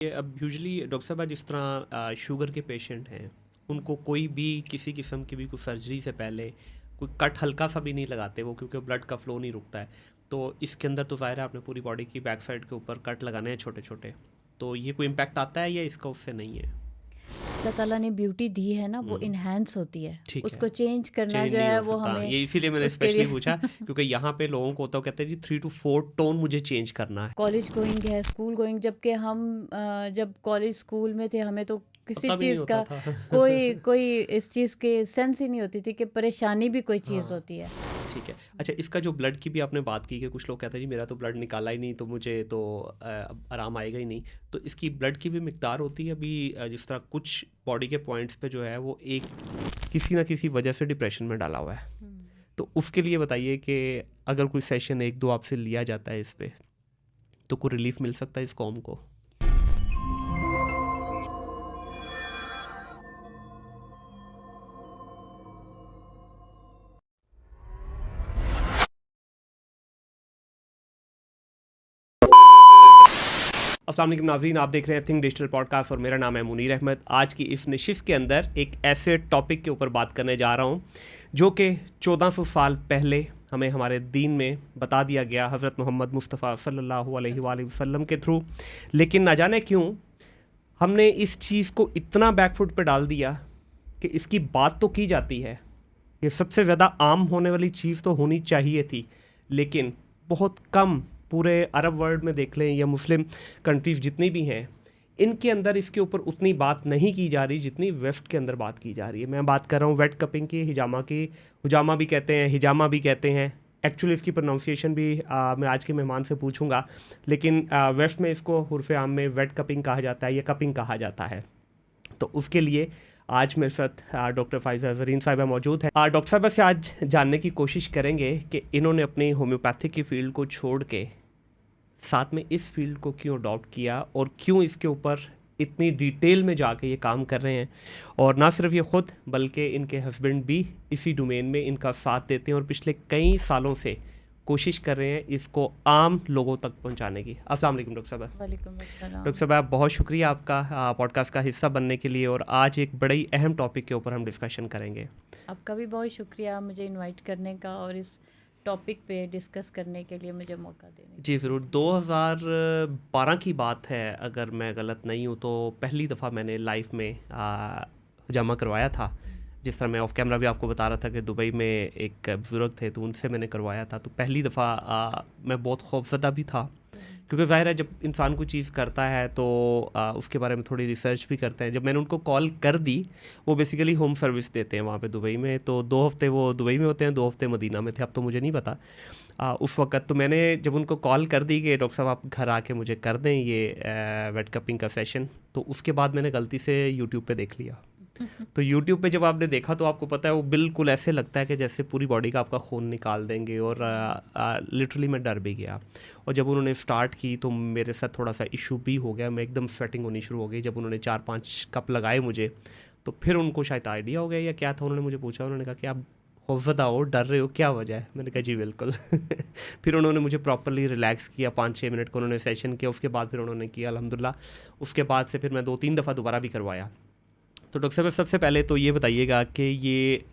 ये अब usually doctor साहब जिस तरह शुगर के पेशेंट हैं, उनको कोई भी किसी किस्म की भी कोई सर्जरी से पहले कोई कट हल्का सा भी नहीं लगाते वो, क्योंकि ब्लड का फ्लो नहीं रुकता है। तो इसके अंदर तो ज़ाहिर है आपने पूरी बॉडी की बैक साइड के ऊपर कट लगाने हैं छोटे छोटे। तो ये कोई इम्पैक्ट आता है या इसका उससे नहीं है? अल्लाह ताला ने ब्यूटी दी है ना, वो हम्म। इन्हेंस होती है। ठीक है। उसको चेंज करना चेंज जो नहीं है हो वो सकता, हमें ये इसीलिए मैंने उसके स्पेशली लिए पूछा क्योंकि यहाँ पे लोगों को होता है, वो कहते हैं जी 3 to 4 टोन मुझे चेंज करना है। कॉलेज गोइंग है, स्कूल गोइंग, जबकि हम जब कॉलेज स्कूल में थे हमें तो किसी पता भी नहीं चीज़ होता का था। कोई कोई इस चीज़ की सेंस ही नहीं होती थी कि परेशानी भी कोई चीज़ हाँ। होती है। ठीक है। अच्छा, इसका जो ब्लड की भी आपने बात की कि कुछ लोग कहते हैं जी मेरा तो ब्लड निकाला ही नहीं, तो मुझे तो अब आराम आएगा ही नहीं। तो इसकी ब्लड की भी मिकदार होती है अभी, जिस तरह कुछ बॉडी के पॉइंट्स पे जो है वो एक किसी ना किसी वजह से डिप्रेशन में डाला हुआ है। तो उसके लिए बताइए कि अगर कोई सेशन 1-2 आपसे लिया जाता है इस पे, तो कोई रिलीफ मिल सकता है इस कौम को? अस्सलाम वालेकुम नाज़रीन, आप देख रहे हैं थिंक डिजिटल पॉडकास्ट और मेरा नाम है मुनीर अहमद। आज की इस नशिस्त के अंदर एक ऐसे टॉपिक के ऊपर बात करने जा रहा हूँ जो कि 1400 साल पहले हमें हमारे दीन में बता दिया गया हज़रत मोहम्मद मुस्तफ़ा सल्लल्लाहु अलैहि वसल्लम के थ्रू। लेकिन ना जाने क्यों हमने इस चीज़ को इतना बैकफुट पे डाल दिया कि इसकी बात तो की जाती है, ये सबसे ज़्यादा आम होने वाली चीज़ तो होनी चाहिए थी, लेकिन बहुत कम, पूरे अरब वर्ल्ड में देख लें या मुस्लिम कंट्रीज़ जितनी भी हैं, इनके अंदर इसके ऊपर उतनी बात नहीं की जा रही जितनी वेस्ट के अंदर बात की जा रही है। मैं बात कर रहा हूँ वेट कपिंग की, हिजामा की। हुजामा भी कहते हैं, हिजामा भी कहते हैं। एक्चुअली इसकी प्रोनाउंसिएशन भी मैं आज के मेहमान से पूछूंगा, लेकिन वेस्ट में इसको उर्फ़ आम में वेट कपिंग कहा जाता है या कपिंग कहा जाता है। तो उसके लिए आज मेरे साथ डॉक्टर फ़ाइज़ा ज़रीन साहिबा मौजूद हैं। डॉक्टर साहिबा से आज जानने की कोशिश करेंगे कि इन्होंने अपनी होम्योपैथिक की फ़ील्ड को छोड़ के साथ में इस फील्ड को क्यों अडॉप्ट किया और क्यों इसके ऊपर इतनी डिटेल में जाके ये काम कर रहे हैं। और ना सिर्फ ये ख़ुद बल्कि इनके हस्बैंड भी इसी डोमेन में इनका साथ देते हैं और पिछले कई सालों से कोशिश कर रहे हैं इसको आम लोगों तक पहुंचाने की। अस्सलाम वालेकुम डॉक्टर साहब। वालेकुम डॉक्टर अस्सलाम। साहब, बहुत शुक्रिया आपका पॉडकास्ट का हिस्सा बनने के लिए, और आज एक बड़े ही अहम टॉपिक के ऊपर हम डिस्कशन करेंगे। आपका भी बहुत शुक्रिया मुझे इनवाइट करने का और इस टॉपिक पे डिस्कस करने के लिए मुझे मौका देने जी का। ज़रूर। 2012 की बात है, अगर मैं गलत नहीं हूँ, तो पहली दफ़ा मैंने लाइफ में जमा करवाया था। जिस तरह मैं ऑफ कैमरा भी आपको बता रहा था कि दुबई में एक बुज़ुर्ग थे, तो उनसे मैंने करवाया था। तो पहली दफ़ा मैं बहुत खौफज़दा भी था, क्योंकि ज़ाहिर है जब इंसान कोई चीज़ करता है तो उसके बारे में थोड़ी रिसर्च भी करते हैं। जब मैंने उनको कॉल कर दी, वो बेसिकली होम सर्विस देते हैं वहाँ पे दुबई में, तो 2 हफ़्ते वो दुबई में होते हैं, 2 हफ़्ते मदीना में थे, अब तो मुझे नहीं पता उस वक़्त। तो मैंने जब उनको कॉल कर दी कि डॉक्टर साहब आप घर आके मुझे कर दें ये वेट कपिंग का सेशन, तो उसके बाद मैंने गलती से यूट्यूब पे देख लिया। तो यूट्यूब पे जब आपने देखा तो आपको पता है वो बिल्कुल ऐसे लगता है कि जैसे पूरी बॉडी का आपका खून निकाल देंगे, और लिटरली मैं डर भी गया। और जब उन्होंने स्टार्ट की तो मेरे साथ थोड़ा सा इशू भी हो गया, मैं एकदम स्वेटिंग होनी शुरू हो गई। जब उन्होंने 4-5 कप लगाए मुझे, तो फिर उनको शायद आइडिया हो गया या क्या था, उन्होंने मुझे पूछा, उन्होंने कहा कि आप खौफज़दा हो, डर रहे हो, क्या वजह है? मैंने कहा जी बिल्कुल। फिर उन्होंने मुझे प्रॉपरली रिलैक्स किया, 5-6 मिनट का उन्होंने सेशन किया, उसके बाद फिर उन्होंने किया अल्हम्दुलिल्लाह। उसके बाद से फिर मैं 2-3 दफ़ा दोबारा भी करवाया। तो डॉक्टर साहब सबसे पहले तो ये बताइएगा कि ये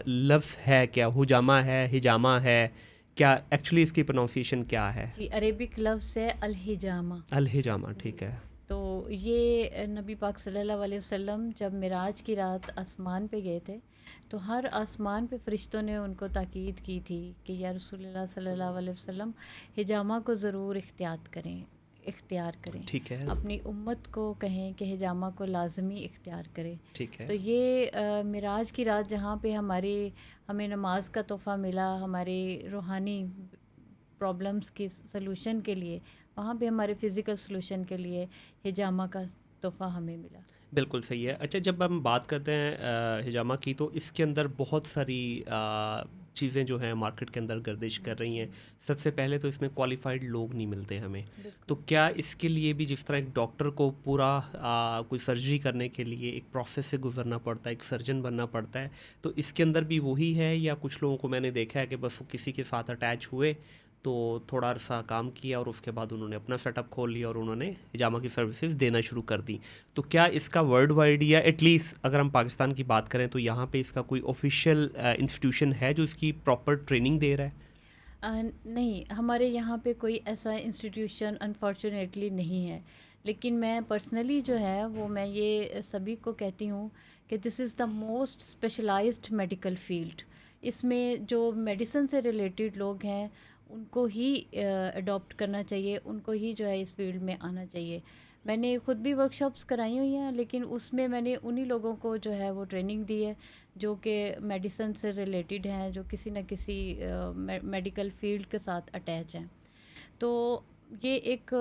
लफ्ज़ है क्या, हुजामा है, हिजामा है, क्या एक्चुअली इसकी प्रोनाउंसिएशन क्या है? जी, अरेबिक लफ्ज़ है अल-हिजामा। अल हिजामा, जी, ठीक है। तो ये नबी पाक सल्लल्लाहु अलैहि वसल्लम जब मिराज की रात आसमान पे गए थे, तो हर आसमान पे फ़रिश्तों ने उनको ताकीद की थी कि या रसूलुल्लाह सल्लल्लाहु अलैहि वसल्लम हिजामा को ज़रूर इख्तियार करें। ठीक है। अपनी उम्मत को कहें कि हिजामा को लाज़मी इख्तियार करें। ठीक है। तो ये मिराज की रात जहाँ पे हमें नमाज का तोहफ़ा मिला, हमारे रूहानी प्रॉब्लम्स की सलूशन के लिए, वहाँ पे हमारे फ़िज़िकल सलूशन के लिए हिजामा का तोहफ़ा हमें मिला। बिल्कुल सही है। अच्छा, जब हम बात करते हैं हिजामा की, तो इसके अंदर बहुत सारी चीज़ें जो हैं मार्केट के अंदर गर्दिश कर रही हैं। सबसे पहले तो इसमें क्वालिफाइड लोग नहीं मिलते हमें। तो बिल्कुल। क्या इसके लिए भी जिस तरह एक डॉक्टर को पूरा कोई सर्जरी करने के लिए एक प्रोसेस से गुजरना पड़ता है, एक सर्जन बनना पड़ता है, तो इसके अंदर भी वही है, या कुछ लोगों को मैंने देखा है कि बस वो किसी के साथ अटैच हुए तो थोड़ा अरसा काम किया और उसके बाद उन्होंने अपना सेटअप खोल लिया और उन्होंने हिजामा की सर्विसेज देना शुरू कर दी। तो क्या इसका वर्ल्ड वाइड या एटलीस्ट अगर हम पाकिस्तान की बात करें तो यहाँ पे इसका कोई ऑफिशियल इंस्टीट्यूशन है जो इसकी प्रॉपर ट्रेनिंग दे रहा है? नहीं, हमारे यहाँ पे कोई ऐसा इंस्टीट्यूशन अनफॉर्चुनेटली नहीं है। लेकिन मैं पर्सनली जो है वो मैं ये सभी को कहती हूँ कि this is the most specialised medical field. इसमें जो मेडिसिन से रिलेटेड लोग हैं उनको ही अडॉप्ट करना चाहिए, उनको ही जो है इस फील्ड में आना चाहिए। मैंने खुद भी वर्कशॉप्स कराई हुई हैं, लेकिन उसमें मैंने उन्हीं लोगों को जो है वो ट्रेनिंग दी है जो कि मेडिसिन से रिलेटेड हैं, जो किसी न किसी मेडिकल फील्ड के साथ अटैच हैं। तो ये एक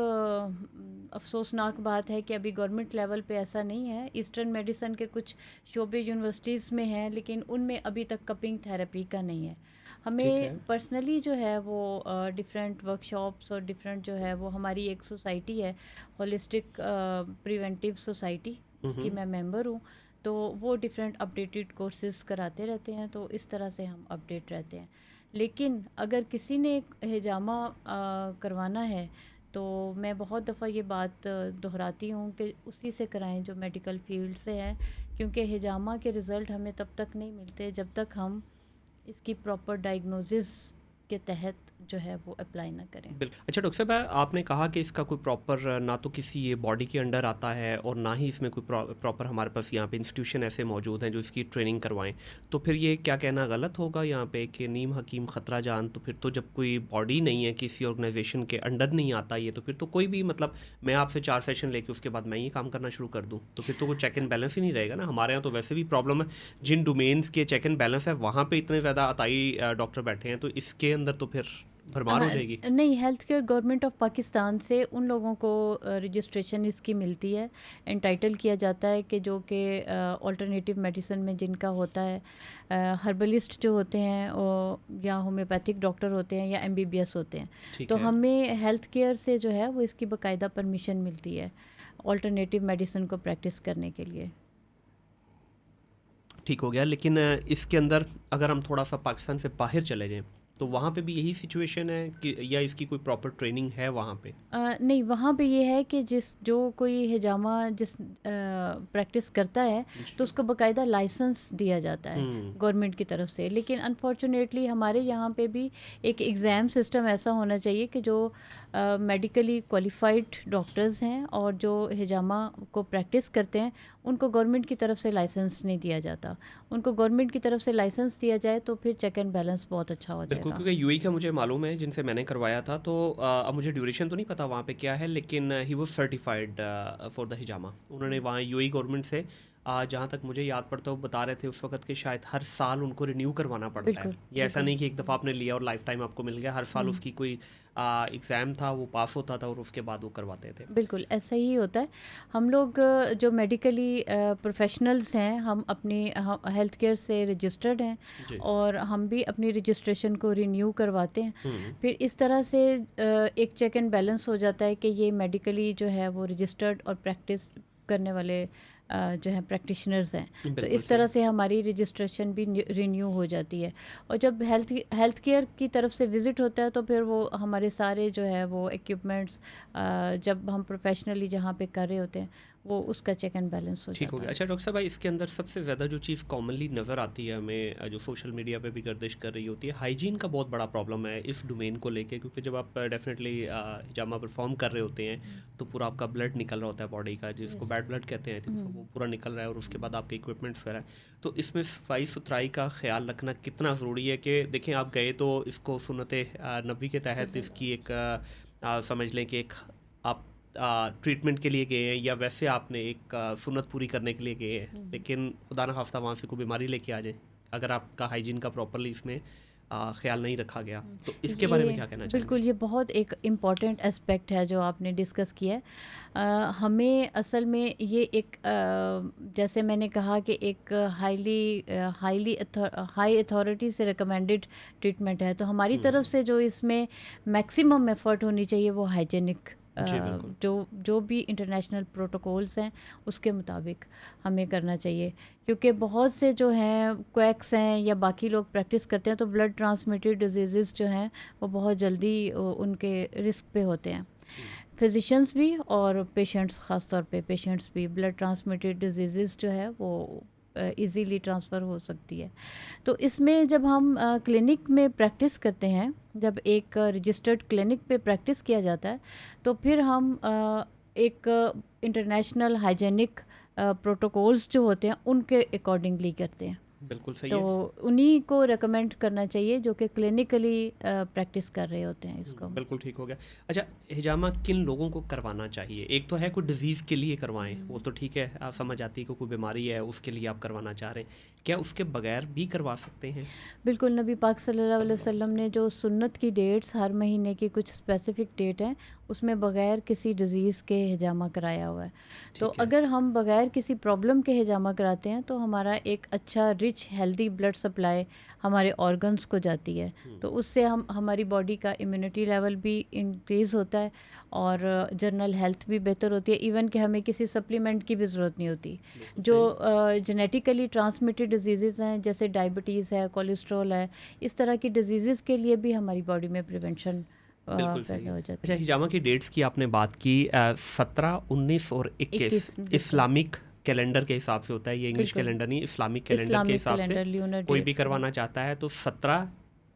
अफसोसनाक बात है कि अभी गवर्नमेंट लेवल पे ऐसा नहीं है। ईस्टर्न मेडिसिन के कुछ शोबे यूनिवर्सिटीज़ में हैं, लेकिन उनमें अभी तक कपिंग थेरेपी का नहीं है। ठीक हमें है। पर्सनली जो है वो डिफरेंट वर्कशॉप्स और डिफरेंट जो है वो हमारी एक सोसाइटी है, होलिस्टिक प्रिवेंटिव सोसाइटी, उसकी हम्म। मैं मेंबर हूँ। तो वो डिफरेंट अपडेटेड कोर्सेज़ कराते रहते हैं, तो इस तरह से हम अपडेट रहते हैं। लेकिन अगर किसी ने हिजामा करवाना है तो मैं बहुत दफ़ा ये बात दोहराती हूँ कि उसी से कराएं जो मेडिकल फील्ड से है, क्योंकि हिजामा के रिज़ल्ट हमें तब तक नहीं मिलते जब तक हम इसकी प्रॉपर डायग्नोसिस के तहत जो है वो अप्लाई ना करें। बिल्कुल। अच्छा डॉक्टर साहब, आपने कहा कि इसका कोई प्रॉपर ना तो किसी ये बॉडी के अंडर आता है और ना ही इसमें कोई प्रॉपर हमारे पास यहाँ पे इंस्टीट्यूशन ऐसे मौजूद हैं जो इसकी ट्रेनिंग करवाएं। तो फिर ये क्या कहना गलत होगा यहाँ पे कि नीम हकीम ख़तरा जान? तो फिर तो जब कोई बॉडी नहीं है, किसी ऑर्गेनाइजेशन के अंडर नहीं आता ये, तो फिर तो कोई भी मतलब मैं आपसे 4 सेशन लेके उसके बाद मैं ये काम करना शुरू कर दूँ तो फिर तो कोई चेक एंड बैलेंस ही नहीं रहेगा ना। हमारे यहाँ तो वैसे भी प्रॉब्लम है, जिन डोमेन्स के चेक एंड बैलेंस है वहाँ पे इतने ज़्यादा अताई डॉक्टर बैठे हैं, तो इसके अंदर तो फिर भरमार हो जाएगी। नहीं, health care government of Pakistan से उन लोगों को रजिस्ट्रेशन इसकी मिलती है, एंटाइटल किया जाता है कि जो कि अल्टरनेटिव मेडिसिन में जिनका होता है, हर्बलिस्ट जो होते हैं या होम्योपैथिक डॉक्टर होते हैं या एमबीबीएस होते हैं। ठीक तो है। हमें हेल्थ केयर से जो है वो इसकी बाकायदा परमिशन मिलती है अल्टरनेटिव मेडिसिन को प्रैक्टिस करने के लिए। ठीक हो गया। लेकिन इसके अंदर अगर हम थोड़ा सा पाकिस्तान से बाहर चले जाएं तो वहाँ पे भी यही सिचुएशन है कि या इसकी कोई प्रॉपर ट्रेनिंग है वहाँ पे? नहीं, वहाँ पे ये है कि जो कोई हिजामा प्रैक्टिस करता है तो जी। उसको बाकायदा लाइसेंस दिया जाता है गवर्नमेंट की तरफ से। लेकिन अनफॉर्चुनेटली हमारे यहाँ पे भी एक एग्ज़ाम सिस्टम ऐसा होना चाहिए कि जो मेडिकली क्वालिफाइड डॉक्टर्स हैं और जो हिजामा को प्रैक्टिस करते हैं उनको गवर्नमेंट की तरफ से लाइसेंस नहीं दिया जाता। उनको गवर्नमेंट की तरफ से लाइसेंस दिया जाए तो फिर चेक एंड बैलेंस बहुत अच्छा हो बिल्कुल, जाएगा। क्योंकि यूएई का मुझे मालूम है जिनसे मैंने करवाया था, तो अब मुझे ड्यूरेशन तो नहीं पता वहाँ पे क्या है, लेकिन ही वो सर्टिफाइड फॉर द हिजामा। उन्होंने वहाँ यूएई गवर्नमेंट से जहाँ तक मुझे याद पड़ता है वो बता रहे थे उस वक्त कि शायद हर साल उनको रिन्यू करवाना पड़ता है। बिल्कुल, ये ऐसा बिल्कुल। नहीं कि एक दफ़ा आपने लिया और लाइफ टाइम आपको मिल गया, हर साल उसकी कोई एग्ज़ाम था वो पास होता था और उसके बाद वो करवाते थे। बिल्कुल ऐसा ही होता है। हम लोग जो मेडिकली प्रोफेशनल्स हैं, हम अपनी हेल्थ केयर से रजिस्टर्ड हैं जी। और हम भी अपनी रजिस्ट्रेशन को रिन्यू करवाते हैं। हम्म। फिर इस तरह से एक चेक एंड बैलेंस हो जाता है कि ये मेडिकली जो है वो रजिस्टर्ड और प्रैक्टिस करने वाले जो है प्रैक्टिशनर्स हैं। तो बिल्कुल इस सही। तरह से हमारी रजिस्ट्रेशन भी रिन्यू हो जाती है। और जब हेल्थ केयर की तरफ से विज़िट होता है तो फिर वो हमारे सारे जो है वो इक्विपमेंट्स जब हम प्रोफेशनली जहाँ पे कर रहे होते हैं वो उसका चेक एंड बैलेंस हो ठीक हो जाता गया। है। अच्छा डॉक्टर साहब, इसके अंदर सबसे ज़्यादा जो चीज़ कॉमनली नज़र आती है हमें, जो सोशल मीडिया पे भी गर्दिश कर रही होती है, हाइजीन का बहुत बड़ा प्रॉब्लम है इस डोमेन को लेके, क्योंकि जब आप डेफिनेटली हिजामा परफॉर्म कर रहे होते हैं तो पूरा आपका ब्लड निकल रहा होता है बॉडी का, जिसको बैड ब्लड कहते हैं, तो वो पूरा निकल रहा है और उसके बाद आपके इक्विपमेंट्स वगैरह। तो इसमें सफाई सुथराई का ख्याल रखना कितना ज़रूरी है कि देखें आप गए तो इसको सुन्नत नबी के तहत इसकी एक समझ लें कि एक आप ट्रीटमेंट के लिए गए हैं या वैसे आपने एक सुन्नत पूरी करने के लिए गए हैं, लेकिन खुदा न खास्ता वहाँ से कोई बीमारी लेके आ जाए अगर आपका हाइजीन का प्रॉपरली इसमें ख्याल नहीं रखा गया, तो इसके बारे में क्या कहना चाहेंगे? बिल्कुल, ये बहुत एक इम्पॉर्टेंट एस्पेक्ट है जो आपने डिस्कस किया है। हमें असल में ये एक जैसे मैंने कहा कि एक हाई अथॉरिटी से रिकमेंडेड ट्रीटमेंट है, तो हमारी तरफ से जो इसमें मैक्सिमम एफर्ट होनी चाहिए वो हाइजेनिक जी बिल्कुल। जो भी इंटरनेशनल प्रोटोकॉल्स हैं उसके मुताबिक हमें करना चाहिए, क्योंकि बहुत से जो हैं क्वैक्स हैं या बाकी लोग प्रैक्टिस करते हैं तो ब्लड ट्रांसमिटेड डिजीज़ जो हैं वो बहुत जल्दी उनके रिस्क पे होते हैं। फिजिशियंस भी और पेशेंट्स, ख़ास तौर पे पेशेंट्स भी, ब्लड ट्रांसमिटेड डिजीज़ जो है वो इजीली ट्रांसफ़र हो सकती है। तो इसमें जब हम क्लिनिक में प्रैक्टिस करते हैं, जब एक रजिस्टर्ड क्लिनिक पे प्रैक्टिस किया जाता है तो फिर हम एक इंटरनेशनल हाइजेनिक प्रोटोकॉल्स जो होते हैं उनके अकॉर्डिंगली करते हैं। बिल्कुल सही तो है। उन्हीं को रेकमेंड करना चाहिए जो कि क्लिनिकली प्रैक्टिस कर रहे होते हैं इसको। बिल्कुल ठीक हो गया। अच्छा, हिजामा किन लोगों को करवाना चाहिए? एक तो है कोई डिजीज़ के लिए करवाएं, वो तो ठीक है, आप समझ आती है कि कोई बीमारी है उसके लिए आप करवाना चाह रहे हैं। क्या उसके बगैर भी करवा सकते हैं? बिल्कुल, नबी पाक सल्लल्लाहु अलैहि वसल्लम ने जो सुन्नत की डेट्स, हर महीने की कुछ स्पेसिफिक डेट हैं, उसमें बग़ैर किसी डिज़ीज़ के हिजामा कराया हुआ है। तो ठीक है। अगर हम बग़ैर किसी प्रॉब्लम के हिजामा कराते हैं तो हमारा एक अच्छा रिच हेल्दी ब्लड सप्लाई हमारे ऑर्गन्स को जाती है, तो उससे हमारी बॉडी का इम्यूनिटी लेवल भी इंक्रीज़ होता है और जनरल हेल्थ भी बेहतर होती है। इवन कि हमें किसी सप्लीमेंट की भी ज़रूरत नहीं होती। जो जेनेटिकली ट्रांसमिटेड डिजीज़ हैं जैसे डायबिटीज़ है, कोलेस्ट्रॉल है, इस तरह की डिजीज़ के लिए भी हमारी बॉडी में प्रिवेंशन बिल्कुल सही पैदा है। हो जाती अच्छा, है। हिजामा की डेट्स की आपने बात की, 17, 19 और 21 21 बिल्कुल, इस्लामिक कैलेंडर के हिसाब से होता है, ये इंग्लिश बिल्कुल। कैलेंडर नहीं, इस्लामिक कैलेंडर के इस्लामिक हिसाब से कैलेंडर ल्यूनर कोई भी डेट्स के लिए। करवाना चाहता है तो 17,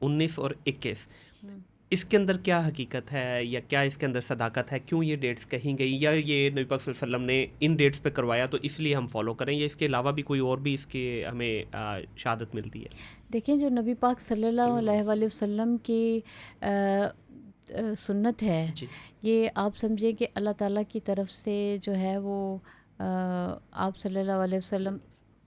19 और 21, हम्म। इसके अंदर क्या हकीकत है या क्या इसके अंदर सदाकत है? क्यों ये डेट्स कहीं गई, या ये नबी पाक सल्लल्लाहु अलैहि वसल्लम ने इन डेट्स पे करवाया तो इसलिए हम फॉलो करें, या इसके अलावा भी कोई और भी इसके हमें शहादत मिलती है? देखिए, जो नबी पाक सल्लल्लाहु अलैहि वसल्लम की सुन्नत है, जी ये आप समझिए कि अल्लाह ताला की तरफ से जो है वो आप सल्लल्लाहु अलैहि वसल्लम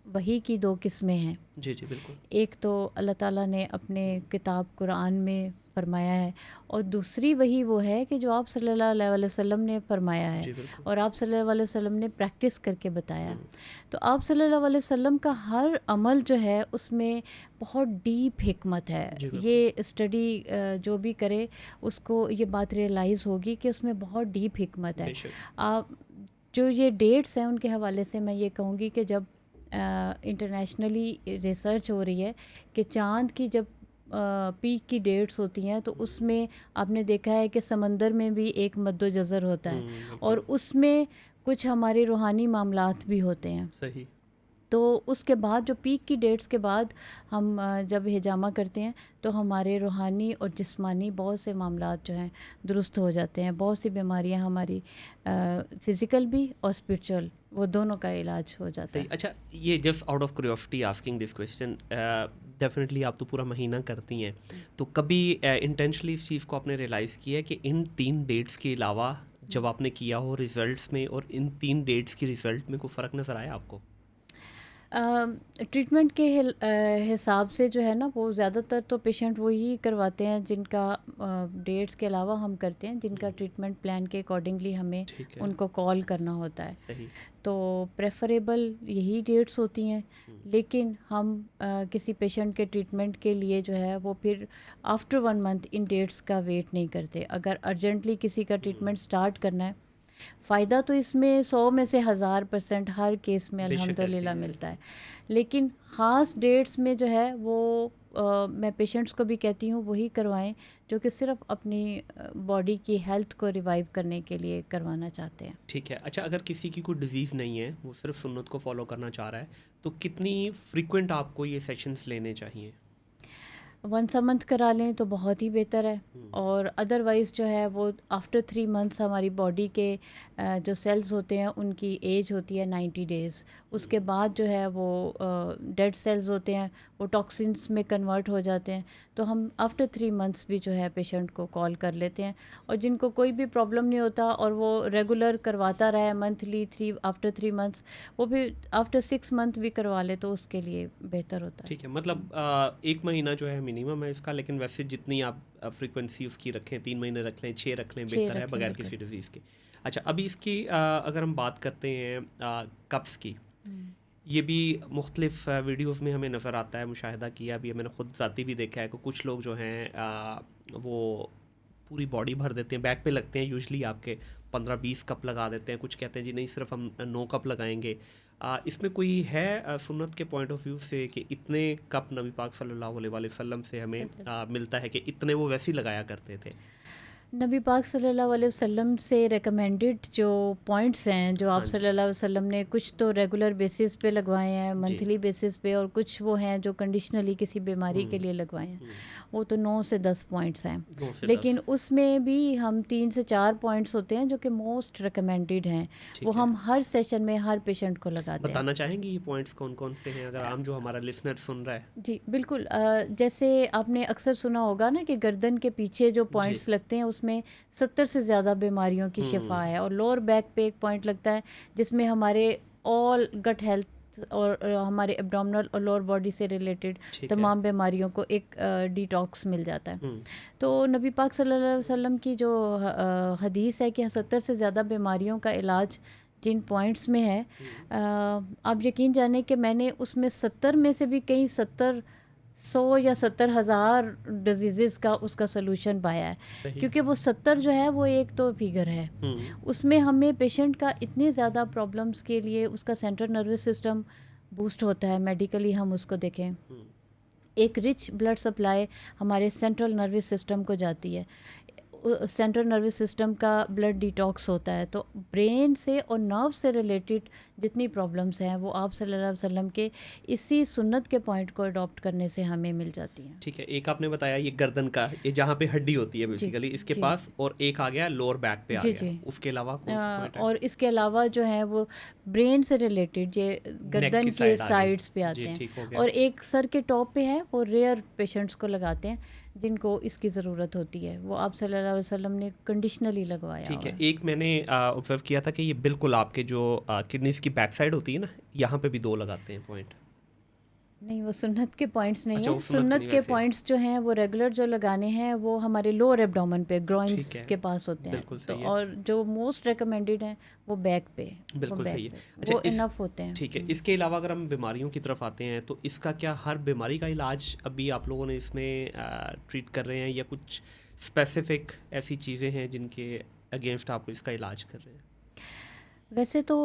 वही की दो किस्में हैं। जी जी बिल्कुल। एक तो अल्लाह ताला ने अपने किताब कुरान में फरमाया है और दूसरी वही वो है कि जो आप सल्लल्लाहु अलैहि वसल्लम ने फरमाया है जी बिल्कुल। और आप सल्लल्लाहु अलैहि वसल्लम ने प्रैक्टिस करके बताया। तो आप सल्लल्लाहु अलैहि वसल्लम का हर अमल जो है उसमें बहुत डीप हिकमत है। जी बिल्कुल। ये स्टडी जो भी करे उसको ये बात रियलाइज़ होगी कि उसमें बहुत डीप हिकमत है। बेशक। आप जो ये डेट्स हैं उनके हवाले से मैं ये कहूँगी कि जब इंटरनेशनली रिसर्च हो रही है कि चाँद की जब पीक की डेट्स होती हैं तो उसमें आपने देखा है कि समंदर में भी एक मद्दो जज़र होता है बिल्कुल। और उसमें कुछ हमारे रूहानी मामलात भी होते हैं। सही। तो उसके बाद जो पीक की डेट्स के बाद हम जब हिजामा करते हैं तो हमारे रूहानी और जिस्मानी बहुत से मामलात जो हैं दुरुस्त हो जाते हैं। बहुत सी बीमारियां हमारी फ़िज़िकल भी और स्पिरिचुअल, वो दोनों का इलाज हो जाता सही। है। अच्छा, ये just out of curiosity asking this question, definitely आप तो पूरा महीना करती हैं, तो कभी इंटेंशनली इस चीज़ को आपने रियलाइज़ किया है कि इन 3 डेट्स के अलावा जब आपने किया हो रिजल्ट्स में और इन 3 डेट्स की रिजल्ट में कोई फ़र्क नज़र आया आपको? ट्रीटमेंट के हिसाब से जो है ना वो ज़्यादातर तो पेशेंट वही करवाते हैं जिनका डेट्स के अलावा हम करते हैं, जिनका ट्रीटमेंट प्लान के अकॉर्डिंगली हमें ठीक है। उनको कॉल करना होता है। सही। तो प्रेफरेबल यही डेट्स होती हैं, लेकिन हम किसी पेशेंट के ट्रीटमेंट के लिए जो है वो फिर आफ्टर 1 मंथ इन डेट्स का वेट नहीं करते। अगर अर्जेंटली किसी का ट्रीटमेंट स्टार्ट करना है, फ़ायदा तो इसमें 100 में से 1000% हर केस में बेशक ऐसी अल्हम्दुलिल्लाह है। मिलता है। लेकिन ख़ास डेट्स में जो है वो मैं पेशेंट्स को भी कहती हूँ वही करवाएं जो कि सिर्फ अपनी बॉडी की हेल्थ को रिवाइव करने के लिए करवाना चाहते हैं। ठीक है। अच्छा, अगर किसी की कोई डिजीज़ नहीं है, वो सिर्फ सुन्नत को फॉलो करना चाह रहा है, तो कितनी फ्रीक्वेंट आपको ये सेशंस लेने चाहिए? वंस अ मंथ करा लें तो बहुत ही बेहतर है और अदरवाइज़ जो है वो आफ्टर 3 मंथ्स हमारी बॉडी के जो सेल्स होते हैं उनकी एज होती है 90 डेज़। उसके बाद जो है वो डेड सेल्स होते हैं, वो टॉक्सिन्स में कन्वर्ट हो जाते हैं। तो हम आफ्टर 3 मंथ्स भी जो है पेशेंट को कॉल कर लेते हैं और जिनको कोई भी प्रॉब्लम नहीं होता और वो रेगुलर करवाता रहा है मंथली आफ्टर 3 मंथ्स, वो भी आफ्टर 6 मंथ भी करवा ले तो उसके लिए बेहतर होता है। ठीक है, मतलब 1 महीना जो है मिनिमम है इसका, लेकिन वैसे जितनी आप फ्रीक्वेंसी उसकी रखें, 3 महीने रख लें, 6 रख लें, 6 बेहतर है रखें बगैर बिल्कुल। किसी डिजीज़ के। अच्छा, अभी इसकी अगर हम बात करते हैं कब्ज़ की, ये भी मुख्तलिफ वीडियोज़ में हमें नज़र आता है, मुशाहिदा किया भी है, मैंने ख़ुद ज़ाती भी देखा है कि कुछ लोग जो हैं वो पूरी बॉडी भर देते हैं, बैक पे लगते हैं यूजुअली आपके 15-20 कप लगा देते हैं, कुछ कहते हैं जी नहीं सिर्फ हम 9 कप लगाएंगे। इसमें कोई है सुन्नत के पॉइंट ऑफ व्यू से कि इतने कप नबी पाक सल्लल्लाहु अलैहि वसल्लम से हमें मिलता है कि इतने वो वैसे ही लगाया करते थे? नबी पाक सल्लल्लाहु अलैहि वसल्लम से रेकमेंडेड जो पॉइंट्स हैं जो आप हाँ जी। सल्लल्लाहु अलैहि वसल्लम ने कुछ तो रेगुलर बेसिस पे लगवाए हैं, जी। मंथली बेसिस पे, और कुछ वो हैं जो कंडीशनली किसी बीमारी के लिए लगवाए हैं। वो तो 9 से 10 पॉइंट्स हैं, 9 से लेकिन 10। उसमें भी हम 3 से 4 पॉइंट्स होते हैं जो कि मोस्ट रिकमेंडेड हैं। ठीक वो है। हम हर सेशन में हर पेशेंट को लगाते हैं। बताना चाहेंगे ये पॉइंट्स कौन कौन से हैं, अगर आम जो हमारा लिसनर सुन रहा है? जी बिल्कुल। जैसे आपने अक्सर सुना होगा ना कि गर्दन के पीछे जो पॉइंट्स लगते हैं उसमें 70 से ज़्यादा बीमारियों की शिफा है, और लोअर बैक पे एक पॉइंट लगता है जिसमें हमारे ऑल गट हेल्थ और हमारे एब्डोमिनल और लोअर बॉडी से रिलेटेड ठीक है। तमाम बीमारियों को एक डिटॉक्स मिल जाता है। हम्म, तो नबी पाक सल्लल्लाहु अलैहि वसल्लम की जो हदीस है कि 70 से ज़्यादा बीमारियों का इलाज जिन पॉइंट्स में है, आप यकीन जाने कि मैंने उसमें 70 में से भी कई 100 या 70,000 डिजीज़ का उसका सलूशन पाया है। सही। क्योंकि वो 70 जो है वो एक तो फिगर है, उसमें हमें पेशेंट का इतनी ज़्यादा प्रॉब्लम्स के लिए उसका सेंट्रल नर्वस सिस्टम बूस्ट होता है। मेडिकली हम उसको देखें, एक रिच ब्लड सप्लाई हमारे सेंट्रल नर्वस सिस्टम को जाती है, सेंट्रल नर्वस सिस्टम का ब्लड डिटॉक्स होता है। तो ब्रेन से और नर्व से रिलेटेड जितनी प्रॉब्लम्स हैं वो आप सल्लल्लाहु अलैहि वसल्लम के इसी सुन्नत के पॉइंट को अडॉप्ट करने से हमें मिल जाती हैं। ठीक है। एक आपने बताया ये गर्दन का, ये जहाँ पे हड्डी होती है बेसिकली इसके जी। पास, और एक आ गया लोअर बैक पे आ जी, गया। जी। उसके अलावा कौन सा पॉइंट है? और इसके अलावा जो है वो ब्रेन से रिलेटेड ये गर्दन की के side आ गई। साइड्स पे आते जी, हैं, ठीक हो गया। और एक सर के टॉप पे है, वो रेयर पेशेंट्स को लगाते हैं जिनको इसकी ज़रूरत होती है। वो आप सल्लल्लाहु अलैहि वसल्लम ने कंडीशनली लगवाया ठीक हुआ है। एक मैंने ऑब्जर्व किया था कि ये बिल्कुल आपके जो किडनीज की बैक साइड होती है ना, यहाँ पे भी 2 लगाते हैं पॉइंट। नहीं, वो सुन्नत के पॉइंट्स नहीं अच्छा, है। वो सुन्नत सुन्नत नहीं के वैसे। पॉइंट्स जो हैं वो रेगुलर जो लगाने हैं वो हमारे लोअर एब्डोमेन पे, ग्रॉइंस ठीक है। के पास होते हैं। बिल्कुल तो सही है। और जो मोस्ट रिकमेंडेड हैं वो बैक पे, वो बिल्कुल बैक सही है। पे अच्छा, वो इनफ होते हैं। ठीक है। इसके अलावा अगर हम बीमारियों की तरफ आते हैं तो इसका क्या हर बीमारी का इलाज अभी आप लोगों ने इसमें ट्रीट कर रहे हैं, या कुछ स्पेसिफिक ऐसी चीज़ें हैं जिनके अगेंस्ट आप इसका इलाज कर रहे हैं? वैसे तो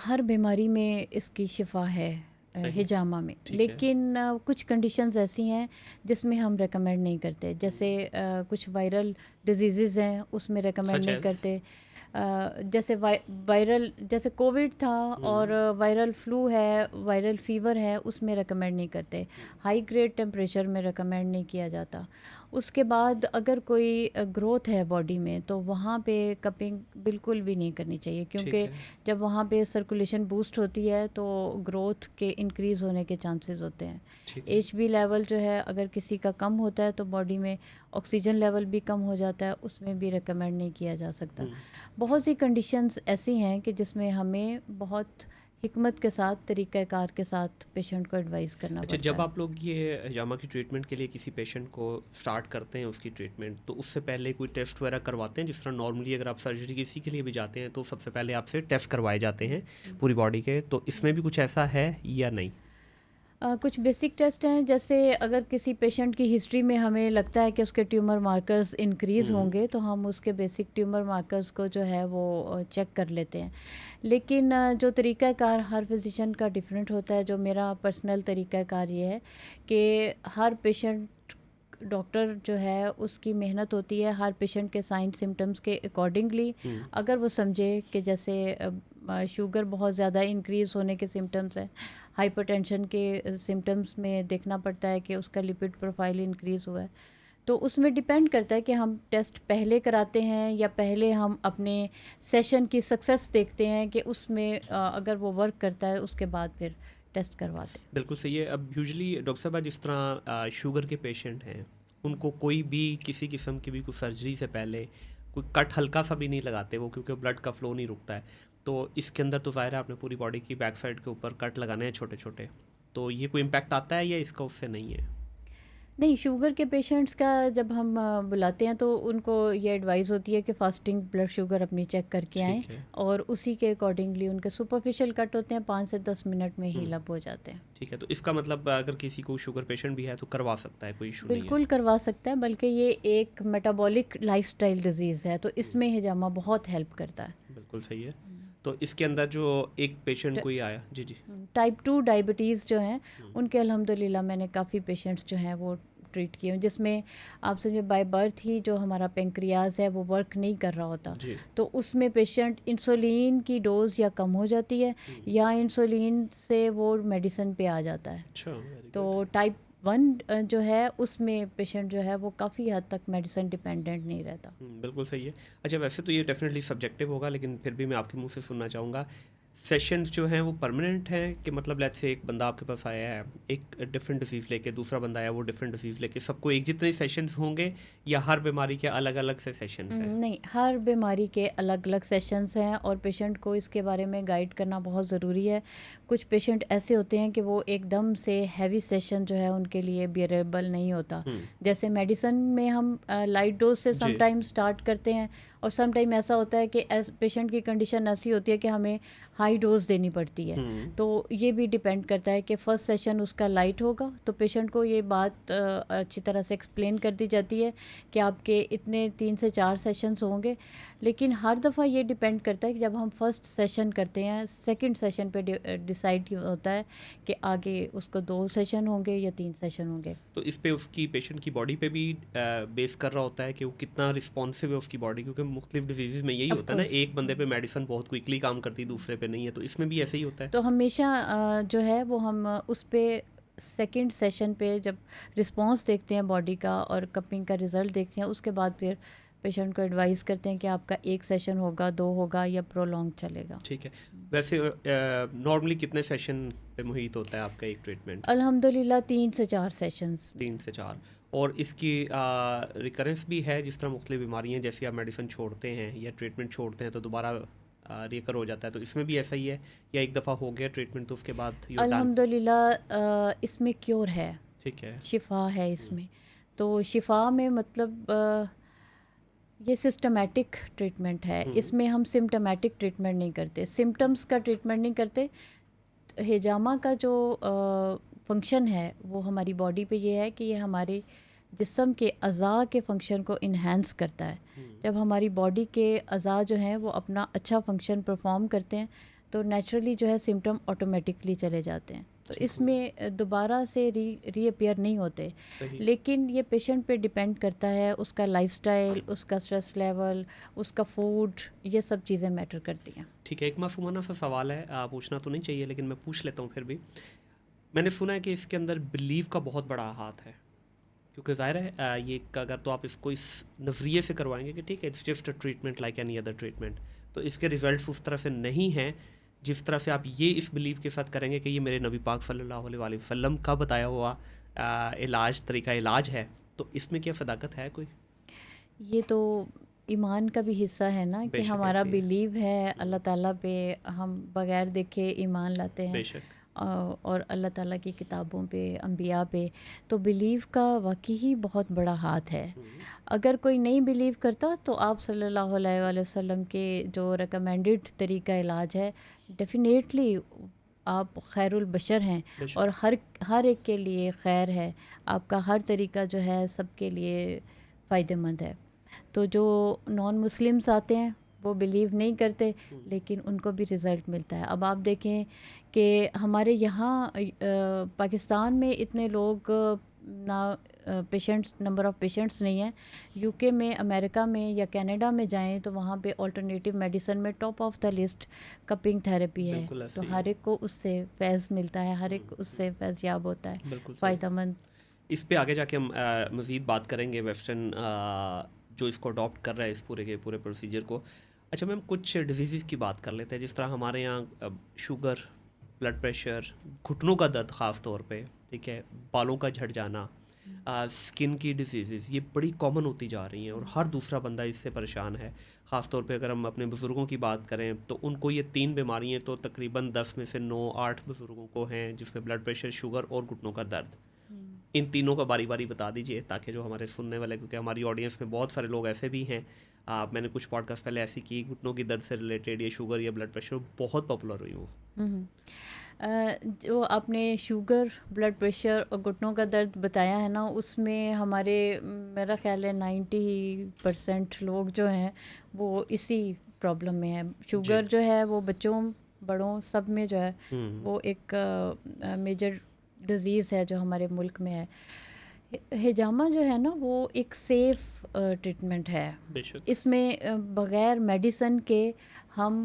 हर बीमारी में इसकी शिफा है सही। हिजामा में, ठीक है। लेकिन कुछ कंडीशंस ऐसी हैं जिसमें हम रेकमेंड नहीं करते। जैसे कुछ वायरल डिजीज़ हैं उसमें रेकमेंड Such नहीं as? करते। जैसे वायरल, जैसे कोविड था और वायरल फ्लू है, वायरल फीवर है, उसमें रेकमेंड नहीं करते। हाई ग्रेड टेम्परेचर में रेकमेंड नहीं किया जाता। उसके बाद अगर कोई ग्रोथ है बॉडी में तो वहाँ पे कपिंग बिल्कुल भी नहीं करनी चाहिए, ठीक क्योंकि है। जब वहाँ पे सर्कुलेशन बूस्ट होती है तो ग्रोथ के इंक्रीज़ होने के चांसेस होते हैं। ठीक है। HB लेवल जो है अगर किसी का कम होता है तो बॉडी में ऑक्सीजन लेवल भी कम हो जाता है, उसमें भी रेकमेंड नहीं किया जा सकता। बहुत सी कंडीशंस ऐसी हैं कि जिसमें हमें बहुत हिकमत के साथ, तरीक़ाकार के साथ पेशेंट को एडवाइस करना अच्छा, पड़ता जब है। आप लोग ये हिजामा की ट्रीटमेंट के लिए किसी पेशेंट को स्टार्ट करते हैं उसकी ट्रीटमेंट, तो उससे पहले कोई टेस्ट वगैरह करवाते हैं? जिस तरह नॉर्मली अगर आप सर्जरी किसी के लिए भी जाते हैं तो सबसे पहले आपसे टेस्ट करवाए जाते हैं पूरी बॉडी के, तो इसमें भी कुछ ऐसा है या नहीं? कुछ बेसिक टेस्ट हैं, जैसे अगर किसी पेशेंट की हिस्ट्री में हमें लगता है कि उसके ट्यूमर मार्कर्स इंक्रीज़ होंगे तो हम उसके बेसिक ट्यूमर मार्कर्स को जो है वो चेक कर लेते हैं। लेकिन जो तरीक़ाकार हर फिजिशियन का डिफरेंट होता है। जो मेरा पर्सनल तरीक़ाकार ये है कि हर पेशेंट, डॉक्टर जो है उसकी मेहनत होती है हर पेशेंट के साइन सिम्टम्स के अकॉर्डिंगली। अगर वो समझे कि जैसे शुगर बहुत ज़्यादा इंक्रीज़ होने के सिम्टम्स हैं, हाइपरटेंशन के सिम्टम्स में देखना पड़ता है कि उसका लिपिड प्रोफाइल इंक्रीज़ हुआ है, तो उसमें डिपेंड करता है कि हम टेस्ट पहले कराते हैं या पहले हम अपने सेशन की सक्सेस देखते हैं कि उसमें अगर वो वर्क करता है उसके बाद फिर टेस्ट करवाते हैं। बिल्कुल सही है। अब यूजुअली डॉक्टर साहब जिस तरह शुगर के पेशेंट हैं उनको कोई भी किसी किस्म की भी कोई सर्जरी से पहले कोई कट हल्का सा भी नहीं लगाते वो, क्योंकि ब्लड का फ्लो नहीं रुकता है। तो इसके अंदर तो ज़ाहिर है आपने पूरी बॉडी की बैक साइड के ऊपर कट लगाने हैं छोटे छोटे, तो ये कोई इम्पैक्ट आता है या इसका उससे नहीं है? नहीं, शुगर के पेशेंट्स का जब हम बुलाते हैं तो उनको ये एडवाइस होती है कि फास्टिंग ब्लड शुगर अपनी चेक करके आएँ, ठीक है। और उसी के अकॉर्डिंगली उनके सुपरफिशियल कट होते हैं, 5 से 10 मिनट में हुँ, हील अप हो जाते हैं। ठीक है। तो इसका मतलब अगर किसी को शुगर पेशेंट भी है तो करवा सकता है, कोई इश्यू नहीं है? बिल्कुल करवा सकता है, बल्कि ये एक मेटाबॉलिक लाइफ़स्टाइल डिज़ीज़ है, तो हुँ, इसमें हिजामा बहुत हेल्प करता है। बिल्कुल सही है। हुँ। तो इसके अंदर जो एक पेशेंट ट कोई आया जी, जी। टाइप 2 डायबिटीज़ जो हैं, हुँ, उनके अल्हम्दुलिल्लाह मैंने काफ़ी पेशेंट्स जो हैं वो ट्रीट किए हैं, जिसमें आप समझिए बाय बर्थ ही जो हमारा पैंक्रियाज़ है वो वर्क नहीं कर रहा होता। जी। तो उसमें पेशेंट इंसुलिन की डोज़ या कम हो जाती है, हुँ, या इंसुलिन से वो मेडिसिन पे आ जाता है। अच्छा, वेरी तो गुड। टाइप 1 जो है उसमें पेशेंट जो है वो काफ़ी हद तक मेडिसिन डिपेंडेंट नहीं रहता। बिल्कुल सही है। अच्छा, वैसे तो ये डेफ़िनेटली सब्जेक्टिव होगा, लेकिन फिर भी मैं आपके मुँह से सुनना चाहूँगा, सेशंस जो हैं वो परमानेंट हैं कि मतलब लेट्स से एक बंदा आपके पास आया है, एक डिफरेंट डिसीज़ लेके, दूसरा बंदा आया वो डिफरेंट डिसीज़ लेके, सबको एक जितने सेशंस होंगे या हर बीमारी के अलग-अलग से सेशंस हैं? नहीं, हर बीमारी के अलग-अलग सेशंस हैं, और पेशेंट को इसके बारे में गाइड करना बहुत ज़रूरी है। कुछ पेशेंट ऐसे होते हैं कि वो एकदम से हैवी सेशन जो है उनके लिए बियरेबल नहीं होता। हुँ, जैसे मेडिसिन में हम लाइट डोज से जी। समटाइम स्टार्ट करते हैं, और समटाइम ऐसा होता है कि पेशेंट की कंडीशन ऐसी होती है कि हमें हाई डोज देनी पड़ती है। हुँ, तो ये भी डिपेंड करता है कि फ़र्स्ट सेशन उसका लाइट होगा, तो पेशेंट को ये बात अच्छी तरह से एक्सप्लेन कर दी जाती है कि आपके इतने 3 से 4 सेशंस होंगे। लेकिन हर दफ़ा ये डिपेंड करता है कि जब हम फर्स्ट सेशन करते हैं, सेकंड सेशन पे डिसाइड होता है कि आगे उसको 2 सेशन होंगे या 3 सेशन होंगे। तो इस पे उसकी पेशेंट की बॉडी पे भी बेस कर रहा होता है कि वो कितना रिस्पॉन्सिव है उसकी बॉडी, क्योंकि मुख्तलिफ डिजीज़ में यही ऑफ होता है ना, कोर्स। एक बंदे पे मेडिसिन बहुत क्विकली काम करती है, दूसरे पे नहीं है, तो इसमें भी ऐसे ही होता है? तो हमेशा जो है वो हम उस पे सेकंड सेशन पे जब रिस्पांस देखते हैं बॉडी का और कपिंग का रिज़ल्ट देखते हैं, उसके बाद फिर पेशेंट को एडवाइस करते हैं कि आपका 1 सेशन होगा, 2 होगा या प्रोलॉन्ग चलेगा। ठीक है। वैसे नॉर्मली कितने सेशन पे मुहित होता है आपका एक ट्रीटमेंट? अल्हम्दुलिल्लाह 3 से 4 सेशंस। 3 से 4। और इसकी रिकरेंस भी है, जिस तरह मुख्तलिफ बीमारी हैं, जैसे आप मेडिसिन छोड़ते हैं या ट्रीटमेंट छोड़ते हैं तो दोबारा रिकर हो जाता है, तो इसमें भी ऐसा ही है या एक दफ़ा हो गया ट्रीटमेंट तो उसके बाद यू आर डन? अल्हम्दुलिल्लाह इसमें क्योर है, ठीक है। शिफ़ा है हुँ, इसमें। तो शिफ़ा में मतलब ये सिस्टमैटिक ट्रीटमेंट है, हुँ, इसमें हम सिम्टोमेटिक ट्रीटमेंट नहीं करते, सिम्पटम्स का ट्रीटमेंट नहीं करते। हिजामा का जो फंक्शन है वो हमारी बॉडी पे ये है कि ये हमारे जिस्म के अज़ा के फंक्शन को इन्हेंस करता है। हुँ, जब हमारी बॉडी के अज़ा जो हैं वो अपना अच्छा फंक्शन परफॉर्म करते हैं, तो नेचुरली जो है सिम्टम ऑटोमेटिकली चले जाते हैं। तो ठीक है, इसमें दोबारा से रीअपीयर नहीं होते। सही। लेकिन ये पेशेंट पे डिपेंड करता है, उसका लाइफस्टाइल, उसका स्ट्रेस लेवल, उसका फूड, ये सब चीज़ें मैटर करती हैं। ठीक है, एक मासूमाना सा सवाल है, पूछना तो नहीं चाहिए लेकिन मैं पूछ लेता हूँ फिर भी। मैंने सुना है कि इसके अंदर बिलीव का बहुत बड़ा हाथ है, क्योंकि ज़ाहिर है ये अगर तो आप इसको इस नज़रिए से करवाएंगे कि ठीक है it's just a treatment like any other treatment, तो इसके रिजल्ट्स उस तरह से नहीं हैं जिस तरह से आप ये इस बिलीव के साथ करेंगे कि ये मेरे नबी पाक सल्लल्लाहु अलैहि वसल्लम का बताया हुआ तरीका इलाज है, तो इसमें क्या सदाकत है कोई? ये तो ईमान का भी हिस्सा है ना, कि बेशक हमारा ऐसे ही है। बिलीव है अल्लाह ताला पे, हम बगैर देखे ईमान लाते हैं, बेशक। और अल्लाह ताला की किताबों पे, अंबिया पे। तो बिलीव का वाकई ही बहुत बड़ा हाथ है। हम्म, अगर कोई नहीं बिलीव करता तो आप सल्लल्लाहु अलैहि वसल्लम के जो रिकमेंडेड तरीका इलाज है, डेफिनेटली आप खैरुल बशर हैं, बेशक। और हर हर एक के लिए खैर है। आपका हर तरीका जो है सबके लिए फ़ायदेमंद है। तो जो नॉन मुस्लिम्स आते हैं वो बिलीव नहीं करते, हम्म, लेकिन उनको भी रिज़ल्ट मिलता है। अब आप देखें कि हमारे यहाँ पाकिस्तान में इतने लोग ना पेशेंट्स, नंबर ऑफ़ पेशेंट्स नहीं हैं। यूके में, अमेरिका में या कनाडा में जाएं तो वहाँ पे अल्टरनेटिव मेडिसिन में top of the list cupping therapy है। बिल्कुल तो ऐसे ही है। हर एक को उससे फैज़ मिलता है, हर एक उससे फैज़ याब होता है, बिल्कुल सही। फ़ायदेमंद। इस पे आगे जाके हम मज़ीद बात करेंगे वेस्टर्न जो इसको अडॉप्ट कर रहा है इस पूरे के पूरे प्रोसीजर को। अच्छा मैम, कुछ डिजीज़ की बात कर लेते हैं, जिस तरह हमारे यहाँ शुगर, ब्लड प्रेशर, घुटनों का दर्द ख़ास तौर पे, ठीक है, बालों का झड़ जाना, स्किन की डिजीज़ ये बड़ी कॉमन होती जा रही हैं और हर दूसरा बंदा इससे परेशान है। ख़ास तौर पे अगर हम अपने बुज़ुर्गों की बात करें तो उनको ये 3 बीमारियाँ तो तकरीबन 10 में से 9-8 बुज़ुर्गों को हैं, जिसमें ब्लड प्रेशर, शुगर और घुटनों का दर्द। इन तीनों का बारी बारी बता दीजिए ताकि जो हमारे सुनने वाले, क्योंकि हमारी ऑडियंस में बहुत सारे लोग ऐसे भी हैं, मैंने कुछ पॉडकास्ट पहले ऐसी की घुटनों की दर्द से रिलेटेड, या शुगर या ब्लड प्रेशर, बहुत पॉपुलर हुई वो। हम्म। जो आपने शुगर, ब्लड प्रेशर और घुटनों का दर्द बताया है ना, उसमें हमारे मेरा ख्याल है 90% लोग जो हैं वो इसी प्रॉब्लम में है। शुगर जो है वो बच्चों बड़ों सब में जो है वो एक मेजर डिज़ीज़ है जो हमारे मुल्क में है। हिजामा जो है ना वो एक सेफ़ ट्रीटमेंट है। इसमें बग़ैर मेडिसन के हम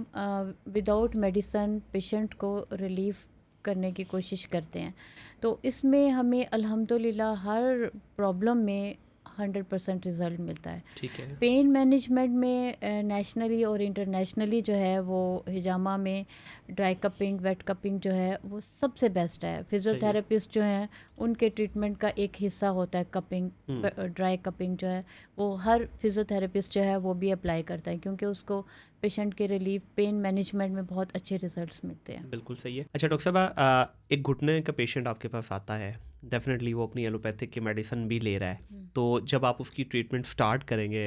विदाउट मेडिसन पेशेंट को रिलीफ करने की कोशिश करते हैं। तो इसमें हमें अल्हम्दुलिल्लाह हर प्रॉब्लम में 100% रिज़ल्ट मिलता है। ठीक है। पेन मैनेजमेंट में नेशनली और इंटरनेशनली जो है वो हिजामा में ड्राई कपिंग, वेट कपिंग जो है वो सबसे बेस्ट है। फिज़ियोथेरेपिस्ट जो हैं उनके ट्रीटमेंट का एक हिस्सा होता है कपिंग, ड्राई कपिंग जो है वो हर फिज़ियोथेरेपिस्ट जो है वो भी अप्लाई करता है, क्योंकि उसको पेशेंट के रिलीफ, पेन मैनेजमेंट में बहुत अच्छे रिजल्ट्स मिलते हैं। बिल्कुल सही है। अच्छा डॉक्टर साहब, एक घुटने का पेशेंट आपके पास आता है, डेफिनेटली वो अपनी एलोपैथिक की मेडिसिन भी ले रहा है, तो जब आप उसकी ट्रीटमेंट स्टार्ट करेंगे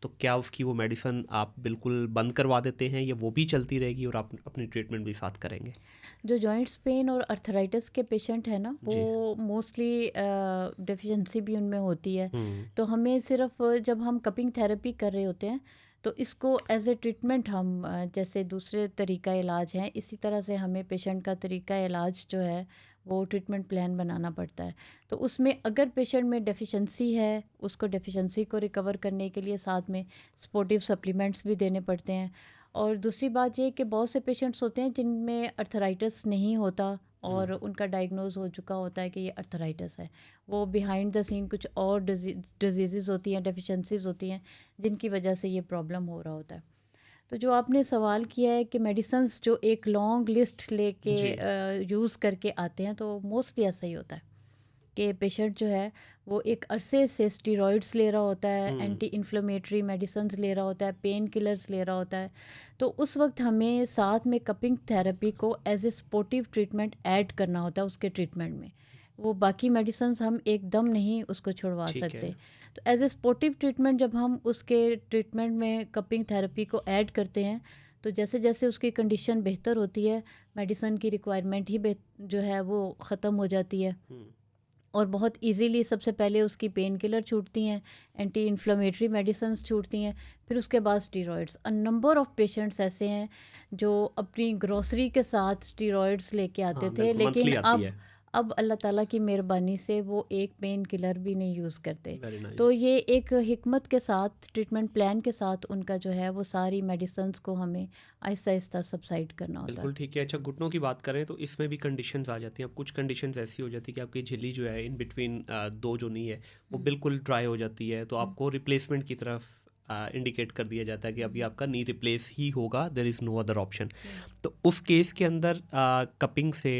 तो क्या उसकी वो मेडिसिन आप बिल्कुल बंद करवा देते हैं या वो भी चलती रहेगी और आप अपनी ट्रीटमेंट भी साथ करेंगे? जो जॉइंट्स पेन और अर्थराइटिस के पेशेंट है ना वो मोस्टली डेफिशिएंसी भी उनमें होती है, तो हमें सिर्फ जब हम कपिंग थेरेपी कर रहे होते हैं तो इसको एज ए ट्रीटमेंट हम जैसे दूसरे तरीका इलाज हैं इसी तरह से हमें पेशेंट का तरीका इलाज जो है वो ट्रीटमेंट प्लान बनाना पड़ता है। तो उसमें अगर पेशेंट में डेफिशिएंसी है, उसको डेफिशिएंसी को रिकवर करने के लिए साथ में सपोर्टिव सप्लीमेंट्स भी देने पड़ते हैं। और दूसरी बात ये कि बहुत से पेशेंट्स होते हैं जिनमें अर्थराइटिस नहीं होता और उनका डायग्नोज हो चुका होता है कि ये अर्थराइटिस है, वो बिहाइंड द सीन कुछ और डिजीज़ होती हैं, डेफिशिएंसीज होती हैं जिनकी वजह से ये प्रॉब्लम हो रहा होता है। तो जो आपने सवाल किया है कि मेडिसिन्स जो एक लॉन्ग लिस्ट लेके यूज़ करके आते हैं, तो मोस्टली ऐसा ही होता है कि पेशेंट जो है वो एक अरसे से स्टीरॉइड्स ले रहा होता है, एंटी इन्फ्लेमेटरी मेडिसिन्स ले रहा होता है, पेन किलर्स ले रहा होता है। तो उस वक्त हमें साथ में कपिंग थेरेपी को as a supportive treatment add करना होता है उसके ट्रीटमेंट में। वो बाकी मेडिसिन्स हम एकदम नहीं उसको छुड़वा सकते। तो एज ए सपोर्टिव ट्रीटमेंट जब हम उसके ट्रीटमेंट में कपिंग थेरेपी को ऐड करते हैं तो जैसे जैसे उसकी कंडीशन बेहतर होती है, मेडिसिन की रिक्वायरमेंट ही जो है वो ख़त्म हो जाती है और बहुत इजीली सबसे पहले उसकी पेन किलर छूटती हैं, एंटी इन्फ्लेमेटरी मेडिसिन्स छूटती हैं, फिर उसके बाद steroids. A number of patients ऐसे हैं जो अपनी ग्रोसरी के साथ स्टीरॉइड्स लेके आते थे, लेकिन अब अल्लाह ताला की मेहरबानी से वो एक पेन किलर भी नहीं यूज़ करते। तो ये एक हिकमत के साथ, ट्रीटमेंट प्लान के साथ उनका जो है वो सारी मेडिसिन्स को हमें आहिस्ता आहिस्ता सबसाइड करना होता है। बिल्कुल ठीक है। अच्छा घुटनों की बात करें तो इसमें भी कंडीशंस आ जाती हैं। अब कुछ कंडीशंस ऐसी हो जाती है कि आपकी झिल्ली जो है इन बिटवीन दो जो नहीं है वो बिल्कुल ड्राई हो जाती है, तो आपको रिप्लेसमेंट की तरफ इंडिकेट कर दिया जाता है कि अभी आपका नी रिप्लेस ही होगा, there is no other option. तो उस केस के अंदर कपिंग से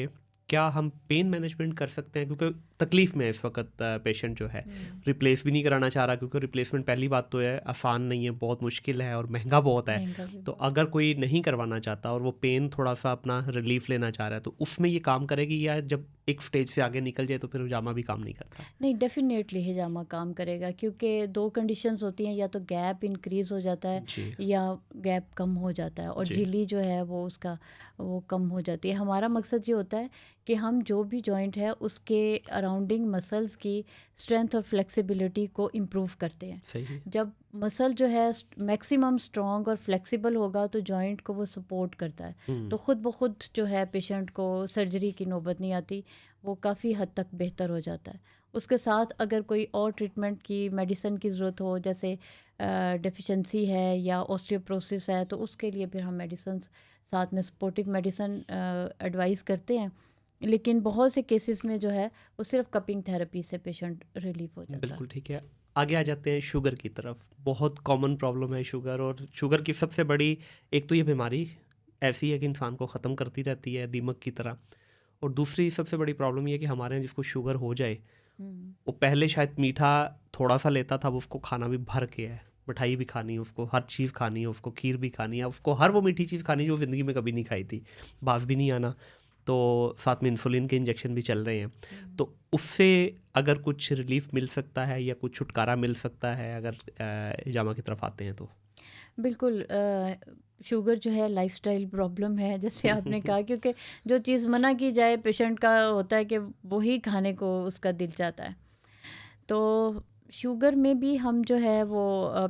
क्या हम पेन मैनेजमेंट कर सकते हैं? क्योंकि तकलीफ़ में है इस वक्त पेशेंट जो है, रिप्लेस भी नहीं कराना चाह रहा, क्योंकि रिप्लेसमेंट पहली बात तो है आसान नहीं है, बहुत मुश्किल है और महंगा बहुत है। तो अगर कोई नहीं करवाना चाहता और वो पेन थोड़ा सा अपना रिलीफ लेना चाह रहा है तो उसमें ये काम करेगी, या जब एक स्टेज से आगे निकल जाए तो फिर हिजामा भी काम नहीं करता? नहीं, डेफिनेटली हिजामा काम करेगा, क्योंकि दो कंडीशंस होती हैं, या तो गैप इंक्रीज़ हो जाता है या गैप कम हो जाता है और झिल्ली जो है वो उसका वो कम हो जाती है। हमारा मकसद ये होता है कि हम जो भी जॉइंट है उसके अराउंडिंग मसल्स की स्ट्रेंथ और फ्लेक्सिबिलिटी को इम्प्रूव करते हैं। सही। जब मसल जो है मैक्सिमम स्ट्रॉन्ग और फ्लेक्सिबल होगा तो जॉइंट को वो सपोर्ट करता है, तो ख़ुद ब खुद जो है पेशेंट को सर्जरी की नौबत नहीं आती, वो काफ़ी हद तक बेहतर हो जाता है। उसके साथ अगर कोई और ट्रीटमेंट की मेडिसिन की ज़रूरत हो, जैसे डेफिशिएंसी है या ऑस्टियोपोरोसिस है, तो उसके लिए फिर हम मेडिसिन साथ में सपोर्टिव मेडिसिन एडवाइस करते हैं। लेकिन बहुत से केसेस में जो है वो सिर्फ कपिंग थेरेपी से पेशेंट रिलीफ हो जाता है। बिल्कुल ठीक है। आगे आ जाते हैं शुगर की तरफ। बहुत कॉमन प्रॉब्लम है शुगर, और शुगर की सबसे बड़ी एक तो ये बीमारी ऐसी है कि इंसान को ख़त्म करती रहती है दीमक की तरह, और दूसरी सबसे बड़ी प्रॉब्लम ये है कि हमारे यहाँ जिसको शुगर हो जाए वो पहले शायद मीठा थोड़ा सा लेता था, वो उसको खाना भी भर के है, मिठाई भी खानी है उसको, हर चीज़ खानी है उसको, खीर भी खानी है उसको, हर वो मीठी चीज़ खानी जो ज़िंदगी में कभी नहीं खाई थी, बास भी नहीं आना। तो साथ में इंसुलिन के इंजेक्शन भी चल रहे हैं, तो उससे अगर कुछ रिलीफ मिल सकता है या कुछ छुटकारा मिल सकता है अगर हिजामा की तरफ आते हैं तो? बिल्कुल शुगर जो है लाइफस्टाइल प्रॉब्लम है, जैसे आपने कहा, क्योंकि जो चीज़ मना की जाए पेशेंट का होता है कि वही खाने को उसका दिल चाहता है। तो शुगर में भी हम जो है वो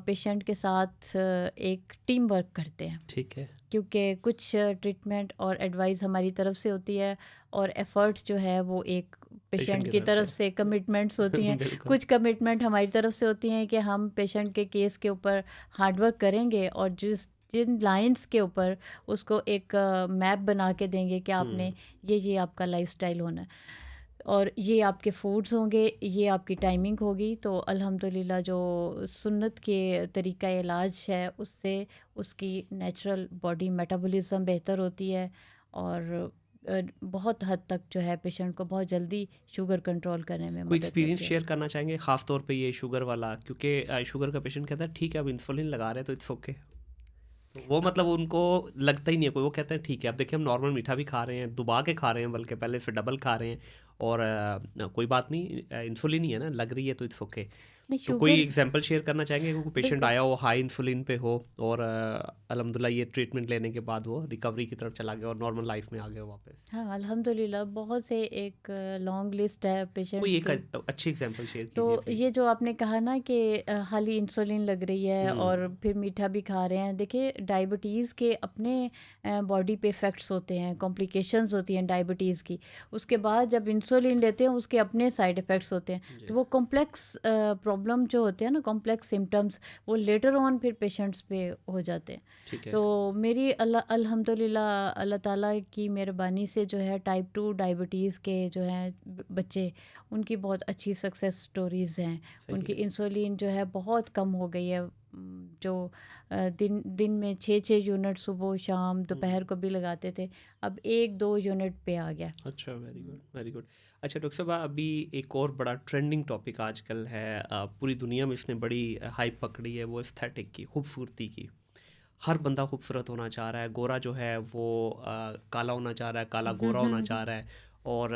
पेशेंट के साथ एक टीम वर्क करते हैं, ठीक है। क्योंकि कुछ ट्रीटमेंट और एडवाइस हमारी तरफ से होती है और एफ़र्ट जो है वो एक पेशेंट की तरफ से कमिटमेंट्स होती हैं। बिल्कुल। कुछ कमिटमेंट हमारी तरफ से होती हैं कि हम पेशेंट के केस के ऊपर हार्ड वर्क करेंगे और जिन लाइंस के ऊपर उसको एक मैप बना के देंगे कि आपने ये आपका लाइफस्टाइल होना है और ये आपके फूड्स होंगे, ये आपकी टाइमिंग होगी। तो अल्हम्दुलिल्लाह जो सुन्नत के तरीका इलाज है उससे उसकी नेचुरल बॉडी मेटाबॉलिज्म बेहतर होती है और बहुत हद तक जो है पेशेंट को बहुत जल्दी शुगर कंट्रोल करने में कोई मदद एक्सपीरियंस मिलती है। शेयर करना चाहेंगे ख़ास तौर पे ये शुगर वाला, क्योंकि शुगर का पेशेंट कहता है ठीक है अब इंसुलिन लगा रहे हैं तो इट्स ओके, तो वो मतलब उनको लगता ही नहीं है कोई, वो कहते हैं ठीक है अब देखिए हम नॉर्मल मीठा भी खा रहे हैं, दुबा के खा रहे हैं, बल्कि पहले से डबल खा रहे हैं और कोई बात नहीं, इंसुलिन ही है ना लग रही है तो इट्स ओके। नहीं, तो कोई शुगर एग्जांपल शेयर करना चाहेंगे कोई पेशेंट बिल्कुल। आया हो हाई इंसुलिन पे हो और अल्हम्दुलिल्लाह ये ट्रीटमेंट लेने के बाद वो रिकवरी की तरफ चला गया और नॉर्मल लाइफ में आ गया वापस? हाँ, अल्हम्दुलिल्लाह बहुत से एक लॉन्ग लिस्ट है कोई पेशेंट्स एक के। अच्छी एग्जांपल शेयर तो कीजिए प्लीज। ये जो आपने कहा ना कि खाली इंसुलिन लग रही है और फिर मीठा भी खा रहे हैं, देखिए डायबिटीज़ के अपने बॉडी पे इफ़ेक्ट्स होते हैं, कॉम्प्लिकेशंस होती हैं डायबिटीज़ की। उसके बाद जब इंसुलिन लेते हैं उसके अपने साइड इफ़ेक्ट्स होते हैं। तो वो कॉम्प्लेक्स प्रॉब्लम जो होते हैं ना, कॉम्प्लेक्स सिम्टम्स, वो लेटर ऑन फिर पेशेंट्स पे हो जाते हैं। ठीक है। तो मेरी अल्हम्दुलिल्लाह अल्लाह ताला की मेहरबानी से जो है टाइप 2 डायबिटीज़ के जो हैं बच्चे, उनकी बहुत अच्छी सक्सेस स्टोरीज़ हैं। सही उनकी है। इंसुलिन जो है बहुत कम हो गई है। जो दिन में 6 यूनिट सुबह शाम दोपहर को भी लगाते थे, अब 1-2 यूनिट पे आ गया। अच्छा, वेरी गुड वेरी गुड। अच्छा डॉक्टर साहब, अभी एक और बड़ा ट्रेंडिंग टॉपिक आजकल है, पूरी दुनिया में इसने बड़ी हाइप पकड़ी है, वो एस्थेटिक की, खूबसूरती की। हर बंदा खूबसूरत होना चाह रहा है, गोरा जो है वो काला होना चाह रहा है, काला गोरा होना चाह रहा है, और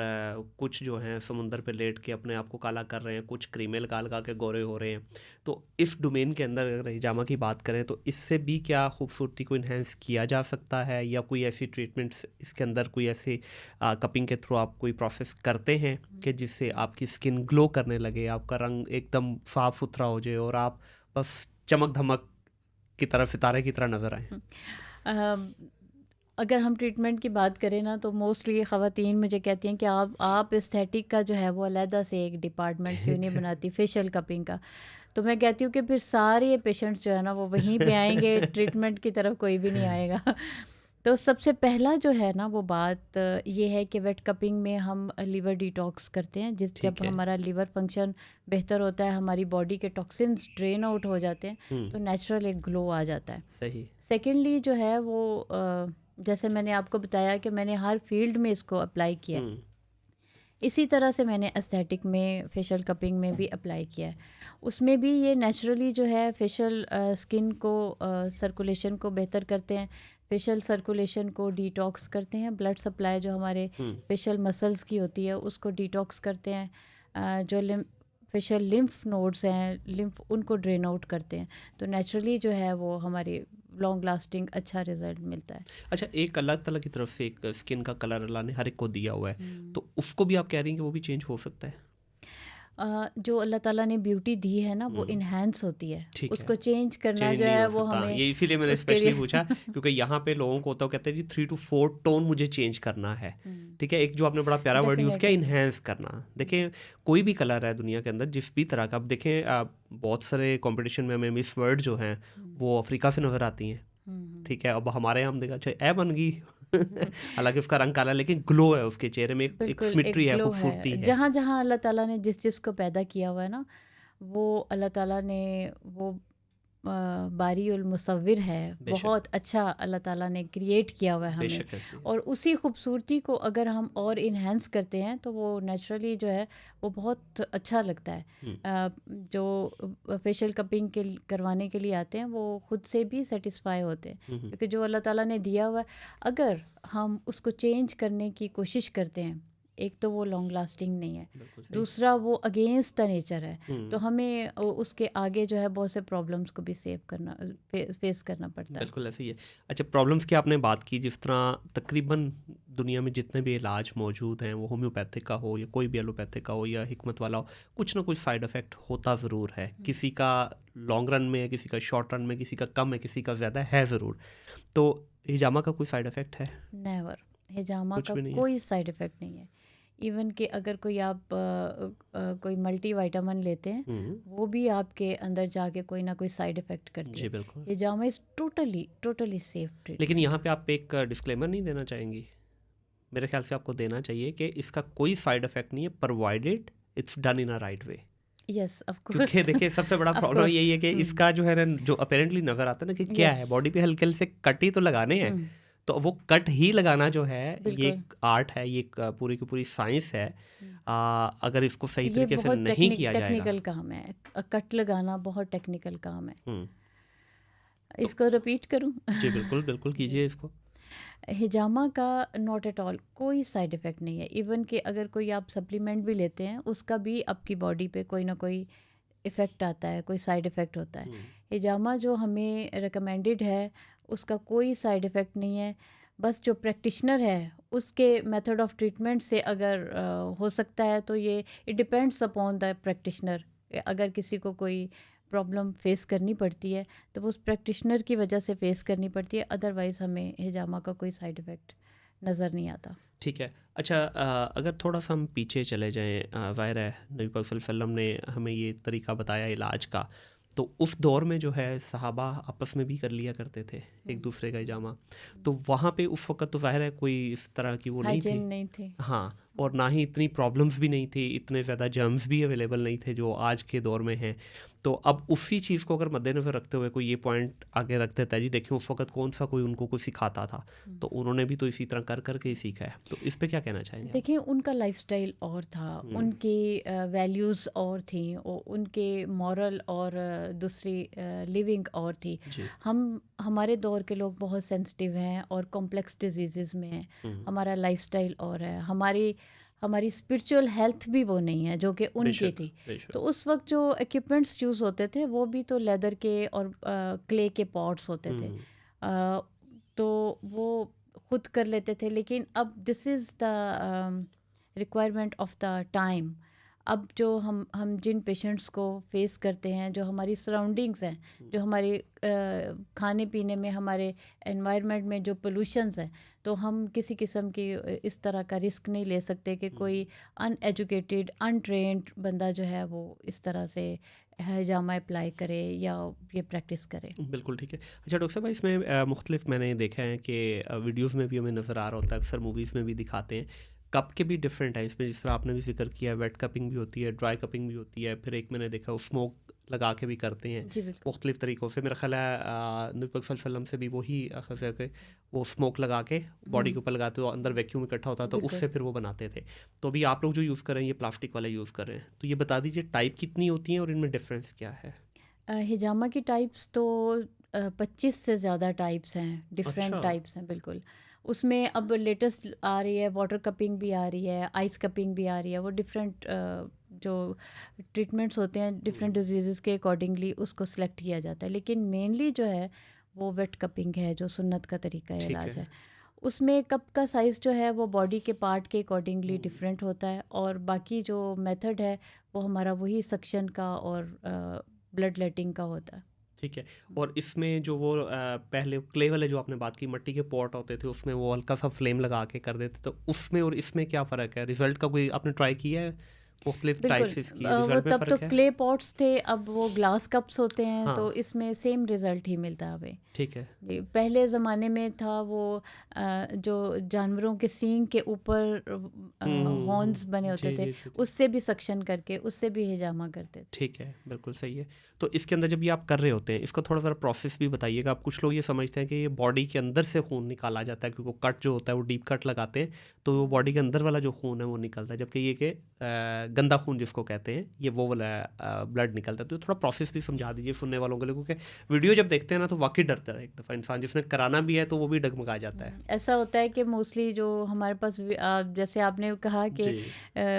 कुछ जो हैं समुंदर पे लेट के अपने आप को काला कर रहे हैं, कुछ क्रीमें लगा के गोरे हो रहे हैं। तो इस डोमेन के अंदर अगर हिजामा की बात करें तो इससे भी क्या खूबसूरती को इन्हेंस किया जा सकता है, या कोई ऐसी ट्रीटमेंट्स इसके अंदर कोई ऐसी कपिंग के थ्रू आप कोई प्रोसेस करते हैं कि जिससे आपकी स्किन ग्लो करने लगे, आपका रंग एकदम साफ़ सुथरा हो जाए और आप बस चमक धमक की तरह सितारे की तरह नज़र आए? अम, अगर हम ट्रीटमेंट की बात करें ना, तो मोस्टली ख़वातीन मुझे कहती हैं कि आप एस्थेटिक का जो है वो अलहदा से एक डिपार्टमेंट क्यों ठीक नहीं है। बनाती, फेशियल कपिंग का। तो मैं कहती हूँ कि फिर सारे पेशेंट्स जो है ना वो वहीं पे आएंगे, ट्रीटमेंट की तरफ कोई भी नहीं आएगा। तो सबसे पहला जो है ना वो बात ये है कि वेट कपिंग में हम लिवर डिटॉक्स करते हैं। जब ठीक है। हमारा लिवर फंक्शन बेहतर होता है, हमारी बॉडी के टॉक्सिन्स ड्रेन आउट हो जाते हैं, तो नेचुरल एक ग्लो आ जाता है। सही। सेकेंडली जो है वो जैसे मैंने आपको बताया कि मैंने हर फील्ड में इसको अप्लाई किया है, इसी तरह से मैंने एस्थेटिक में फेशियल कपिंग में भी अप्लाई किया है। उसमें भी ये नेचुरली जो है फेशियल स्किन को सर्कुलेशन को बेहतर करते हैं, फेशियल सर्कुलेशन को डिटॉक्स करते हैं, ब्लड सप्लाई जो हमारे फेशियल मसल्स की होती है उसको डिटॉक्स करते हैं, जो फेशियल लिम्फ नोड्स हैं, लिम्फ उनको ड्रेन आउट करते हैं। तो नेचुरली जो है वो हमारी लॉन्ग लास्टिंग अच्छा रिजल्ट मिलता है। अच्छा, एक अल्लाह ताला की तरफ से एक स्किन का कलर अल्लाह ने हर एक को दिया हुआ है, तो उसको भी आप कह रही हैं कि वो भी चेंज हो सकता है? जो अल्लाह ताला ने ब्यूटी दी है ना वो इन्हेंस होती है, ठीक उसको है। चेंज करना चेंज जो नहीं है हो वो सकता, हमें ये इसीलिए मैंने उसके स्पेशली लिए पूछा क्योंकि यहाँ पे लोगों को होता है, कहते हैं जी 3 to 4 टोन मुझे चेंज करना है। ठीक है, एक जो आपने बड़ा प्यारा वर्ड यूज़ किया, डेफिनेटली। इन्हेंस करना। देखें, कोई भी कलर है दुनिया के अंदर जिस भी तरह का, अब देखें बहुत सारे कंपटीशन में हमें मिस वर्ल्ड जो हैं वो अफ्रीका से नज़र आती हैं। ठीक है, अब हमारे यहाँ हम देखा अच्छा ए बन गई हालांकि उसका रंग काला, लेकिन ग्लो है उसके चेहरे में, एक बिल्कुल एक सिमेट्री है, ग्लो खूबसूरती है। है। जहाँ जहाँ अल्लाह ताला ने जिस जिस को पैदा किया हुआ है ना, वो अल्लाह ताला ने वो बारी उल मुसव्विर है, बेशक। बहुत अच्छा अल्लाह ताला ने क्रिएट किया हुआ है हमें, बेशक ऐसी है। और उसी खूबसूरती को अगर हम और इन्हेंस करते हैं तो वो नेचुरली जो है वो बहुत अच्छा लगता है। जो फेशियल कपिंग करवाने के लिए आते हैं वो खुद से भी सेटिस्फाई होते हैं, क्योंकि जो अल्लाह ताला ने दिया हुआ है अगर हम उसको चेंज करने की कोशिश करते हैं, एक तो वो लॉन्ग लास्टिंग नहीं है, बिल्कुल सही। दूसरा वो अगेंस्ट द नेचर है, तो हमें उसके आगे जो है बहुत से प्रॉब्लम्स को भी फेस करना पड़ता है। बिल्कुल ऐसे ही है। अच्छा, प्रॉब्लम्स की आपने बात की, जिस तरह तकरीबन दुनिया में जितने भी इलाज मौजूद हैं, वो होम्योपैथिक का हो या कोई भी एलोपैथिक का हो या हिकमत वाला हो, कुछ ना कुछ साइड इफ़ेक्ट होता ज़रूर है। किसी का लॉन्ग रन में है, किसी का शॉर्ट रन में, किसी का कम है, किसी का ज़्यादा है ज़रूर। तो हिजामा का कोई साइड इफ़ेक्ट है? नेवर, हिजामा कुछ का भी नहीं है? कोई साइड इफ़ेक्ट नहीं है। इवन कि अगर कोई आप कोई मल्टी वाइटामिन लेते हैं वो भी आपके अंदर जाके कोई ना कोई साइड इफ़ेक्ट करती जी है। बिल्कुल। हिजामा इज़ टोटली टोटली सेफ लेकिन ट्रीटमेंट। यहाँ पे आप एक डिस्क्लेमर नहीं देना चाहेंगी? मेरे ख्याल से आपको देना चाहिए कि इसका कोई साइड इफ़ेक्ट नहीं है, provided it's done in a right way. Yes, of क्योंकि कोर्स। देखिए सबसे बड़ा ऑफ प्रॉब्लम कोर्स। यही है कि इसका जो है ना, जो अपेरेंटली नज़र आता है ना कि क्या है, यस। बॉडी पे हल्के हल्के से कट ही तो लगाने हैं, तो वो कट ही लगाना जो है ये बिल्कुल। एक आर्ट है, ये एक पूरी की पूरी साइंस है। अगर इसको सही ये तरीके से बहुत नहीं किया जाएगा। टेक्निकल काम है, कट लगाना बहुत टेक्निकल काम है। तो इसको रिपीट करूं? जी बिल्कुल बिल्कुल कीजिए इसको। हिजामा का नॉट एट ऑल कोई साइड इफ़ेक्ट नहीं है। इवन कि अगर कोई आप सप्लीमेंट भी लेते हैं उसका भी आपकी बॉडी पे कोई ना कोई इफ़ेक्ट आता है, कोई साइड इफ़ेक्ट होता है। हिजामा जो हमें रिकमेंडेड है उसका कोई साइड इफ़ेक्ट नहीं है। बस जो प्रैक्टिशनर है उसके मेथड ऑफ ट्रीटमेंट से अगर हो सकता है तो ये it depends upon the practitioner. अगर किसी को कोई प्रॉब्लम फेस करनी पड़ती है तो वो उस प्रैक्टिशनर की वजह से फेस करनी पड़ती है, अदरवाइज़ हमें हिजामा का कोई साइड इफ़ेक्ट नज़र नहीं आता। ठीक है। अच्छा, अगर थोड़ा सा हम पीछे चले जाएँ, ज़ाहिर है नबी पाक सल्लल्लाहु अलैहि वसल्लम ने हमें ये तरीका बताया इलाज का, तो उस दौर में जो है सहाबा आपस में भी कर लिया करते थे एक दूसरे का हिजामा, तो वहाँ पे उस वक़्त तो ज़ाहिर है कोई इस तरह की वो नहीं हाइजीन थी। नहीं थी। हाँ, और ना ही इतनी प्रॉब्लम्स भी नहीं थी, इतने ज़्यादा जर्म्स भी अवेलेबल नहीं थे जो आज के दौर में हैं। तो अब उसी चीज़ को अगर मद्देनज़र रखते हुए कोई ये पॉइंट आगे रख देता है, जी देखिए उस वक़्त कौन सा कोई उनको कुछ सिखाता था, तो उन्होंने भी तो इसी तरह कर कर के ही सीखा है। तो इस पे क्या कहना चाहेंगे आप? देखिए उनका लाइफस्टाइल और था, उनकी वैल्यूज़ और थी, उनके मॉरल और दूसरी लिविंग और थी। जी। हमारे दौर के लोग बहुत सेंसिटिव हैं और कॉम्प्लेक्स डिजीज़ में हैं। हमारा लाइफस्टाइल और है, हमारी स्पिरिचुअल हेल्थ भी वो नहीं है जो कि उनकी बेशक, थी। बेशक। तो उस वक्त जो इक्विपमेंट्स यूज़ होते थे वो भी तो लेदर के और क्ले के पॉट्स होते थे। तो वो खुद कर लेते थे, लेकिन अब this is the requirement of the time. अब जो हम जिन पेशेंट्स को फेस करते हैं, जो हमारी सराउंडिंग्स हैं, जो हमारे खाने पीने में, हमारे एनवायरनमेंट में जो पोल्यूशंस हैं, तो हम किसी किस्म की इस तरह का रिस्क नहीं ले सकते कि कोई अनएजुकेटेड अनट्रेंड बंदा जो है वो इस तरह से हिजामा अप्लाई करे या ये प्रैक्टिस करे। बिल्कुल ठीक है। अच्छा डॉक्टर साहब, इसमें मुख्तलिफ मैंने देखा है कि वीडियोज़ में भी हमें नज़र आ रहा होता है, अक्सर मूवीज़ में भी दिखाते हैं, कप के भी डिफरेंट है इसमें, जिस तरह आपने भी जिक्र किया, वेट कपिंग भी होती है, ड्राई कपिंग भी होती है, फिर एक मैंने देखा वो स्मोक लगा के भी करते हैं जी बिल्कुल। मुख्तलिफ तरीक़ों से। मेरा ख्याल है नबी पाक सल्लल्लाहु अलैहि वसल्लम से भी वही ख़ास के वो स्मोक लगा के बॉडी के ऊपर लगाते, तो अंदर वैक्यूम इकट्ठा होता, तो बिल्कुल। उससे फिर वो बनाते थे। तो अभी आप लोग जो यूज़ कर रहे हैं ये प्लास्टिक वाले यूज़ कर रहे हैं, तो ये बता दीजिए टाइप कितनी होती हैं और इनमें डिफरेंस क्या है? हिजामा की टाइप्स तो 25 से ज़्यादा टाइप्स हैं, डिफरेंट अच्छा। टाइप्स हैं बिल्कुल। उसमें अब लेटेस्ट आ रही है, वाटर कपिंग भी आ रही है, आइस कपिंग भी आ रही है। वो डिफरेंट जो ट्रीटमेंट्स होते हैं डिफरेंट डिजीज़ के अकॉर्डिंगली उसको सिलेक्ट किया जाता है, लेकिन मेनली जो है वो वेट कपिंग है, जो सुन्नत का तरीका ठीक इलाज है। है। उसमें कप का साइज़ जो है वो बॉडी के पार्ट के अकॉर्डिंगली डिफरेंट होता है, और बाकी जो मेथड है वो हमारा वही सक्शन का और ब्लड लेटिंग का होता है। ठीक है। और इसमें जो वो पहले क्ले वाले जो आपने बात की, मिट्टी के पॉट होते थे, उसमें वो हल्का सा फ्लेम लगा के कर देते, तो उसमें और इसमें क्या फ़र्क है? रिज़ल्ट का कोई आपने ट्राई किया है? मुख्तलिफ बिल्कुल टाइप्स इसकी वो रिजल्ट में तब तो फ़र्क है? क्ले पॉट्स थे, अब वो ग्लास कप्स होते हैं, हाँ, तो इसमें सेम रिजल्ट ही मिलता है हमें। ठीक है। जी, पहले ज़माने में था वो जो जानवरों के सींग के ऊपर हॉर्न्स बने होते जी, थे, जी, जी, जी। उससे भी सक्शन करके उससे भी हिजामा करते थे। ठीक है, बिल्कुल सही है। तो इसके अंदर जब ये आप कर रहे होते हैं, इसका थोड़ा सा प्रोसेस भी बताइएगा। आप कुछ लोग ये समझते हैं कि ये बॉडी के अंदर से खून निकाला जाता है, क्योंकि कट जो होता है वो डीप कट लगाते हैं, तो वो बॉडी के अंदर वाला जो खून है वो निकलता है, जबकि ये कि गंदा खून जिसको कहते हैं, ये वो वाला ब्लड निकलता है। तो थोड़ा प्रोसेस भी समझा दीजिए सुनने वालों के लिए, क्योंकि वीडियो जब देखते हैं ना तो वाकई डरता है एक दफ़ा इंसान, जिसने कराना भी है तो वो भी डगमगा जाता है। ऐसा होता है कि मोस्टली जो हमारे पास जैसे आपने कहा कि जी,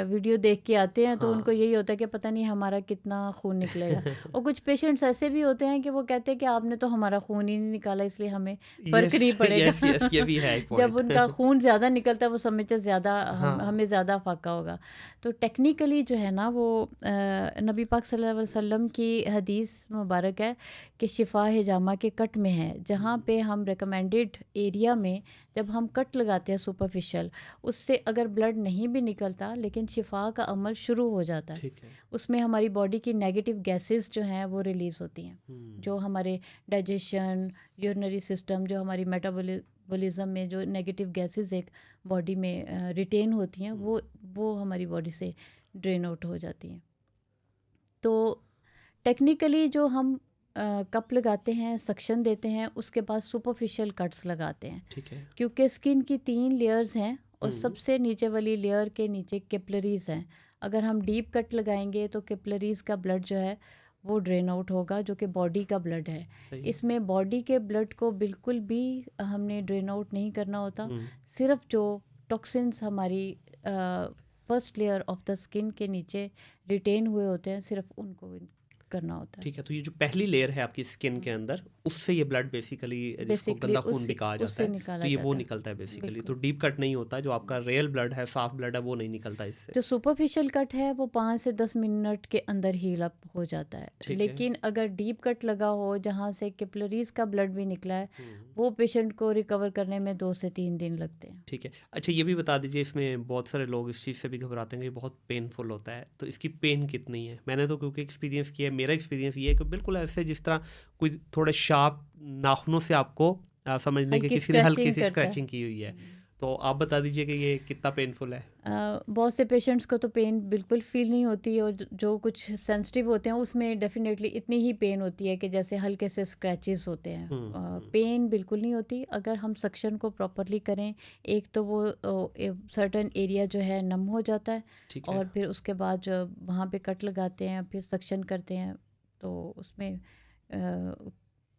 वीडियो देख के आते हैं, तो हाँ। उनको यही होता है कि पता नहीं हमारा कितना खून निकलेगा। और कुछ पेशेंट्स ऐसे भी होते हैं कि वो कहते हैं कि आपने तो हमारा खून ही नहीं निकाला, इसलिए हमें फ़र्क यस, नहीं पड़ेगा। यस, यस, ये भी है एक जब पॉइंट। उनका खून ज़्यादा निकलता है वो समझते हैं ज़्यादा हाँ, हमें ज़्यादा फाका होगा। तो टेक्निकली जो है ना वो नबी पाक सल्लल्लाहु अलैहि वसल्लम की हदीस मुबारक है कि शिफा हिजामा के कट में है, जहाँ पे हम रिकमेंडेड एरिया में जब हम कट लगाते हैं सुपरफिशियल, उससे अगर ब्लड नहीं भी निकलता लेकिन शिफा का अमल शुरू हो जाता है। ठीक है। उसमें हमारी बॉडी की नेगेटिव गैसेस जो हैं वो रिलीज़ होती हैं, हुँ, जो हमारे डाइजेशन, यूरिनरी सिस्टम, जो हमारी मेटाबॉलिज्म में जो नेगेटिव गैसेस एक बॉडी में रिटेन होती हैं, वो हमारी बॉडी से ड्रेन आउट हो जाती हैं। तो टेक्निकली जो हम कप लगाते हैं, सक्शन देते हैं, उसके बाद सुपरफिशियल कट्स लगाते हैं, ठीक है। क्योंकि स्किन की 3 लेयर्स हैं और हुँ, सबसे नीचे वाली लेयर के नीचे कैपिलरीज हैं। अगर हम डीप कट लगाएंगे तो कैपिलरीज का ब्लड जो है वो ड्रेन आउट होगा, जो कि बॉडी का ब्लड है। सही है। इसमें बॉडी के ब्लड को बिल्कुल भी हमने ड्रेन आउट नहीं करना होता। हुँ, सिर्फ जो टॉक्सिन्स हमारी first layer of the skin के नीचे रिटेन हुए होते हैं, सिर्फ उनको करना होता है। ठीक है। तो ये जो पहली लेयर है आपकी स्किन के अंदर, उससे ये ब्लड बेसिकली जिसको बेसिकली गंदा खून भी कहा जाता उससे है, तो निकाला ये वो जाता है। निकलता है बेसिकली। तो बिल्कुल। डीप कट नहीं होता, जो आपका रियल ब्लड है, साफ ब्लड है, वो नहीं निकलता इससे। जो सुपरफिशियल कट है वो 5 से 10 मिनट के अंदर हील अप हो जाता है, ठीक है। लेकिन अगर डीप कट लगा हो जहाँ से कैपिलरीज का ब्लड भी निकला है, हुँ, वो पेशेंट को रिकवर करने में 2 से 3 दिन लगते हैं। ठीक है। अच्छा, ये भी बता दीजिए, इसमें बहुत सारे लोग इस चीज़ से भी घबराते हैं कि ये बहुत पेनफुल होता है, तो इसकी पेन कितनी है? मैंने तो क्योंकि एक्सपीरियंस किया है, मेरा एक्सपीरियंस ये है कि बिल्कुल ऐसे जिस तरह कोई थोड़े शार्प नाखूनों से आपको समझ लें कि हल्की किसी ने हल्की स्क्रैचिंग सी करता है। स्क्रैचिंग की हुई है। तो आप बता दीजिए कि ये कितना पेनफुल है? बहुत से पेशेंट्स को तो पेन बिल्कुल फील नहीं होती, और जो कुछ सेंसिटिव होते हैं उसमें डेफिनेटली इतनी ही पेन होती है कि जैसे हल्के से स्क्रैचेस होते हैं। पेन बिल्कुल नहीं होती अगर हम सक्शन को प्रॉपरली करें। एक तो वो सर्टेन एरिया जो है नम हो जाता है, ठीक है। और फिर उसके बाद जब वहाँ पे कट लगाते हैं फिर सक्शन करते हैं, तो उसमें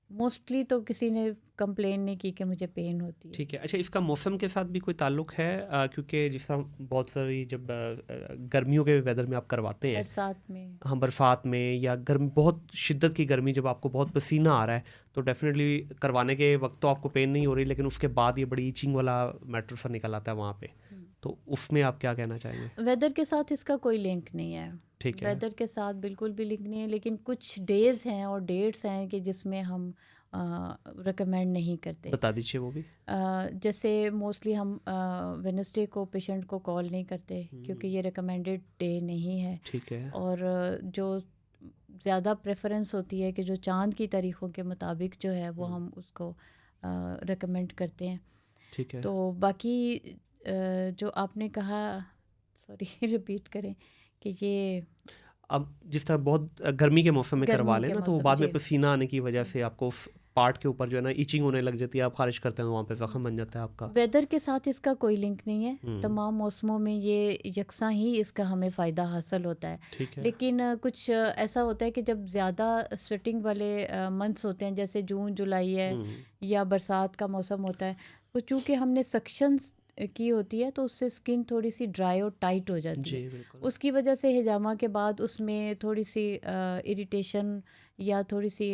मोस्टली तो किसी ने कंप्लेन नहीं की कि मुझे पेन होती है। ठीक है। अच्छा, इसका मौसम के साथ भी कोई ताल्लुक है? क्योंकि जिस तरह बहुत सारी जब गर्मियों के वेदर में आप करवाते हैं, बरसात में हाँ, बरसात में या गर्मी, बहुत शिद्दत की गर्मी, जब आपको बहुत पसीना आ रहा है, तो डेफिनेटली करवाने के वक्त तो आपको पेन नहीं हो रही, लेकिन उसके बाद ये बड़ी ईचिंग वाला मैटर सा निकल आता है वहाँ पे, तो उसमें आप क्या कहना चाहेंगे? वेदर के साथ इसका कोई लिंक नहीं है। ठीक है। वेदर के साथ बिल्कुल भी लिंक नहीं है, लेकिन कुछ डेज़ हैं और डेट्स हैं कि जिसमें हम रिकमेंड नहीं करते। बता दीजिए वो भी। जैसे मोस्टली हम वेडनेसडे को पेशेंट को कॉल नहीं करते, क्योंकि ये रिकमेंडेड डे नहीं है। ठीक है। और जो ज़्यादा प्रेफरेंस होती है कि जो चाँद की तारीख़ों के मुताबिक जो है वो हम उसको रिकमेंड करते हैं। ठीक है। तो बाकी जो आपने कहा, सॉरी रिपीट करें कि ये अब जिस तरह बहुत गर्मी के मौसम में करवा गर्मी लें के ना, तो वो मौसम बाद में जी। पसीना आने की वजह से आपको उस पार्ट के ऊपर जो है ना ईचिंग होने लग जाती है, आप खारिज करते हैं तो वहाँ पे ज़ख्म बन जाता है आपका। वेदर के साथ इसका कोई लिंक नहीं है। तमाम मौसमों में ये यकसा ही इसका हमें फ़ायदा हासिल होता है। ठीक है। लेकिन कुछ ऐसा होता है कि जब ज़्यादा स्वेटिंग वाले मंथ्स होते हैं, जैसे जून जुलाई है या बरसात का मौसम होता है, तो चूँकि हमने सक्शन की होती है तो उससे स्किन थोड़ी सी ड्राई और टाइट हो जाती जी, है। बिल्कुल। उसकी वजह से हिजामा के बाद उसमें थोड़ी सी इरिटेशन या थोड़ी सी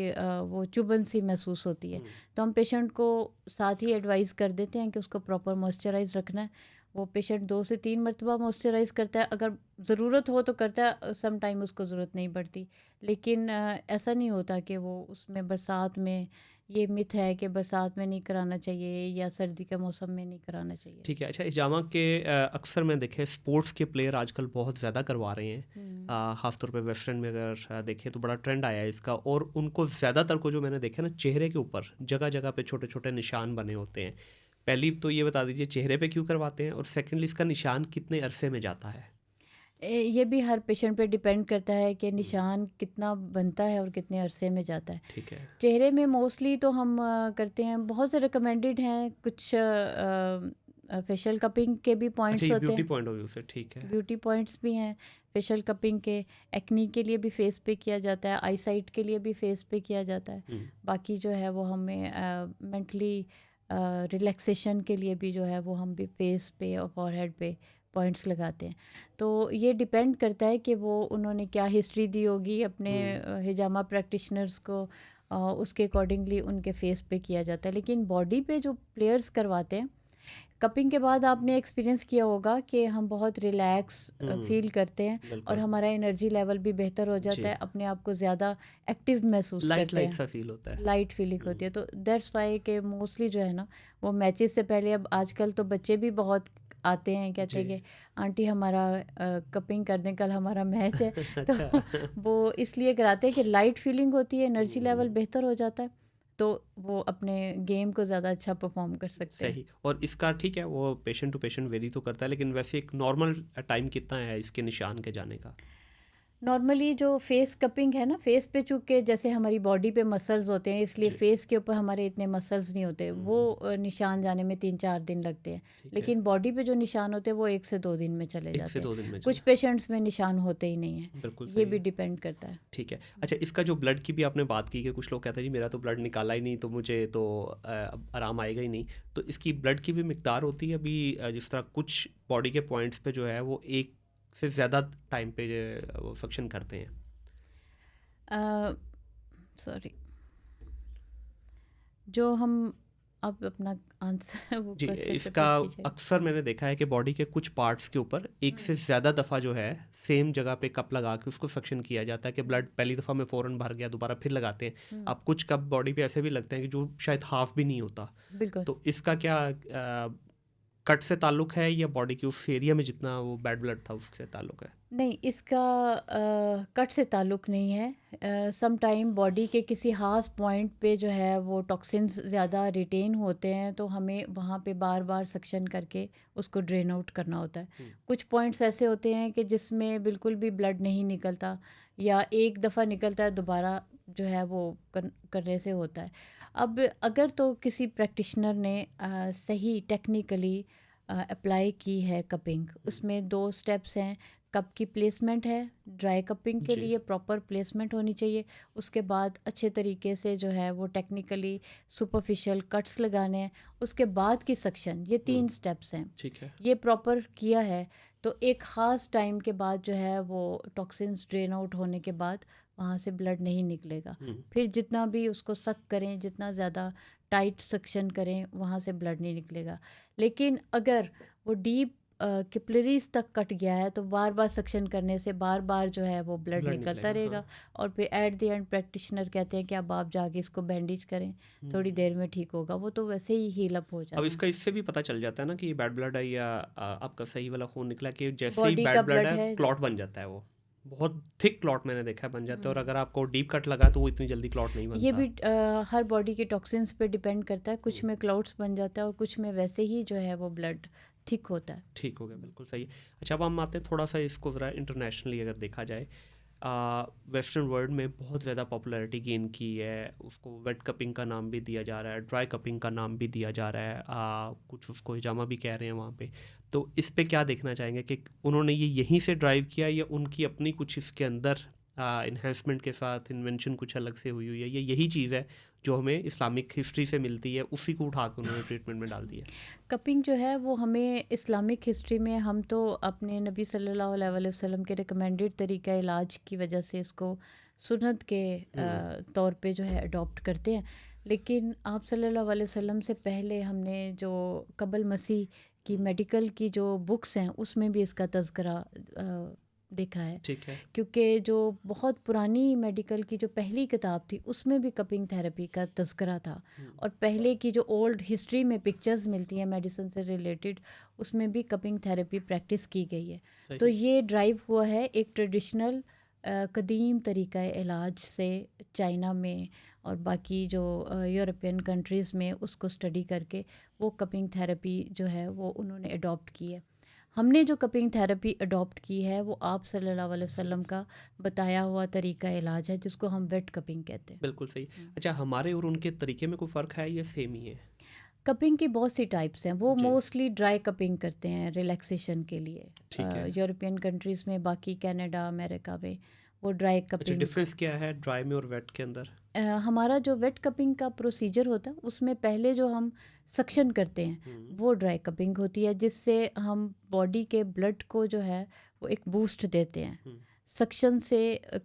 वो चुभन सी महसूस होती है। तो हम पेशेंट को साथ ही एडवाइस कर देते हैं कि उसको प्रॉपर मॉइस्चराइज रखना है, वो पेशेंट 2 से 3 मरतबा मॉइस्चराइज़ करता है, अगर ज़रूरत हो तो करता है, सम टाइम उसको ज़रूरत नहीं पड़ती। लेकिन ऐसा नहीं होता कि वो उसमें बरसात में, ये मिथ है कि बरसात में नहीं कराना चाहिए या सर्दी के मौसम में नहीं कराना चाहिए। ठीक है। अच्छा, हिजामा के अक्सर मैं देखे स्पोर्ट्स के प्लेयर आजकल बहुत ज़्यादा करवा रहे हैं, ख़ासतौर पे वेस्टर्न में अगर देखें तो बड़ा ट्रेंड आया है इसका, और उनको ज़्यादातर को जो मैंने देखा ना, चेहरे के ऊपर जगह जगह पे छोटे छोटे निशान बने होते हैं। पहली तो ये बता दीजिए चेहरे पे क्यों करवाते हैं, और सेकेंडली इसका निशान कितने अरसे में जाता है? ये भी हर पेशेंट पे डिपेंड करता है कि निशान कितना बनता है और कितने अरसे में जाता है। ठीक है। चेहरे में मोस्टली तो हम करते हैं, बहुत से रिकमेंडेड हैं, कुछ फेशियल कपिंग के भी अच्छा, पॉइंट्स ये होते ब्यूटी हैं, पॉइंट ऑफ व्यू से, ठीक है। ब्यूटी पॉइंट्स भी हैं फेशियल कपिंग के। एक्नी के लिए भी फेस पे किया जाता है, आई साइट के लिए भी फेस पे किया जाता है। बाकी जो है वो हमें मेंटली रिलैक्सेशन के लिए भी जो है वो हम भी फेस पे और फॉरहेड पे पॉइंट्स लगाते हैं। तो ये डिपेंड करता है कि वो उन्होंने क्या हिस्ट्री दी होगी अपने हिजामा प्रैक्टिशनर्स को, उसके अकॉर्डिंगली उनके फेस पे किया जाता है। लेकिन बॉडी पे जो प्लेयर्स करवाते हैं, कपिंग के बाद आपने एक्सपीरियंस किया होगा कि हम बहुत रिलैक्स फील करते हैं और बिल्कुल। हमारा एनर्जी लेवल भी बेहतर हो जी। जाता है, अपने आप को ज़्यादा एक्टिव महसूस लाइट करते लाइट हैं, सा फील होता है। लाइट फीलिंग होती है। तो दैट्स वाई कि मोस्टली जो है ना, वो मैचेस से पहले, अब आजकल तो बच्चे भी बहुत आते हैं, कहते हैं जी। कि आंटी हमारा कपिंग कर दें, कल हमारा मैच है। तो अच्छा। वो इसलिए कराते हैं कि लाइट फीलिंग होती है, एनर्जी लेवल बेहतर हो जाता है, तो वो अपने गेम को ज़्यादा अच्छा परफॉर्म कर सकते हैं। सही। और इसका ठीक है, वो पेशेंट टू पेशेंट वेरी तो करता है, लेकिन वैसे एक नॉर्मल टाइम कितना है इसके निशान के जाने का? नॉर्मली जो फेस कपिंग है ना, फेस पे चूँकि जैसे हमारी बॉडी पे मसल्स होते हैं, इसलिए जी। फेस के ऊपर हमारे इतने मसल्स नहीं होते, वो निशान जाने में 3-4 दिन लगते हैं। ठीक है। लेकिन बॉडी पे जो निशान होते हैं वो 1 से 2 दिन में चले 1 जाते से हैं। 2 दिन में कुछ चला। पेशेंट्स में निशान होते ही नहीं हैं, बिल्कुल ये सही भी है। डिपेंड करता है। ठीक है। अच्छा, इसका जो ब्लड की भी आपने बात की कि कुछ लोग कहते हैं जी मेरा तो ब्लड निकाला ही नहीं, तो मुझे तो अब आराम आएगा ही नहीं। तो इसकी ब्लड की भी मिकदार होती है अभी, जिस तरह कुछ बॉडी के पॉइंट्स पे जो है वो एक से ज़्यादा टाइम पे वो सक्शन करते हैं। सॉरी, जो हम, अब अपना आंसर वो जी, क्वेश्चन इसका रिपीट कीजिएगा। अक्सर मैंने देखा है कि बॉडी के कुछ पार्ट्स के ऊपर एक से ज़्यादा दफ़ा जो है सेम जगह पे कप लगा के उसको सक्शन किया जाता है कि ब्लड पहली दफ़ा में फ़ौरन भर गया, दोबारा फिर लगाते हैं। अब कुछ कप बॉडी पे ऐसे भी लगते हैं कि जो शायद हाफ भी नहीं होता। बिल्कुल। तो इसका क्या कट से ताल्लुक़ है या बॉडी के उस एरिया में जितना वो बैड ब्लड था उससे ताल्लुक़ है? नहीं, इसका कट से ताल्लुक़ नहीं है। सम टाइम बॉडी के किसी ख़ास पॉइंट पे जो है वो टॉक्सिन्स ज़्यादा रिटेन होते हैं, तो हमें वहाँ पे बार बार सक्शन करके उसको ड्रेन आउट करना होता है। कुछ पॉइंट्स ऐसे होते हैं कि जिसमें बिल्कुल भी ब्लड नहीं निकलता, या एक दफ़ा निकलता है, दोबारा जो है वो करने से होता है। अब अगर तो किसी प्रैक्टिशनर ने सही टेक्निकली अप्लाई की है कपिंग, उसमें 2 स्टेप्स हैं। कप की प्लेसमेंट है, ड्राई कपिंग के जी। लिए प्रॉपर प्लेसमेंट होनी चाहिए। उसके बाद अच्छे तरीके से जो है वो टेक्निकली सुपरफिशियल कट्स लगाने हैं, उसके बाद की सक्शन, ये 3 स्टेप्स हैं। ठीक है। ये प्रॉपर किया है तो एक ख़ास टाइम के बाद जो है वो टॉक्सिन्स ड्रेन आउट होने के बाद वहाँ से ब्लड नहीं निकलेगा। फिर जितना भी उसको सक करें, जितना ज़्यादा टाइट सक्शन करें, वहाँ से ब्लड नहीं निकलेगा। लेकिन अगर वो डीप कैपिलरीज तक कट गया है तो बार बार सक्शन करने से बार बार जो है वो ब्लड ब्लड निकलता निकलेगा, रहेगा। और फिर एट द एंड प्रैक्टिशनर कहते हैं कि अब आप जाके इसको बैंडेज करें, थोड़ी देर में ठीक होगा, वो तो वैसे ही हील अप हो अब जाता है। इसका इससे भी पता चल जाता है ना कि ये बैड ब्लड है या आपका सही वाला खून निकला, कि जैसे ही बॉडी का बैड ब्लड ब्लड है है। क्लॉट बन जाता है, वो बहुत थिक क्लॉट मैंने देखा है बन जाता है, और अगर आपको डीप कट लगा तो वो इतनी जल्दी क्लॉट नहीं ये बनता। भी हर बॉडी के टॉक्सिन्स पे डिपेंड करता है, कुछ में क्लाउड्स बन जाता है और कुछ में वैसे ही जो है वो ब्लड थिक होता है। ठीक हो गया, बिल्कुल सही। अच्छा, अब हम आते हैं थोड़ा सा इसको ज़रा इंटरनेशनली अगर देखा जाए, वेस्टर्न वर्ल्ड में बहुत ज़्यादा पॉपुलैरिटी गेन की है, उसको वेट कपिंग का नाम भी दिया जा रहा है, ड्राई कपिंग का नाम भी दिया जा रहा है, कुछ उसको हिजामा भी कह रहे हैं वहाँ पे। तो इस पे क्या देखना चाहेंगे कि उन्होंने ये यहीं से ड्राइव किया या उनकी अपनी कुछ इसके अंदर इन्हेंसमेंट के साथ इन्वेंशन कुछ अलग से हुई हुई है, ये यही चीज़ है जो हमें इस्लामिक हिस्ट्री से मिलती है, उसी को उठा के उन्होंने ट्रीटमेंट में डाल दिया? कपिंग जो है वो हमें इस्लामिक हिस्ट्री में, हम तो अपने नबी सल्लल्लाहु अलैहि वसल्लम के रिकमेंडेड तरीका इलाज की वजह से इसको सुन्नत के तौर पे जो है अडॉप्ट करते हैं। लेकिन आप सल्लल्लाहु अलैहि वसल्लम से पहले हमने जो कबल मसीह कि मेडिकल की जो बुक्स हैं उसमें भी इसका तज़किरा देखा है। ठीक है। क्योंकि जो बहुत पुरानी मेडिकल की जो पहली किताब थी उसमें भी कपिंग थेरेपी का तज़किरा था, और पहले की जो ओल्ड हिस्ट्री में पिक्चर्स मिलती हैं मेडिसिन से रिलेटेड उसमें भी कपिंग थेरेपी प्रैक्टिस की गई है। तो ये ड्राइव हुआ है एक ट्रेडिशनल कदीम तरीक़ा इलाज से चाइना में और बाकी जो यूरोपियन कंट्रीज़ में उसको स्टडी करके वो कपिंग थेरेपी जो है वो उन्होंने अडॉप्ट की है। हमने जो कपिंग थेरेपी अडॉप्ट की है वो आप सल्लल्लाहु अलैहि वसल्लम का बताया हुआ तरीका इलाज है जिसको हम वेट कपिंग कहते हैं। बिल्कुल सही। अच्छा, हमारे और उनके तरीके में कोई फ़र्क है या सेम ही है? कपिंग की बहुत सी टाइप्स हैं। वो मोस्टली ड्राई कपिंग करते हैं रिलैक्सेशन के लिए। ठीक है। यूरोपियन कंट्रीज़ में, बाकी कनाडा अमेरिका में वो ड्राई अच्छा, कपिंग। डिफरेंस क्या है ड्राई में और वेट के अंदर? हमारा जो वेट कपिंग का प्रोसीजर होता है उसमें पहले जो हम सक्शन करते हैं वो ड्राई कपिंग होती है, जिससे हम बॉडी के ब्लड को जो है वो एक बूस्ट देते हैं। सक्शन से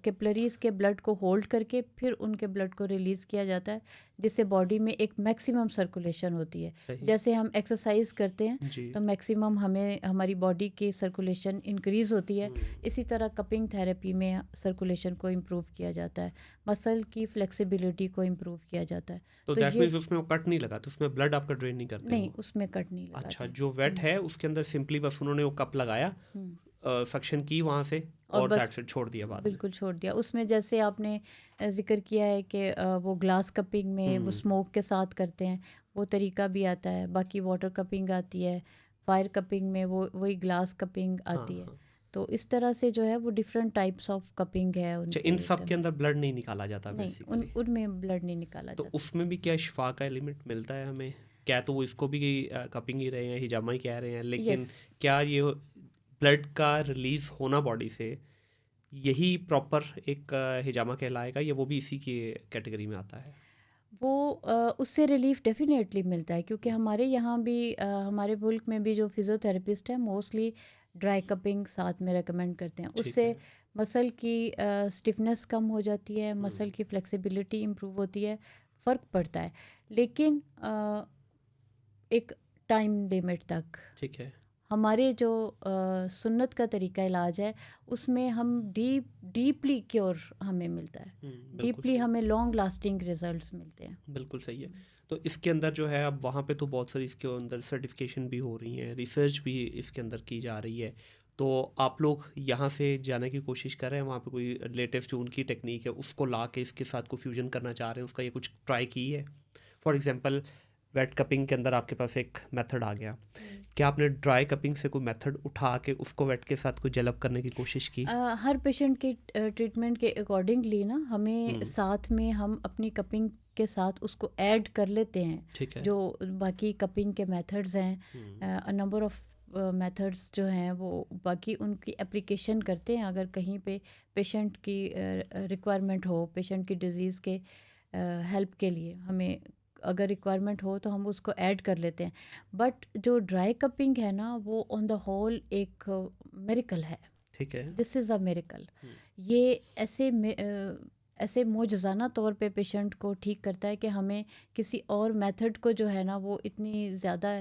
कैपिलरीज़ के ब्लड को होल्ड करके फिर उनके ब्लड को रिलीज़ किया जाता है, जिससे बॉडी में एक मैक्सिमम सर्कुलेशन होती है। जैसे हम एक्सरसाइज करते हैं तो मैक्सिमम हमें हमारी बॉडी की सर्कुलेशन इंक्रीज़ होती है, इसी तरह कपिंग थेरेपी में सर्कुलेशन को इम्प्रूव किया जाता है, मसल की फ्लेक्सिबिलिटी को इम्प्रूव किया जाता है। तो दैट मींस उसमें वो कट नहीं लगा, तो उसमें ब्लड आपका ड्रेन नहीं करते? नहीं, उसमें कट नहीं लगा। अच्छा, जो वेट है उसके अंदर सिंपली बस उन्होंने वो कप लगाया, सक्शन की वहाँ से और दैट्स इट, छोड़ दिया बाद में। बिल्कुल छोड़ दिया। उसमें जैसे आपने जिक्र किया है कि वो ग्लास कपिंग में वो स्मोक के साथ करते हैं, वो तरीका भी आता है। बाकी वाटर कपिंग आती है, फायर कपिंग में वो वही ग्लास कपिंग आती है। तो इस तरह से जो है वो डिफरेंट टाइप्स ऑफ कपिंग है। अच्छा, इन सब के अंदर ब्लड नहीं निकाला जाता? नहीं, उनमें ब्लड नहीं निकाला तो जाता। उसमें भी क्या शिफा का एलिमेंट मिलता है हमें? क्या तो वो इसको भी कपिंग ही रहे हैं, हिजामा ही कह रहे हैं, लेकिन क्या ये ब्लड का रिलीज होना बॉडी से यही प्रॉपर एक हिजामा कहलाएगा, या वो भी इसी की कैटेगरी में आता है? वो उससे रिलीफ डेफिनेटली मिलता है, क्योंकि हमारे यहाँ भी हमारे मुल्क में भी जो फिज़ियोथेरेपिस्ट हैं मोस्टली ड्राई कपिंग साथ में रेकमेंड करते हैं। उससे मसल की स्टिफनेस कम हो जाती है, मसल की फ्लेक्सिबिलिटी इम्प्रूव होती है, फ़र्क पड़ता है, लेकिन एक टाइम लिमिट तक। ठीक है। हमारे जो सुन्नत का तरीका इलाज है उसमें हम डीपली क्योर हमें मिलता है, डीपली हमें लॉन्ग लास्टिंग रिजल्ट्स मिलते हैं। बिल्कुल सही है। तो इसके अंदर जो है अब वहाँ पे तो बहुत सारी इसके अंदर सर्टिफिकेशन भी हो रही हैं, रिसर्च भी इसके अंदर की जा रही है। तो आप लोग यहाँ से जाने की कोशिश कर रहे हैं, वहाँ पे कोई लेटेस्ट जो उनकी टेक्निक है उसको ला के इसके साथ को फ्यूजन करना चाह रहे हैं, उसका ये कुछ ट्राई की है? फॉर एग्जांपल वेट कपिंग के अंदर आपके पास एक मेथड आ गया, क्या आपने ड्राई कपिंग से कोई मेथड उठा के उसको वेट के साथ कोई जेलअप करने की कोशिश की? हर पेशेंट के ट्रीटमेंट के अकॉर्डिंगली ना हमें साथ में हम अपनी कपिंग के साथ उसको ऐड कर लेते हैं। ठीक है। जो बाकी कपिंग के मेथड्स हैं, नंबर ऑफ मेथड्स जो हैं वो बाकी उनकी एप्लीकेशन करते हैं। अगर कहीं पे पेशेंट की रिक्वायरमेंट हो, पेशेंट की डिज़ीज़ के हेल्प के लिए हमें अगर रिक्वायरमेंट हो तो हम उसको ऐड कर लेते हैं। बट जो ड्राई कपिंग है ना वो ऑन द होल एक मिरेकल है। ठीक है। This is a miracle. ये ऐसे मोजज़ाना तौर पे पेशेंट को ठीक करता है कि हमें किसी और मेथड को जो है ना वो इतनी ज़्यादा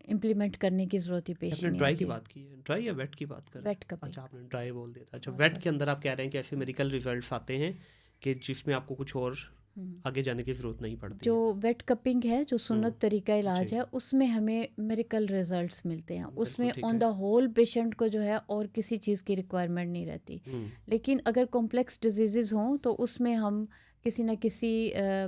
इम्प्लीमेंट करने की ज़रूरत ही पेश नहीं आपने ड्राई की बात की है, ड्राई या वेट की बात कर? Wet cupping. अच्छा, आपने ड्राई बोल दिया था। अच्छा, वेट के अंदर आप कह रहे हैं कि ऐसे मेडिकल रिजल्ट्स आते हैं कि जिसमें आपको कुछ और आगे जाने की ज़रूरत नहीं पड़ती। जो वेट कपिंग है, जो सुन्नत तरीका इलाज है, उसमें हमें मेडिकल रिजल्ट्स मिलते हैं। उसमें ऑन द होल पेशेंट को जो है और किसी चीज़ की रिक्वायरमेंट नहीं रहती। लेकिन अगर कॉम्प्लेक्स डिजीज़ हों तो उसमें हम किसी न किसी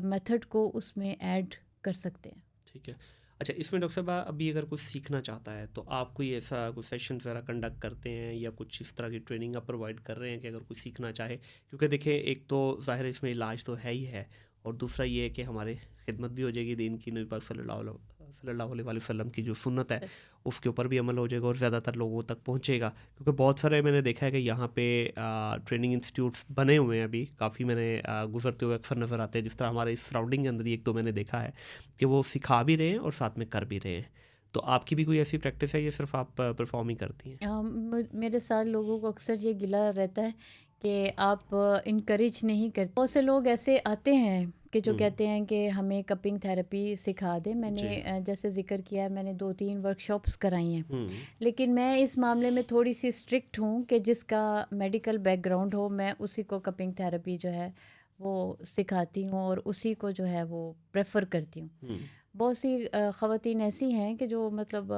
मेथड को उसमें ऐड कर सकते हैं। ठीक है। अच्छा, इसमें डॉक्टर साहब अभी अगर कुछ सीखना चाहता है तो आप कोई ऐसा कुछ सेशन ज़रा कंडक्ट करते हैं या कुछ इस तरह की ट्रेनिंग आप प्रोवाइड कर रहे हैं कि अगर कुछ सीखना चाहे? क्योंकि देखिए, एक तो ज़ाहिर है इसमें इलाज तो है ही है, और दूसरा ये है कि हमारे खिदमत भी हो जाएगी दीन की, नबी पाक सल्लल्लाहु अलैहि वसल्लम की जो सुन्नत है उसके ऊपर भी अमल हो जाएगा और ज़्यादातर लोगों तक पहुंचेगा। क्योंकि बहुत सारे मैंने देखा है कि यहाँ पे ट्रेनिंग इंस्टीट्यूट्स बने हुए हैं, अभी काफ़ी मैंने गुजरते हुए अक्सर नज़र आते हैं। जिस तरह हमारे इस सराउंडिंग के अंदर ही एक दो मैंने देखा है कि वो सिखा भी रहे हैं और साथ में कर भी रहे हैं। तो आपकी भी कोई ऐसी प्रैक्टिस है, ये सिर्फ आप परफॉर्म ही करती हैं? मेरे साथ लोगों को अक्सर ये गिला रहता है कि आप इनकरेज नहीं करते। बहुत से लोग ऐसे आते हैं कि जो कहते हैं कि हमें कपिंग थेरेपी सिखा दें। मैंने जैसे जिक्र किया है, मैंने 2-3 वर्कशॉप्स कराई हैं, लेकिन मैं इस मामले में थोड़ी सी स्ट्रिक्ट हूँ कि जिसका मेडिकल बैकग्राउंड हो, मैं उसी को कपिंग थेरेपी जो है वो सिखाती हूँ और उसी को जो है वो प्रेफर करती हूँ। बहुत सी ख़वातीन ऐसी हैं कि जो मतलब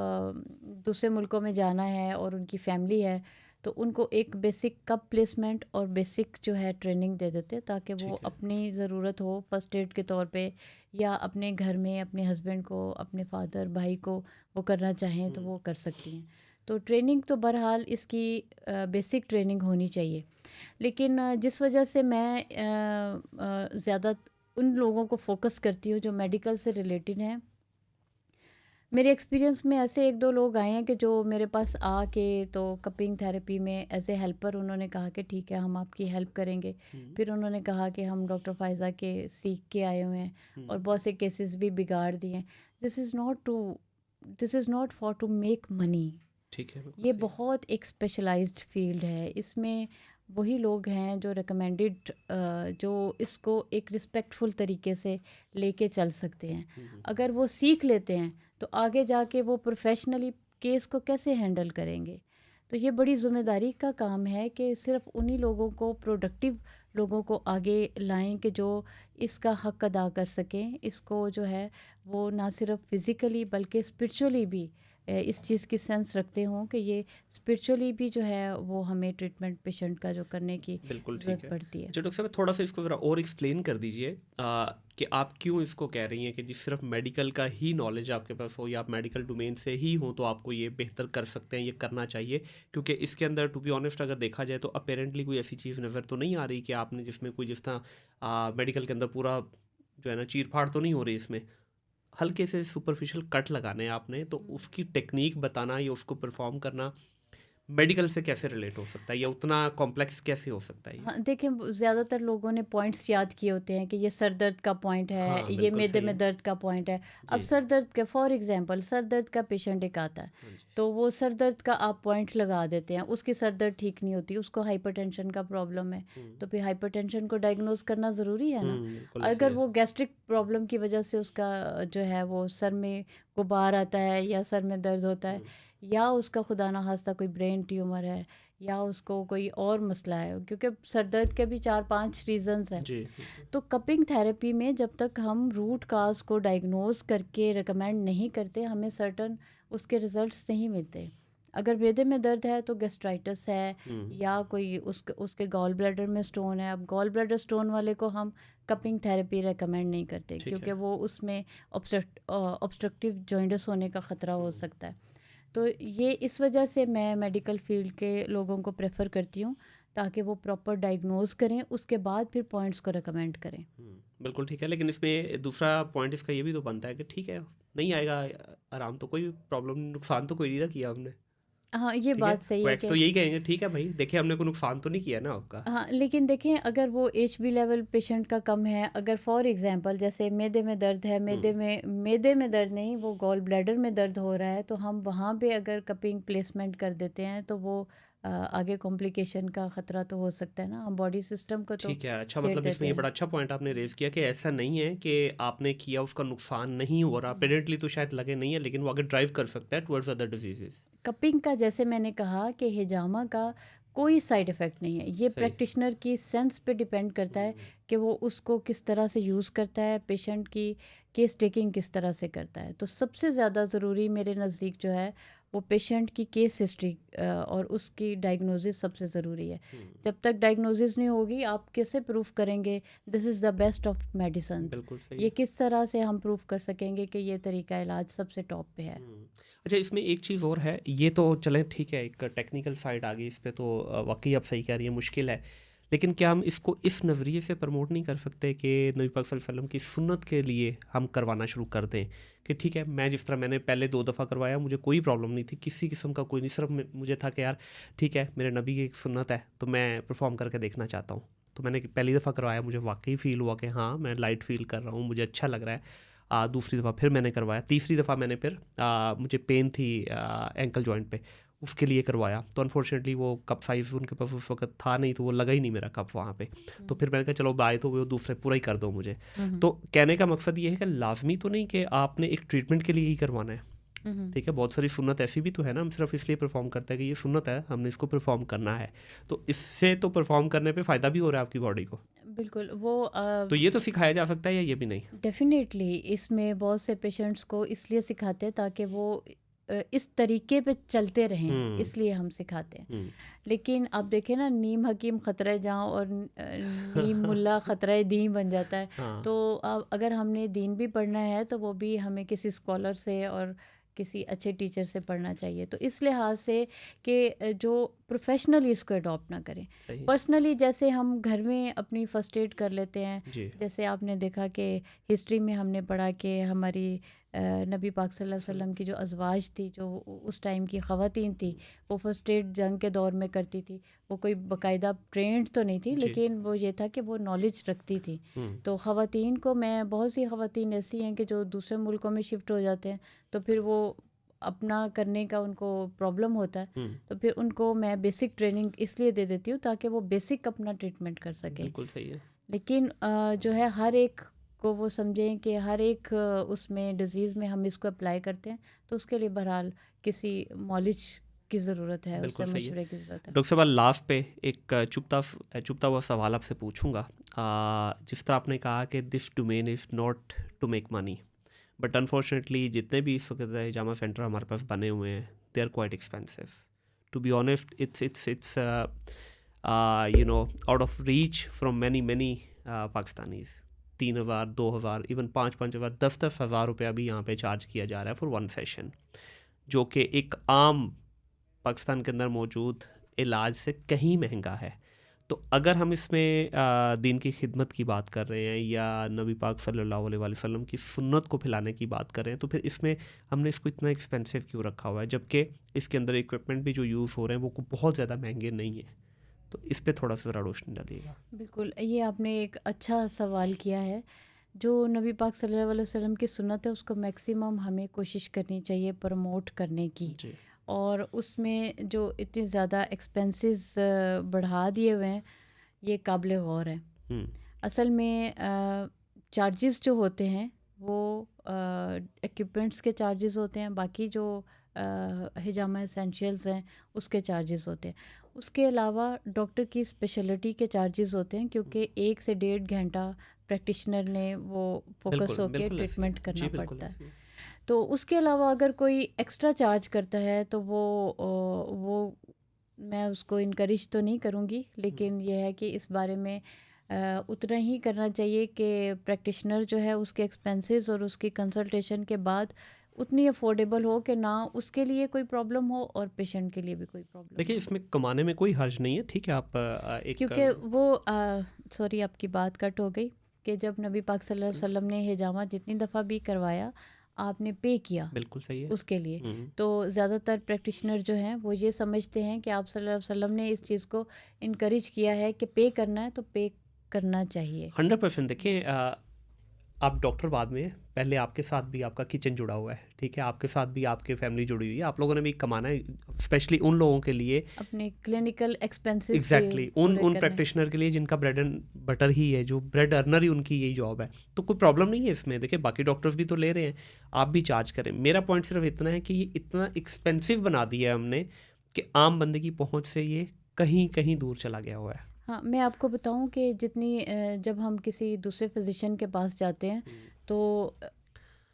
दूसरे मुल्कों में जाना है और उनकी फैमिली है, तो उनको एक बेसिक कप प्लेसमेंट और बेसिक जो है ट्रेनिंग दे देते हैं, ताकि वो अपनी ज़रूरत हो फर्स्ट एड के तौर पे, या अपने घर में अपने हस्बैंड को, अपने फादर भाई को वो करना चाहें तो वो कर सकती हैं। तो ट्रेनिंग तो बहरहाल इसकी बेसिक ट्रेनिंग होनी चाहिए। लेकिन जिस वजह से मैं ज़्यादा उन लोगों को फोकस करती हूँ जो मेडिकल से रिलेटेड हैं, मेरे एक्सपीरियंस में ऐसे 1-2 लोग आए हैं कि जो मेरे पास आके तो कपिंग थेरेपी में एज ए हेल्पर उन्होंने कहा कि ठीक है हम आपकी हेल्प करेंगे। फिर उन्होंने कहा कि हम डॉक्टर फ़ायज़ा के सीख के आए हुए हैं और बहुत से केसेस भी बिगाड़ दिए हैं। This is not for to make money. ठीक है, ये बहुत एक स्पेशलाइज्ड फील्ड है। इसमें वही लोग हैं जो रिकमेंडेड, जो इसको एक रिस्पेक्टफुल तरीके से लेके चल सकते हैं। अगर वो सीख लेते हैं तो आगे जाके वो प्रोफेशनली केस को कैसे हैंडल करेंगे। तो ये बड़ी ज़िम्मेदारी का काम है कि सिर्फ उन्हीं लोगों को, प्रोडक्टिव लोगों को आगे लाएं कि जो इसका हक़ अदा कर सकें। इसको जो है वो ना सिर्फ फ़िज़िकली बल्कि स्पिरिचुअली भी इस चीज़ की सेंस रखते हों कि ये स्पिरिचुअली भी जो है वो हमें ट्रीटमेंट पेशेंट का जो करने की ज़रूरत पड़ती है। जो डॉक्टर साहब थोड़ा सा इसको ज़रा और एक्सप्लेन कर दीजिए कि आप क्यों इसको कह रही हैं कि जिस सिर्फ मेडिकल का ही नॉलेज आपके पास हो या आप मेडिकल डोमेन से ही हो तो आपको ये बेहतर कर सकते हैं, ये करना चाहिए। क्योंकि इसके अंदर टू बी ऑनेस्ट अगर देखा जाए तो अपेरेंटली कोई ऐसी चीज़ नज़र तो नहीं आ रही कि आपने जिसमें कोई जिस तरह मेडिकल के अंदर पूरा जो है ना चीर फाड़ तो नहीं हो रही। इसमें हल्के से सुपरफिशियल कट लगाने हैं आपने, तो उसकी टेक्निक बताना या उसको परफॉर्म करना मेडिकल से कैसे रिलेट हो सकता है या उतना कॉम्प्लेक्स कैसे हो सकता है ये? हाँ, देखिए ज़्यादातर लोगों ने पॉइंट्स याद किए होते हैं कि ये सर दर्द का पॉइंट है, हाँ, ये बिल्कुल मैदे सही में है। दर्द का पॉइंट है। अब जी। सर दर्द का फॉर एग्जांपल सर दर्द का पेशेंट एक आता है, हाँ जी। तो वो सर दर्द का आप पॉइंट लगा देते हैं, उसकी सर दर्द ठीक नहीं होती, उसको हाइपरटेंशन का प्रॉब्लम है, तो फिर हाइपरटेंशन को डायग्नोज करना ज़रूरी है ना। बिल्कुल ऐसे अगर है। वो गैस्ट्रिक प्रॉब्लम की वजह से उसका जो है वो सर में गुबार आता है या सर में दर्द होता है, या उसका खुदा ना खास्ता कोई ब्रेन ट्यूमर है, या उसको कोई और मसला है, क्योंकि सर दर्द के भी 4-5 रीज़न्स हैं। जी। तो कपिंग थेरेपी में जब तक हम रूट काज को डायग्नोज करके रिकमेंड नहीं करते, हमें सर्टन उसके रिजल्ट्स नहीं मिलते। अगर मैदे में दर्द है तो गैस्ट्राइटिस है, या कोई उसके गॉल ब्लैडर में स्टोन है। अब गॉल ब्लैडर स्टोन वाले को हम कपिंग थेरेपी रेकमेंड नहीं करते, क्योंकि वो उसमें ऑब्स्ट्रक्टिव जॉइंटिस होने का ख़तरा हो सकता है। तो ये इस वजह से मैं मेडिकल फील्ड के लोगों को प्रेफर करती हूँ, ताकि वो प्रॉपर डायग्नोज करें, उसके बाद फिर पॉइंट्स को रेकमेंड करें। बिल्कुल ठीक है, लेकिन इसमें दूसरा पॉइंट इसका ये भी तो बनता है कि ठीक है नहीं आएगा आराम तो कोई प्रॉब्लम, नुकसान तो कोई नहीं ना किया हमने। हाँ, ये ठीक है, बात सही है वैक्स तो कि यही कहेंगे ठीक है भाई देखिए हमने कोई नुकसान तो नहीं किया ना आपका। हाँ, लेकिन देखें अगर वो एचबी लेवल पेशेंट का कम है, अगर फॉर एग्जांपल जैसे मैदे में दर्द है, मैदे में दर्द नहीं, वो गॉल ब्लैडर में दर्द हो रहा है, तो हम वहाँ पे अगर कपिंग प्लेसमेंट कर देते हैं तो वो आगे कॉम्प्लिकेशन का ख़तरा तो हो सकता है ना। हम बॉडी सिस्टम को तो ठीक है, अच्छा छेड़ मतलब देते इसमें ये हैं। बड़ा अच्छा पॉइंट आपने रेज़ किया कि ऐसा नहीं है कि आपने किया उसका नुकसान नहीं हो रहा, अपेरेंटली तो शायद लगे नहीं है, लेकिन वो आगे ड्राइव कर सकता है टुवर्ड्स अदर डिजीजेस। कपिंग का जैसे मैंने कहा कि हिजामा का कोई साइड इफ़ेक्ट नहीं है। ये सही। प्रैक्टिशनर की सेंस पे डिपेंड करता है कि वो उसको किस तरह से यूज़ करता है, पेशेंट की केस टेकिंग किस तरह से करता है। तो सबसे ज़्यादा ज़रूरी मेरे नज़दीक जो है वो पेशेंट की केस हिस्ट्री और उसकी डायग्नोसिस सबसे ज़रूरी है। जब तक डायग्नोसिस नहीं होगी, आप कैसे प्रूफ करेंगे this is the best of medicine? बिल्कुल सही ये है। किस तरह से हम प्रूफ कर सकेंगे कि ये तरीका इलाज सबसे टॉप पे है? अच्छा इसमें एक चीज़ और है, ये तो चलें ठीक है एक टेक्निकल साइड आ गई इस पे, तो वाकई आप सही कह रही है मुश्किल है, लेकिन क्या हम इसको इस नज़रिए से प्रमोट नहीं कर सकते कि नबी पाक सल्लल्लाहु अलैहि वसल्लम की सुन्नत के लिए हम करवाना शुरू कर दें कि ठीक है मैं जिस तरह मैंने पहले 2 दफ़ा करवाया मुझे कोई प्रॉब्लम नहीं थी, किसी किस्म का कोई नहीं, सिर्फ मुझे था कि यार ठीक है मेरे नबी की एक सुन्नत है तो मैं परफॉर्म करके देखना चाहता हूँ। तो मैंने पहली दफ़ा करवाया, मुझे वाकई फ़ील हुआ कि हाँ मैं लाइट फील कर रहा हूँ, मुझे अच्छा लग रहा है। दूसरी दफ़ा फिर मैंने करवाया, तीसरी दफ़ा मैंने फिर मुझे पेन थी एंकल जॉइंट पे, उसके लिए करवाया, तो अनफॉर्चुनेटली वो कप साइज़ उनके पास उस वक्त था नहीं, तो वो लगा ही नहीं मेरा कप वहाँ पे। तो फिर मैंने कहा चलो आए तो वो दूसरे पूरा ही कर दो मुझे। तो कहने का मकसद ये है कि लाजमी तो नहीं कि आपने एक ट्रीटमेंट के लिए ही करवाना है, ठीक है। बहुत सारी सुन्नत ऐसी भी तो है ना, हम सिर्फ इसलिए परफॉर्म करते हैं कि ये सुन्नत है, हमने इसको परफॉर्म करना है, तो इससे तो परफॉर्म करने पे फ़ायदा भी हो रहा है आपकी बॉडी को। बिल्कुल वो तो ये तो सिखाया जा सकता है या ये भी नहीं? डेफिनेटली इसमें बहुत से पेशेंट्स को इसलिए सिखाते हैं ताकि वो इस तरीके पे चलते रहें, इसलिए हम सिखाते हैं। लेकिन आप देखें ना, नीम हकीम ख़तरा जहाँ और नीम मुल्ला ख़तरा दीन बन जाता है। हाँ। तो अब अगर हमने दीन भी पढ़ना है तो वो भी हमें किसी स्कॉलर से और किसी अच्छे टीचर से पढ़ना चाहिए। तो इस लिहाज से कि जो प्रोफेशनली इसको अडॉप्ट ना करें, सही। पर्सनली जैसे हम घर में अपनी फ़र्स्ट एड कर लेते हैं। जी। जैसे आपने देखा कि हिस्ट्री में हमने पढ़ा कि हमारी नबी पाक सल्लल्लाहु अलैहि वसल्लम की जो अज़वाज थी, जो उस टाइम की ख़वातीन थी, वो फ़र्स्ट एड जंग के दौर में करती थी। वो कोई बाकायदा ट्रेंड तो नहीं थी, जी। लेकिन वो ये था कि वो नॉलेज रखती थी। तो ख़वातीन को, मैं बहुत सी ख़वातीन ऐसी हैं कि जो दूसरे मुल्कों में शिफ्ट हो जाते हैं, तो फिर वो अपना करने का उनको प्रॉब्लम होता है, तो फिर उनको मैं बेसिक ट्रेनिंग इसलिए दे देती हूँ ताकि वो बेसिक अपना ट्रीटमेंट कर सकें। बिल्कुल सही है। लेकिन जो है हर एक को वो समझें कि हर एक उसमें डिज़ीज़ में हम इसको अप्लाई करते हैं, तो उसके लिए बहरहाल किसी नॉलेज की ज़रूरत है, उससे बिल्कुल सही है। मशवरे की ज़रूरत है। डॉक्टर साहब लास्ट पे एक चुभता हुआ सवाल आपसे पूछूंगा। जिस तरह आपने कहा कि this domain is not to make money, but unfortunately जितने भी इस वक्त हिजामा सेंटर हमारे पास बने हुए हैं, they are quite expensive. To be honest, it's you know out of reach from many Pakistanis. 3,000, 2,000, even 5,000, 10,000 रुपया भी यहाँ पे चार्ज किया जा रहा है फॉर वन सेशन, जो कि एक आम पाकिस्तान के अंदर मौजूद इलाज से कहीं महंगा है। तो अगर हम इसमें दीन की खिदमत की बात कर रहे हैं या नबी पाक सल्लल्लाहु अलैहि वसल्लम की सुन्नत को फैलाने की बात कर रहे हैं, तो फिर इसमें हमने इसको इतना एक्सपेंसिव क्यों रखा हुआ है, जबकि इसके अंदर इक्विपमेंट भी जो यूज़ हो रहे हैं वो बहुत ज़्यादा महंगे नहीं है। तो इस पर थोड़ा सा रोशनी डालिएगा। बिल्कुल, ये आपने एक अच्छा सवाल किया है। जो नबी पाक सल्लल्लाहु अलैहि वसल्लम की सुन्नत है, उसको मैक्सिमम हमें कोशिश करनी चाहिए प्रमोट करने की। जी। और उसमें जो इतने ज़्यादा एक्सपेंसेस बढ़ा दिए हुए हैं, ये काबिल गौर है। असल में चार्जेस जो होते हैं वो इक्विपमेंट्स के चार्जेस होते हैं, बाकी जो हिजामा एसेंशियल्स हैं उसके चार्जेस होते हैं। उसके अलावा डॉक्टर की स्पेशलिटी के चार्जेस होते हैं, क्योंकि 1 से 1.5 घंटा प्रैक्टिशनर ने वो फोकस होकर ट्रीटमेंट करना पड़ता है। तो उसके अलावा अगर कोई एक्स्ट्रा चार्ज करता है तो वो मैं उसको इनकरेज तो नहीं करूँगी, लेकिन यह है कि इस बारे में उतना ही करना चाहिए कि प्रैक्टिशनर जो है उसके एक्सपेंसेस और उसकी कंसल्टेशन के बाद उतनी अफोर्डेबल हो कि ना उसके लिए कोई प्रॉब्लम हो और पेशेंट के लिए भी कोई प्रॉब्लम। देखिए, इसमें कमाने में कोई हर्ज नहीं है, ठीक है। आप एक क्योंकि वो सॉरी आपकी बात कट हो गई कि जब नबी पाक सल्लल्लाहु अलैहि वसल्लम ने हिजामा जितनी दफ़ा भी करवाया, आपने पे किया, बिल्कुल सही है उसके लिए। तो ज़्यादातर प्रैक्टिशनर जो हैं वो ये समझते हैं कि आप सल्लल्लाहु अलैहि वसल्लम ने इस चीज़ को इनकरेज किया है कि पे करना है तो पे करना चाहिए। 100%। देखिए, आप डॉक्टर बाद में, पहले आपके साथ भी आपका किचन जुड़ा हुआ है, ठीक है, आपके साथ भी आपकी फैमिली जुड़ी हुई है, आप लोगों ने भी कमाना है, स्पेशली उन लोगों के लिए, अपने क्लिनिकल एक्सपेंसेस एग्जैक्टली उन प्रैक्टिशनर के लिए जिनका ब्रेड एंड बटर ही है, जो ब्रेड अर्नर ही उनकी यही जॉब है। तो कोई प्रॉब्लम नहीं है इसमें। देखिए, बाकी डॉक्टर्स भी तो ले रहे हैं, आप भी चार्ज करें। मेरा पॉइंट सिर्फ इतना है कि ये इतना एक्सपेंसिव बना दिया है हमने कि आम बंदे की पहुँच से ये कहीं कहीं दूर चला गया हुआ है। हाँ, मैं आपको बताऊं कि जितनी जब हम किसी दूसरे फिजिशियन के पास जाते हैं तो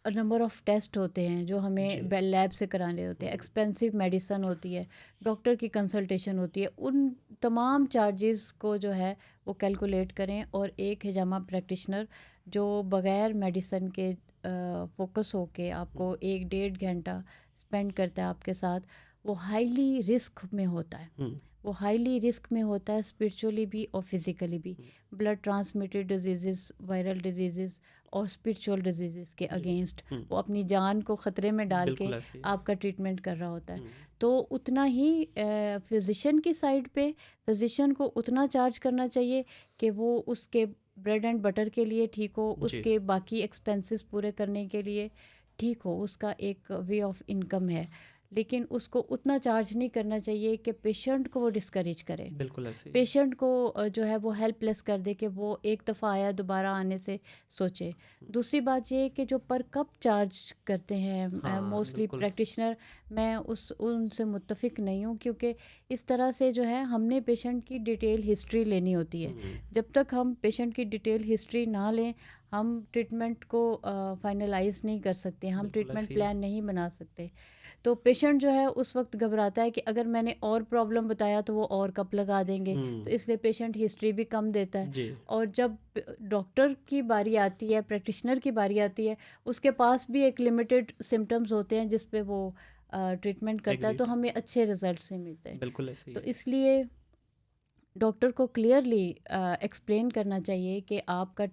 नंबर ऑफ़ टेस्ट होते हैं जो हमें लैब से कराने होते हैं, एक्सपेंसिव मेडिसन होती है, डॉक्टर की कंसल्टेशन होती है। उन तमाम चार्जेस को जो है वो कैलकुलेट करें, और एक हिजामा प्रैक्टिशनर जो बग़ैर मेडिसन के फोकस होके आपको 1-1.5 घंटा स्पेंड करता है आपके साथ, वो हाईली रिस्क में होता है। वो हाईली रिस्क में होता है स्पिरिचुअली भी और फिज़िकली भी। Blood transmitted disease, viral disease और स्पिरिचुअल डिजीज़ के अगेंस्ट वो अपनी जान को ख़तरे में डाल के आपका ट्रीटमेंट कर रहा होता है। तो उतना ही फिजिशियन की साइड पे फिजिशियन को उतना चार्ज करना चाहिए कि वो उसके ब्रेड एंड बटर के लिए ठीक हो, उसके बाकी एक्सपेंसेस पूरे करने के लिए ठीक हो, उसका एक वे ऑफ इनकम है। लेकिन उसको उतना चार्ज नहीं करना चाहिए कि पेशेंट को वो डिस्करेज करे, बिल्कुल ऐसे ही। पेशेंट को जो है वो हेल्पलेस कर दे कि वो एक दफ़ा आया दोबारा आने से सोचे। दूसरी बात ये है कि जो पर कप चार्ज करते हैं हाँ, मोस्टली बिल्कुल। प्रैक्टिशनर, मैं उनसे मुत्तफिक नहीं हूँ, क्योंकि इस तरह से जो है हमने पेशेंट की डिटेल हिस्ट्री लेनी होती है। जब तक हम पेशेंट की डिटेल हिस्ट्री ना लें हम ट्रीटमेंट को फाइनलाइज नहीं कर सकते, हम बिल्कुल ट्रीटमेंट ऐसे ही। प्लान नहीं बना सकते। तो पेशेंट जो है उस वक्त घबराता है कि अगर मैंने और प्रॉब्लम बताया तो वो और कप लगा देंगे, तो इसलिए पेशेंट हिस्ट्री भी कम देता है। जी। और जब डॉक्टर की बारी आती है, प्रैक्टिशनर की बारी आती है, उसके पास भी एक लिमिटेड सिम्टम्स होते हैं जिस पे वो ट्रीटमेंट करता है, तो एग्रीड। हमें अच्छे रिजल्ट नहीं मिलते हैं। बिल्कुल ऐसे ही तो है। इसलिए डॉक्टर को क्लियरली एक्सप्लेन करना चाहिए कि आपका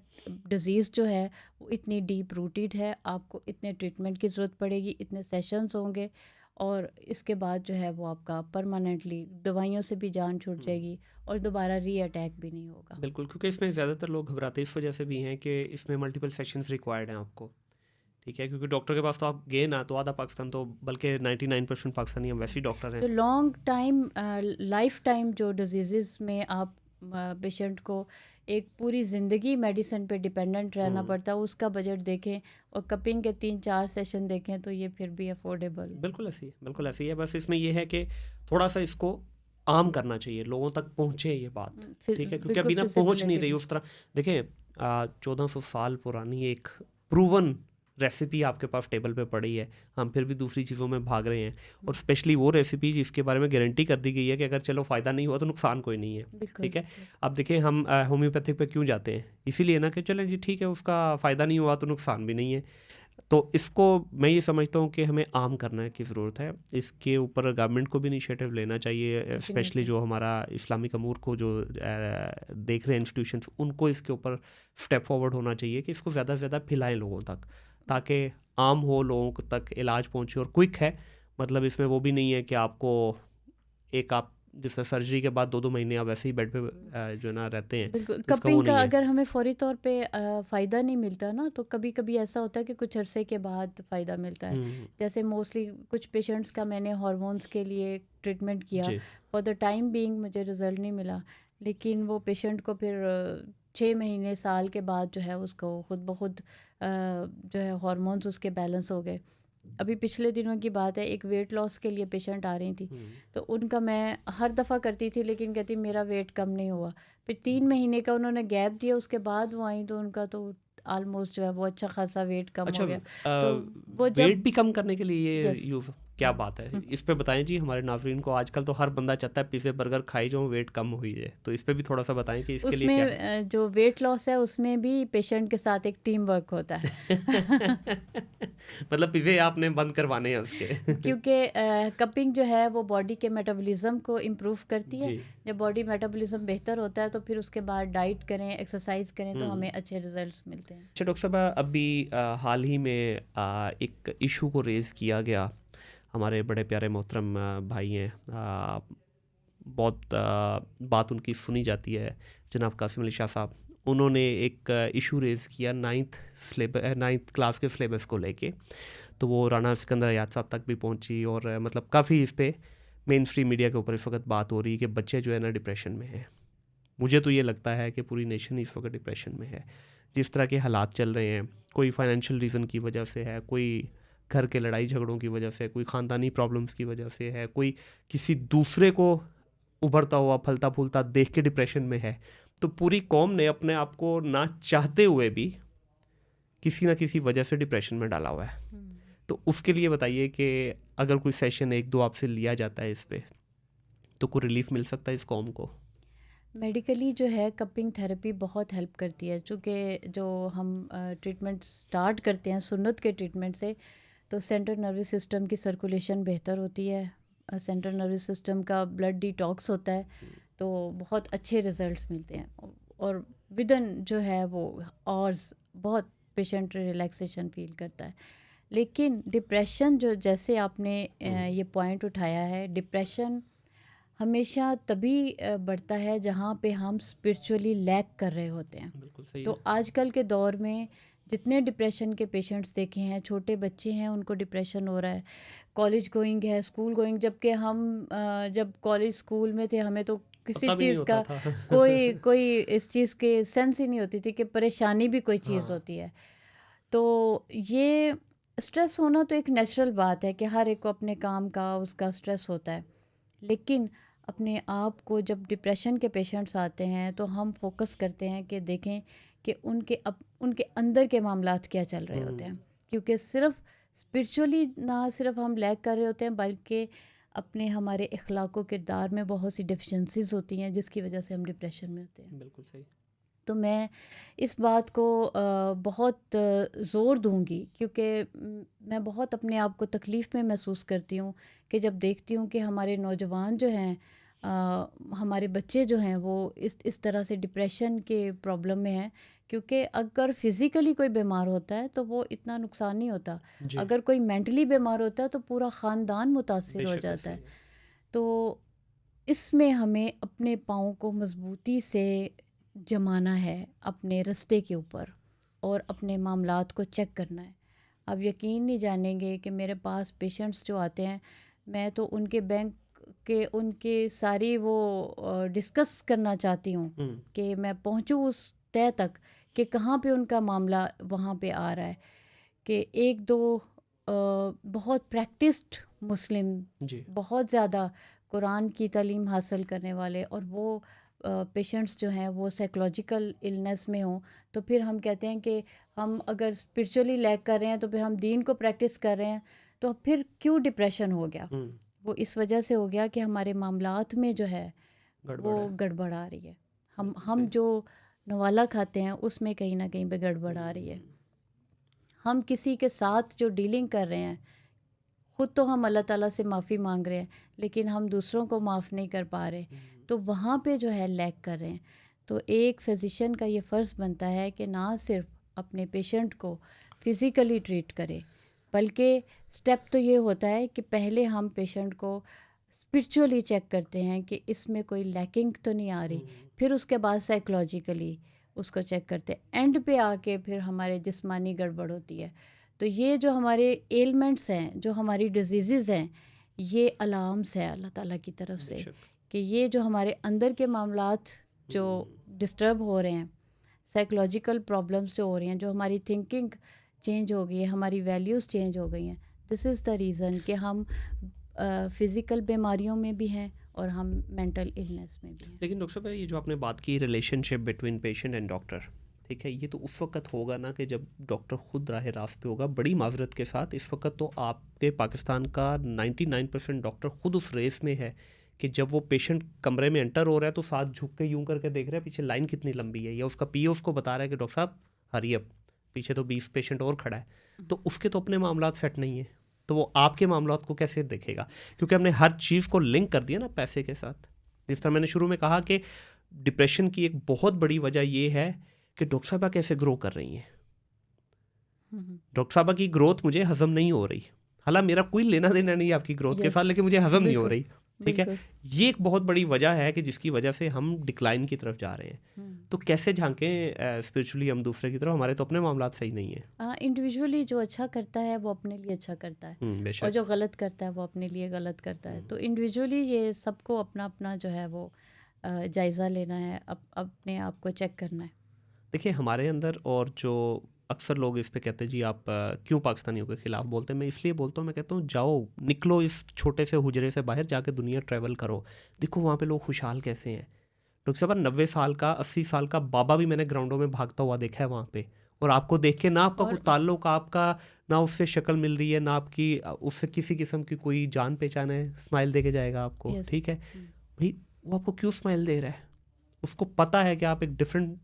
डिज़ीज़ जो है वो इतनी डीप रूटेड है, आपको इतने ट्रीटमेंट की ज़रूरत पड़ेगी, इतने सेशंस होंगे, और इसके बाद जो है वो आपका परमानेंटली दवाइयों से भी जान छूट जाएगी और दोबारा री अटैक भी नहीं होगा। बिल्कुल, क्योंकि इसमें ज़्यादातर लोग घबराते इस वजह से भी हैं कि इसमें मल्टीपल सेशंस रिक्वायर्ड हैं आपको, ठीक है? क्योंकि डॉक्टर के पास तो आप गए ना तो आधा पाकिस्तान तो, बल्कि 99% पाकिस्तानी हम वैसे ही डॉक्टर हैं। तो लॉन्ग टाइम लाइफ टाइम जो डिजीज़ में आप पेशेंट को एक पूरी ज़िंदगी मेडिसिन पे डिपेंडेंट रहना पड़ता है, उसका बजट देखें और कपिंग के 3-4 सेशन देखें तो ये फिर भी अफोर्डेबल। बिल्कुल ऐसी है, बिल्कुल ऐसी है। बस इसमें ये है कि थोड़ा सा इसको आम करना चाहिए, लोगों तक पहुँचे ये बात, ठीक है? क्योंकि अभी ना पहुँच नहीं रही उस तरह। देखें 1400 साल पुरानी एक प्रूवन रेसिपी आपके पास टेबल पे पड़ी है, हम फिर भी दूसरी चीज़ों में भाग रहे हैं, और स्पेशली वो रेसिपी जिसके बारे में गारंटी कर दी गई है कि अगर चलो फ़ायदा नहीं हुआ तो नुकसान कोई नहीं है, बिल्कुल ठीक है? अब देखें हम होम्योपैथिक पे क्यों जाते हैं? इसीलिए ना कि चलें जी ठीक है, उसका फ़ायदा नहीं हुआ तो नुकसान भी नहीं है। तो इसको मैं ये समझता हूँ कि हमें आम करने की ज़रूरत है। इसके ऊपर गवर्नमेंट को भी इनिशिएटिव लेना चाहिए, स्पेशली जो हमारा इस्लामिक अमूर को जो देख रहे हैं इंस्टीट्यूशंस, उनको इसके ऊपर स्टेप फॉरवर्ड होना चाहिए कि इसको ज़्यादा से ज़्यादा फैलाएं लोगों तक, ताकि आम हो, लोगों तक इलाज पहुँचे और क्विक है। मतलब इसमें वो भी नहीं है कि आपको आप जैसे सर्जरी के बाद 2-2 महीने आप वैसे ही बेड पे जो है ना रहते हैं, बिल्कुल। तो इसका वो कपिंग का नहीं है। अगर हमें फौरी तौर पे फ़ायदा नहीं मिलता ना, तो कभी कभी ऐसा होता है कि कुछ अरसे के बाद फ़ायदा मिलता है। जैसे मोस्टली कुछ पेशेंट्स का मैंने हार्मोन्स के लिए ट्रीटमेंट किया, जी। फॉर द टाइम बीइंग मुझे रिज़ल्ट नहीं मिला, लेकिन वो पेशेंट को फिर 6 महीने साल के बाद जो है उसको खुद ब खुद जो है हार्मोन्स उसके बैलेंस हो गए। अभी पिछले दिनों की बात है, एक वेट लॉस के लिए पेशेंट आ रही थी, तो उनका मैं हर दफ़ा करती थी लेकिन कहती मेरा वेट कम नहीं हुआ। फिर 3 महीने का उन्होंने गैप दिया, उसके बाद वो आई तो उनका तो ऑलमोस्ट जो है वो अच्छा खासा वेट कम अच्छा, हो गया। तो वो वेट जब भी कम करने के लिए ये यस यूज़, क्या बात है? इस पे बताएं जी हमारे नाज़रीन को। आजकल तो हर बंदा चाहता है पिज़्ज़े बर्गर खाई जाऊँ, वेट कम हो ही जाए। तो इस पे भी थोड़ा सा बताएं कि इसके लिए उसमें क्या है? जो वेट लॉस है उसमें भी पेशेंट के साथ एक टीम वर्क होता है। मतलब पिज़्ज़े आपने बंद करवाने हैं उसके। क्योंकि कपिंग जो है वो बॉडी के मेटाबॉलिज्म को इम्प्रूव करती है। जी। जब बॉडी मेटाबॉलिज्म बेहतर होता है तो फिर उसके बाद डाइट करें, एक्सरसाइज करें तो हमें अच्छे रिजल्ट्स मिलते हैं। अच्छा डॉक्टर साहब, अभी हाल ही में एक इशू को रेज़ किया गया। हमारे बड़े प्यारे मोहतरम भाई हैं, बहुत बात उनकी सुनी जाती है, जनाब कासिम अली शाह साहब। उन्होंने एक इशू रेज़ किया 9th क्लास के सिलेबस को लेके। तो वो राना सिकंदर हयात साहब तक भी पहुंची, और मतलब काफ़ी इस पे मेन स्ट्रीम मीडिया के ऊपर इस वक्त बात हो रही है कि बच्चे जो है ना डिप्रेशन में हैं। मुझे तो ये लगता है कि पूरी नेशन इस वक्त डिप्रेशन में है। जिस तरह के हालात चल रहे हैं, कोई फाइनेंशियल रीज़न की वजह से है, कोई घर के लड़ाई झगड़ों की वजह से, कोई ख़ानदानी प्रॉब्लम्स की वजह से है, कोई किसी दूसरे को उभरता हुआ फलता फूलता देख के डिप्रेशन में है। तो पूरी कौम ने अपने आप को ना चाहते हुए भी किसी ना किसी वजह से डिप्रेशन में डाला हुआ है। तो उसके लिए बताइए कि अगर कोई सेशन 1-2 आपसे लिया जाता है इस पे, तो कोई रिलीफ मिल सकता है इस कौम को? मेडिकली जो है कपिंग थेरेपी बहुत हेल्प करती है, चूँकि जो हम ट्रीटमेंट स्टार्ट करते हैं सुन्नत के ट्रीटमेंट से, तो सेंट्रल नर्वस सिस्टम की सर्कुलेशन बेहतर होती है, सेंट्रल नर्वस सिस्टम का ब्लड डिटॉक्स होता है, तो बहुत अच्छे रिजल्ट्स मिलते हैं। और विदन जो है वो और बहुत पेशेंट रिलैक्सेशन फील करता है। लेकिन डिप्रेशन जो, जैसे आपने ये पॉइंट उठाया है, डिप्रेशन हमेशा तभी बढ़ता है जहाँ पे हम स्पिरिचुअली लैक कर रहे होते हैं। बिल्कुल सही तो है। आजकल के दौर में जितने डिप्रेशन के पेशेंट्स देखे हैं, छोटे बच्चे हैं उनको डिप्रेशन हो रहा है, कॉलेज गोइंग है, स्कूल गोइंग, जबकि हम जब कॉलेज स्कूल में थे हमें तो किसी पता भी नहीं चीज़ होता का था। कोई कोई इस चीज़ के सेंस ही नहीं होती थी कि परेशानी भी कोई चीज़ हाँ। होती है। तो ये स्ट्रेस होना तो एक नेचुरल बात है कि हर एक को अपने काम का उसका स्ट्रेस होता है, लेकिन अपने आप को जब डिप्रेशन के पेशेंट्स आते हैं तो हम फोकस करते हैं कि देखें कि उनके अंदर के मामलात क्या चल रहे होते हैं, क्योंकि सिर्फ स्पिरिचुअली ना सिर्फ हम लैग कर रहे होते हैं, बल्कि अपने हमारे इखलाक व किरदार में बहुत सी डिफिशेंसीज होती हैं जिसकी वजह से हम डिप्रेशन में होते हैं। बिल्कुल सही। तो मैं इस बात को बहुत ज़ोर दूंगी, क्योंकि मैं बहुत अपने आप को तकलीफ़ में महसूस करती हूँ कि जब देखती हूँ कि हमारे नौजवान जो हैं, हमारे बच्चे जो हैं वो इस तरह से डिप्रेशन के प्रॉब्लम में हैं। क्योंकि अगर फ़िज़िकली कोई बीमार होता है तो वो इतना नुकसान नहीं होता, जी, अगर कोई मेंटली बीमार होता है तो पूरा ख़ानदान मुतासिर हो बेशक जाता ऐसे है। ही है। तो इसमें हमें अपने पाँव को मज़बूती से जमाना है अपने रास्ते के ऊपर और अपने मामलात को चेक करना है। आप यकीन नहीं जानेंगे कि मेरे पास पेशेंट्स जो आते हैं, मैं तो उनके बैंक के उनके सारी वो डिस्कस करना चाहती हूँ हुँ, कि मैं पहुँचूँ उस तय तक कि कहाँ पे उनका मामला वहाँ पे आ रहा है। कि एक दो बहुत प्रैक्टिस्ड मुस्लिम, जी, बहुत ज़्यादा कुरान की तालीम हासिल करने वाले, और वो पेशेंट्स जो हैं वो साइकोलॉजिकल इलनेस में हों, तो फिर हम कहते हैं कि हम अगर स्पिरिचुअली लैग कर रहे हैं तो फिर हम दीन को प्रैक्टिस कर रहे हैं, तो फिर क्यों डिप्रेशन हो गया? हुँ, वो इस वजह से हो गया कि हमारे मामलात में जो है वो गड़बड़ है, गड़बड़ आ रही है। हम बिल्कुल हम सही। जो नवाला खाते हैं उसमें कहीं ना कहीं पे गड़बड़ आ रही है। हुँ, हम किसी के साथ जो डीलिंग कर रहे हैं, खुद तो हम अल्लाह ताला से माफ़ी मांग रहे हैं, लेकिन हम दूसरों को माफ़ नहीं कर पा रहे, हुँ, तो वहाँ पे जो है लैग कर रहे हैं। तो एक फिजिशियन का ये फ़र्ज़ बनता है कि ना सिर्फ अपने पेशेंट को फिज़िकली ट्रीट करे, बल्कि स्टेप तो ये होता है कि पहले हम पेशेंट को स्पिरिचुअली चेक करते हैं कि इसमें कोई लैकिंग तो नहीं आ रही, हुँ, फिर उसके बाद साइकोलॉजिकली उसको चेक करते हैं, एंड पे आके फिर हमारे जिस्मानी गड़बड़ होती है। तो ये जो हमारे एलिमेंट्स हैं, जो हमारी डिजीज़ हैं, ये अलार्म्स हैं अल्लाह ताला की तरफ से बेशक। कि ये जो हमारे अंदर के मामलात जो हुँ, डिस्टर्ब हो रहे हैं, साइकोलॉजिकल प्रॉब्लम्स जो हो रही हैं, जो हमारी थिंकिंग चेंज हो गई है, हमारी वैल्यूज़ चेंज हो गई हैं, दिस इज़ द रीज़न कि हम फ़िज़िकल बीमारियों में भी हैं और हम मेंटल इलनेस में भी हैं। लेकिन डॉक्टर साहब ये जो आपने बात की relationship between patient and doctor, ठीक है, ये तो उस वक़्त होगा ना कि जब डॉक्टर खुद राह रास्त पे होगा। बड़ी माज़रत के साथ इस वक़्त तो आपके पाकिस्तान का 99% डॉक्टर खुद उस रेस में है कि जब वो पेशेंट कमरे में एंटर हो रहा है तो साथ झुक के यूं करके देख रहा है पीछे लाइन कितनी लंबी है, या उसका पीओ उसको बता रहा है कि डॉक्टर साहब हरी अप, पीछे तो 20 पेशेंट और खड़ा है। तो उसके तो अपने मामलात सेट नहीं है, तो वो आपके मामलात को कैसे देखेगा? क्योंकि हमने हर चीज़ को लिंक कर दिया ना पैसे के साथ। जिस तरह मैंने शुरू में कहा कि डिप्रेशन की एक बहुत बड़ी वजह ये है कि डॉक्टर साहबा कैसे ग्रो कर रही हैं। हम्म। डॉक्टर साहबा की ग्रोथ मुझे हजम नहीं हो रही, हालांकि मेरा कोई लेना देना नहीं है आपकी ग्रोथ के यस, साथ, लेकिन मुझे हजम नहीं हो बिल्कुल, रही। ठीक है, बिल्कुल। ये एक बहुत बड़ी वजह है कि जिसकी वजह से हम डिक्लाइन की तरफ जा रहे हैं। हम्म। तो कैसे झांकें स्पिरिचुअली हम दूसरे की तरफ? हमारे तो अपने मामलात सही नहीं है। इंडिविजुअली जो अच्छा करता है वो अपने लिए अच्छा करता है, और बेशक। जो गलत करता है वो अपने लिए गलत करता है। तो इंडिविजुअली ये सबको अपना अपना जो है वो जायज़ा लेना है, अपने आप को चेक करना है। देखिए हमारे अंदर, और जो अक्सर लोग इस पे कहते हैं जी आप क्यों पाकिस्तानियों के ख़िलाफ़ बोलते हैं, मैं इसलिए बोलता हूँ, मैं कहता हूँ जाओ निकलो इस छोटे से हुजरे से बाहर, जाके दुनिया ट्रैवल करो, देखो वहाँ पे लोग खुशहाल कैसे हैं। डॉक्टर साहब 90 साल का 80 साल का बाबा भी मैंने ग्राउंडों में भागता हुआ देखा है वहाँ पे, और आपको देख के ना आपका कोई और ताल्लुक, आपका ना उससे शक्ल मिल रही है, ना आपकी उससे किसी किस्म की कोई जान पहचान है, स्माइल दे के जाएगा आपको, यस। ठीक है भाई, वो आपको क्यों स्माइल दे रहा है? उसको पता है कि आप एक डिफरेंट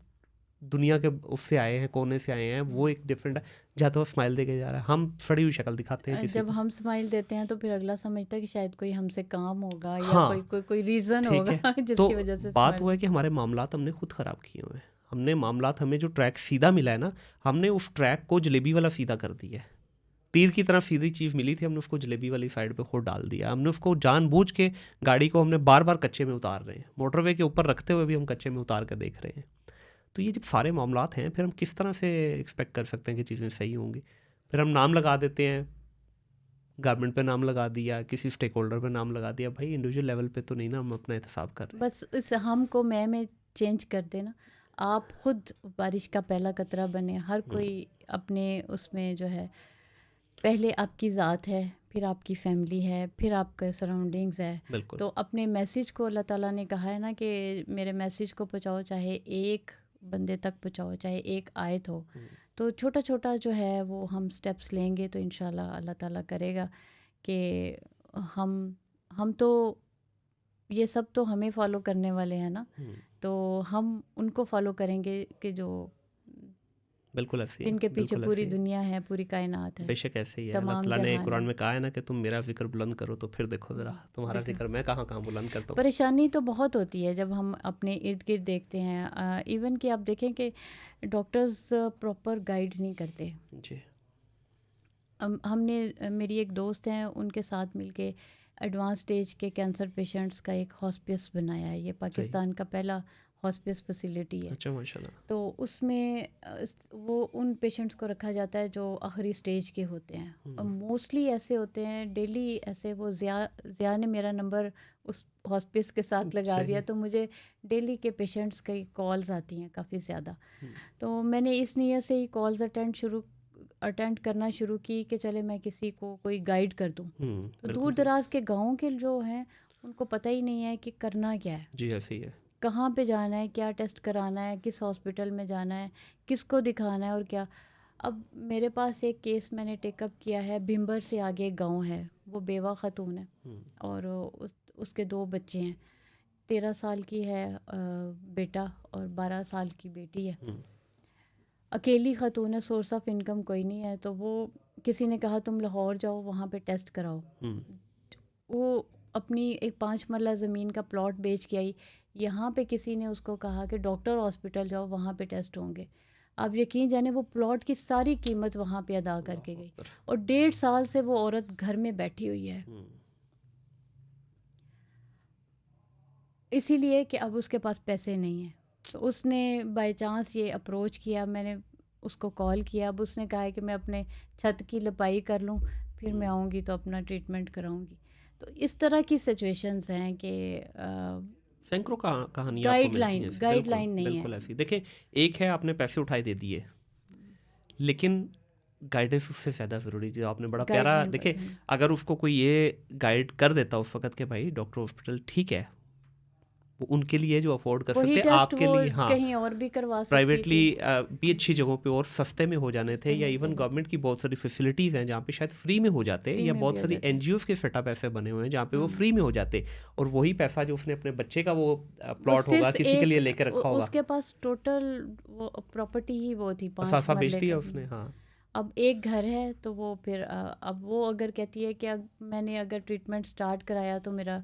दुनिया के उससे आए हैं, कोने से आए हैं, वो एक डिफरेंट है, जहाँ तो वो स्माइल देके जा रहा है, हम सड़ी हुई शक्ल दिखाते हैं किसी जब को। हम स्माइल देते हैं तो फिर अगला समझता है कि शायद कोई हमसे काम होगा या कोई हाँ, कोई कोई रीज़न ठीक होगा है। तो जिसकी वजह से बात स्माइल। वो है कि हमारे मामलात हमने खुद ख़राब किए हुए हैं। हमने मामलात, हमें जो ट्रैक सीधा मिला है ना, हमने उस ट्रैक को जलेबी वाला सीधा कर दिया है। तीर की तरफ सीधी चीज़ मिली थी, हमने उसको जलेबी वाली साइड पे खुद डाल दिया। हमने उसको जानबूझ के, गाड़ी को हमने बार बार कच्चे में उतार रहे हैं, मोटरवे के ऊपर रखते हुए भी हम कच्चे में उतार कर देख रहे हैं। तो ये जब सारे मामलात हैं, फिर हम किस तरह से एक्सपेक्ट कर सकते हैं कि चीज़ें सही होंगी? फिर हम नाम लगा देते हैं, गवर्नमेंट पे नाम लगा दिया, किसी स्टेक होल्डर पे नाम लगा दिया, भाई इंडिविजुअल लेवल पे तो नहीं ना हम अपना एहतसाब कर रहे हैं। बस इस हम को मैं में चेंज कर देना। आप खुद बारिश का पहला कतरा बने। हर कोई अपने उसमें जो है, पहले आपकी ज़ात है, फिर आपकी फैमिली है, फिर आपके सराउंडिंग्स है। बिल्कुल। तो अपने मैसेज को अल्लाह ताला ने कहा है ना कि मेरे मैसेज को पहुँचाओ, चाहे एक बंदे तक पहुँचाओ, चाहे एक आयत हो। तो छोटा छोटा जो है वो हम स्टेप्स लेंगे तो इंशाल्लाह अल्लाह ताला करेगा कि हम तो ये सब तो हमें फॉलो करने वाले हैं ना, तो हम उनको फॉलो करेंगे कि जो बिल्कुल ऐसे ही है, जिनके पीछे बिल्कुल पूरी ऐसे ही है। दुनिया है, पूरी कायनात है, बेशक ऐसे ही है। अल्लाह तमाम ताला ने जहान कुरान है। में कहा है ना कि तुम मेरा जिक्र बुलंद करो, तो फिर देखो ज़रा तुम्हारा बिल्कुल। जिक्र मैं कहाँ कहाँ बुलंद करता हूँ। परेशानी तो बहुत होती है जब हम अपने इर्द गिर्द देखते हैं। इवन कि आप देखें कि डॉक्टर्स प्रॉपर गाइड नहीं करते। जी। हमने मेरी एक दोस्त हैं, उनके साथ मिलके एडवांस स्टेज के कैंसर पेशेंट्स का एक हॉस्पिस बनाया है। ये पाकिस्तान का पहला हॉस्पिस फैसिलिटी है। अच्छा, माशाल्लाह। तो उसमें वो उन पेशेंट्स को रखा जाता है जो आखिरी स्टेज के होते हैं, और मोस्टली ऐसे होते हैं। डेली ऐसे वो ज़िया ने मेरा नंबर उस हॉस्पिस के साथ लगा दिया, तो मुझे डेली के पेशेंट्स की कॉल्स आती हैं काफ़ी ज़्यादा। तो मैंने इस नीयत से ही कॉल्स अटेंड करना शुरू की कि चले मैं किसी को कोई गाइड कर दूं। तो दूर दराज के गाँव के जो हैं उनको पता ही नहीं है कि करना क्या है। जी, ऐसे ही है। कहाँ पे जाना है, क्या टेस्ट कराना है, किस हॉस्पिटल में जाना है, किसको दिखाना है और क्या। अब मेरे पास एक केस मैंने टेकअप किया है, भिम्बर से आगे एक गाँव है, वो बेवा ख़तून है और उसके 2 बच्चे हैं। 13 साल की है बेटा और 12 साल की बेटी है। अकेली ख़तून है, सोर्स ऑफ इनकम कोई नहीं है। तो वो किसी ने कहा तुम लाहौर जाओ, वहाँ पे टेस्ट कराओ। वो अपनी एक 5 मरला ज़मीन का प्लॉट बेच के आई। यहाँ पे किसी ने उसको कहा कि डॉक्टर हॉस्पिटल जाओ, वहाँ पे टेस्ट होंगे। आप यकीन जाने वो प्लॉट की सारी कीमत वहाँ पे अदा करके गई, और 1.5 साल से वो औरत घर में बैठी हुई है, इसीलिए कि अब उसके पास पैसे नहीं हैं। तो उसने बाय चांस ये अप्रोच किया, मैंने उसको कॉल किया। अब उसने कहा है कि मैं अपने छत की लिपाई कर लूँ, फिर मैं आऊँगी तो अपना ट्रीटमेंट कराऊँगी। तो इस तरह की सिचुएशंस हैं कि सैकड़ों कहानियाँ आपको मिलती हैं ऐसी। गाइडलाइन नहीं बिल्कुल है। ऐसी। देखिए, एक है आपने पैसे उठाए दे दिए, लेकिन गाइडेंस उससे ज़्यादा ज़रूरी है। जो आपने बड़ा प्यारा, गाइडलाइन देखिए बताएं। अगर उसको कोई ये गाइड कर देता उस वक्त कि भाई डॉक्टर हॉस्पिटल ठीक है, वो उनके लिए जो अफोर्ड कर वही सकते हैं, टेस्ट आपके वो लिए हाँ कहीं और भी करवा सकती प्राइवेटली थी। भी अच्छी जगहों पे और सस्ते में हो जाने थे, सस्ते या में इवन हो गवर्नमेंट की बहुत सारी फैसिलिटीज़ हैं जहाँ पे शायद फ्री में हो जाते, फ्री या में बहुत भी हो सारी जाता है। एनजीओज़ के सेटअप ऐसे बने हुए हैं जहाँ पे वो फ्री में हो जाते, और वही पैसा जो उसने अपने बच्चे का वो वो प्लॉट होगा सिर्फ किसी के लिए एक लेके रखा होगा, उसके पास टोटल वो प्रॉपर्टी ही वो थी 5 सासा बेच मरले दिया का। उसने। हाँ, अब एक घर है तो वो फिर अब वो अगर कहती है कि मैंने अगर ट्रीटमेंट स्टार्ट कराया तो मेरा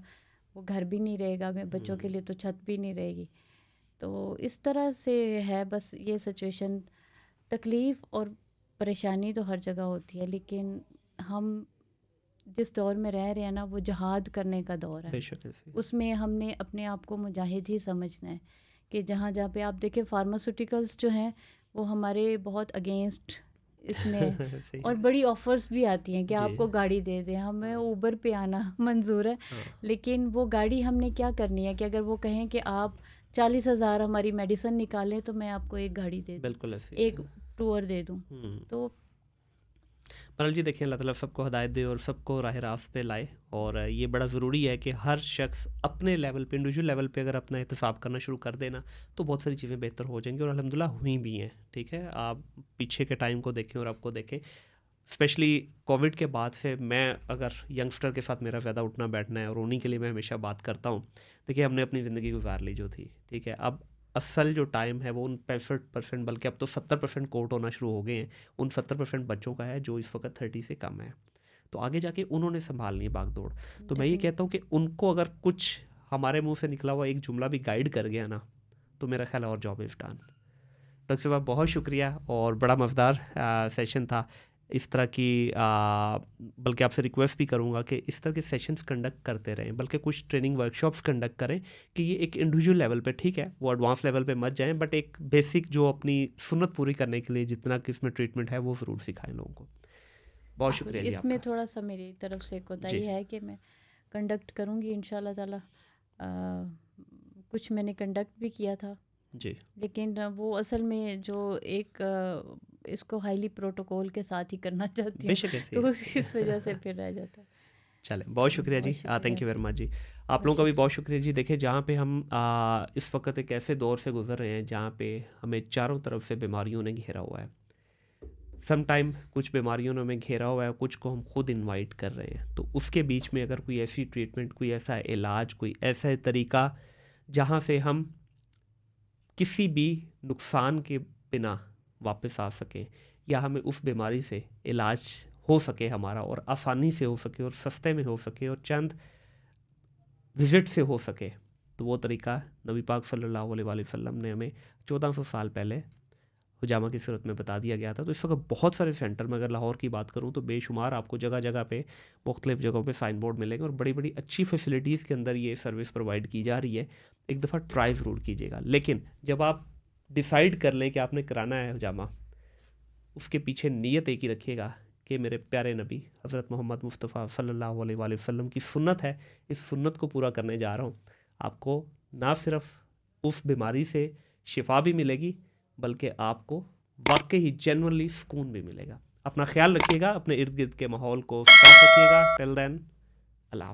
वो घर भी नहीं रहेगा, मेरे बच्चों के लिए तो छत भी नहीं रहेगी। तो इस तरह से है बस ये सिचुएशन। तकलीफ़ और परेशानी तो हर जगह होती है, लेकिन हम जिस दौर में रह रहे हैं ना, वो जहाद करने का दौर है। बेशक ऐसे। उसमें हमने अपने आप को मुजाहिद ही समझना है कि जहाँ जहाँ पे आप देखें फार्मास्यूटिकल्स जो हैं वो हमारे बहुत अगेंस्ट इसमें सही और है। बड़ी ऑफ़र्स भी आती हैं कि जी। आपको गाड़ी दे दें, हमें ऊबर पे आना मंजूर है। लेकिन वो गाड़ी हमने क्या करनी है कि अगर वो कहें कि आप 40,000 हमारी मेडिसिन निकालें तो मैं आपको एक गाड़ी दे दूँ, बिल्कुल ऐसे एक टूर दे दूँ। तो मनल जी, देखिए अल्लाह ताला सबको हदायत दे और सबको राह रास्त पे लाए, और ये बड़ा ज़रूरी है कि हर शख्स अपने लेवल पे, इंडिविजुअल लेवल पे अगर अपना एहतसाब करना शुरू कर देना तो बहुत सारी चीज़ें बेहतर हो जाएंगी, और अल्हम्दुलिल्लाह हुई भी हैं। ठीक है, आप पीछे के टाइम को देखें और आपको देखें, स्पेशली कोविड के बाद से मैं अगर यंगस्टर के साथ मेरा ज़्यादा उठना बैठना है और उन्हीं के लिए मैं हमेशा बात करता हूँ। देखिए, हमने अपनी ज़िंदगी गुजार ली जो थी, ठीक है, अब असल जो टाइम है वो उन 65% बल्कि अब तो 70% कोर्ट होना शुरू हो गए हैं, उन 70% बच्चों का है जो इस वक्त 30 से कम है। तो आगे जाके उन्होंने संभालनी है बागडोर। तो मैं ये कहता हूँ कि उनको अगर कुछ हमारे मुंह से निकला हुआ एक जुमला भी गाइड कर गया ना, तो मेरा ख्याल और जॉब इज़ डन। डॉक्टर साहब बहुत शुक्रिया, और बड़ा मज़ेदार सेशन था। इस तरह की बल्कि आपसे रिक्वेस्ट भी करूँगा कि इस तरह के सेशंस कंडक्ट करते रहें, बल्कि कुछ ट्रेनिंग वर्कशॉप्स कंडक्ट करें कि ये एक इंडिविजुअल लेवल पे, ठीक है वो एडवांस लेवल पे मत जाएं, बट एक बेसिक जो अपनी सुन्नत पूरी करने के लिए जितना कि इसमें ट्रीटमेंट है वो ज़रूर सिखाएं लोगों को। बहुत बिल्कुल, शुक्रिया जी इसमें आपका। थोड़ा सा मेरी तरफ से कोताही जी है कि मैं कंडक्ट करूँगी इंशाल्लाह ताला। कुछ मैंने कंडक्ट भी किया था, जी लेकिन वो असल में जो एक इसको हाईली प्रोटोकॉल के साथ ही करना चाहती हूँ, बेशक ऐसे तो ही इस वजह से फिर रह जाता है। चलें, बहुत चलिए, शुक्रिया बहुत जी, शुक्रिया थैंक यू वेरी आपका। मच जी। आप बहुत लोगों का भी शुक्रिया। बहुत शुक्रिया जी। देखिए जहाँ पे हम इस वक्त एक ऐसे दौर से गुजर रहे हैं जहाँ पे हमें चारों तरफ से बीमारियों ने घेरा हुआ है। सम टाइम कुछ बीमारियों ने हमें घेरा हुआ है, कुछ को हम खुद इनवाइट कर रहे हैं, तो उसके बीच में अगर कोई ऐसी ट्रीटमेंट, कोई ऐसा इलाज, कोई ऐसा तरीका जहाँ से हम किसी भी नुकसान के बिना वापस आ सकें, या हमें उस बीमारी से इलाज हो सके हमारा, और आसानी से हो सके, और सस्ते में हो सके, और चंद विजिट से हो सके, तो वो तरीका नबी पाक सल्लल्लाहु अलैहि वसल्लम ने हमें 1400 साल पहले हुजामा की सूरत में बता दिया गया था। तो इस वक्त बहुत सारे सेंटर में, अगर लाहौर की बात करूँ तो बेशुमार आपको जगह जगह पे मुख्तलिफ़ जगहों पे साइन बोर्ड मिलेंगे, और बड़ी बड़ी अच्छी फैसिलिटीज़ के अंदर ये सर्विस प्रोवाइड की जा रही है। एक दफ़ा ट्राई ज़रूर कीजिएगा, लेकिन जब आप डिसाइड कर लें कि आपने कराना है हुजामा, उसके पीछे नीयत एक ही रखिएगा कि मेरे प्यारे नबी हज़रत मोहम्मद मुस्तफ़ा सल्लल्लाहु अलैहि वसल्लम की सुन्नत है, इस सुन्नत को पूरा करने जा रहा हूँ। आपको ना सिर्फ उस बीमारी से शिफा भी मिलेगी, बल्कि आपको वाकई ही जेन्युइनली सुकून भी मिलेगा। अपना ख्याल रखिएगा, अपने इर्द गिर्द के माहौल को साफ रखिएगा। Till then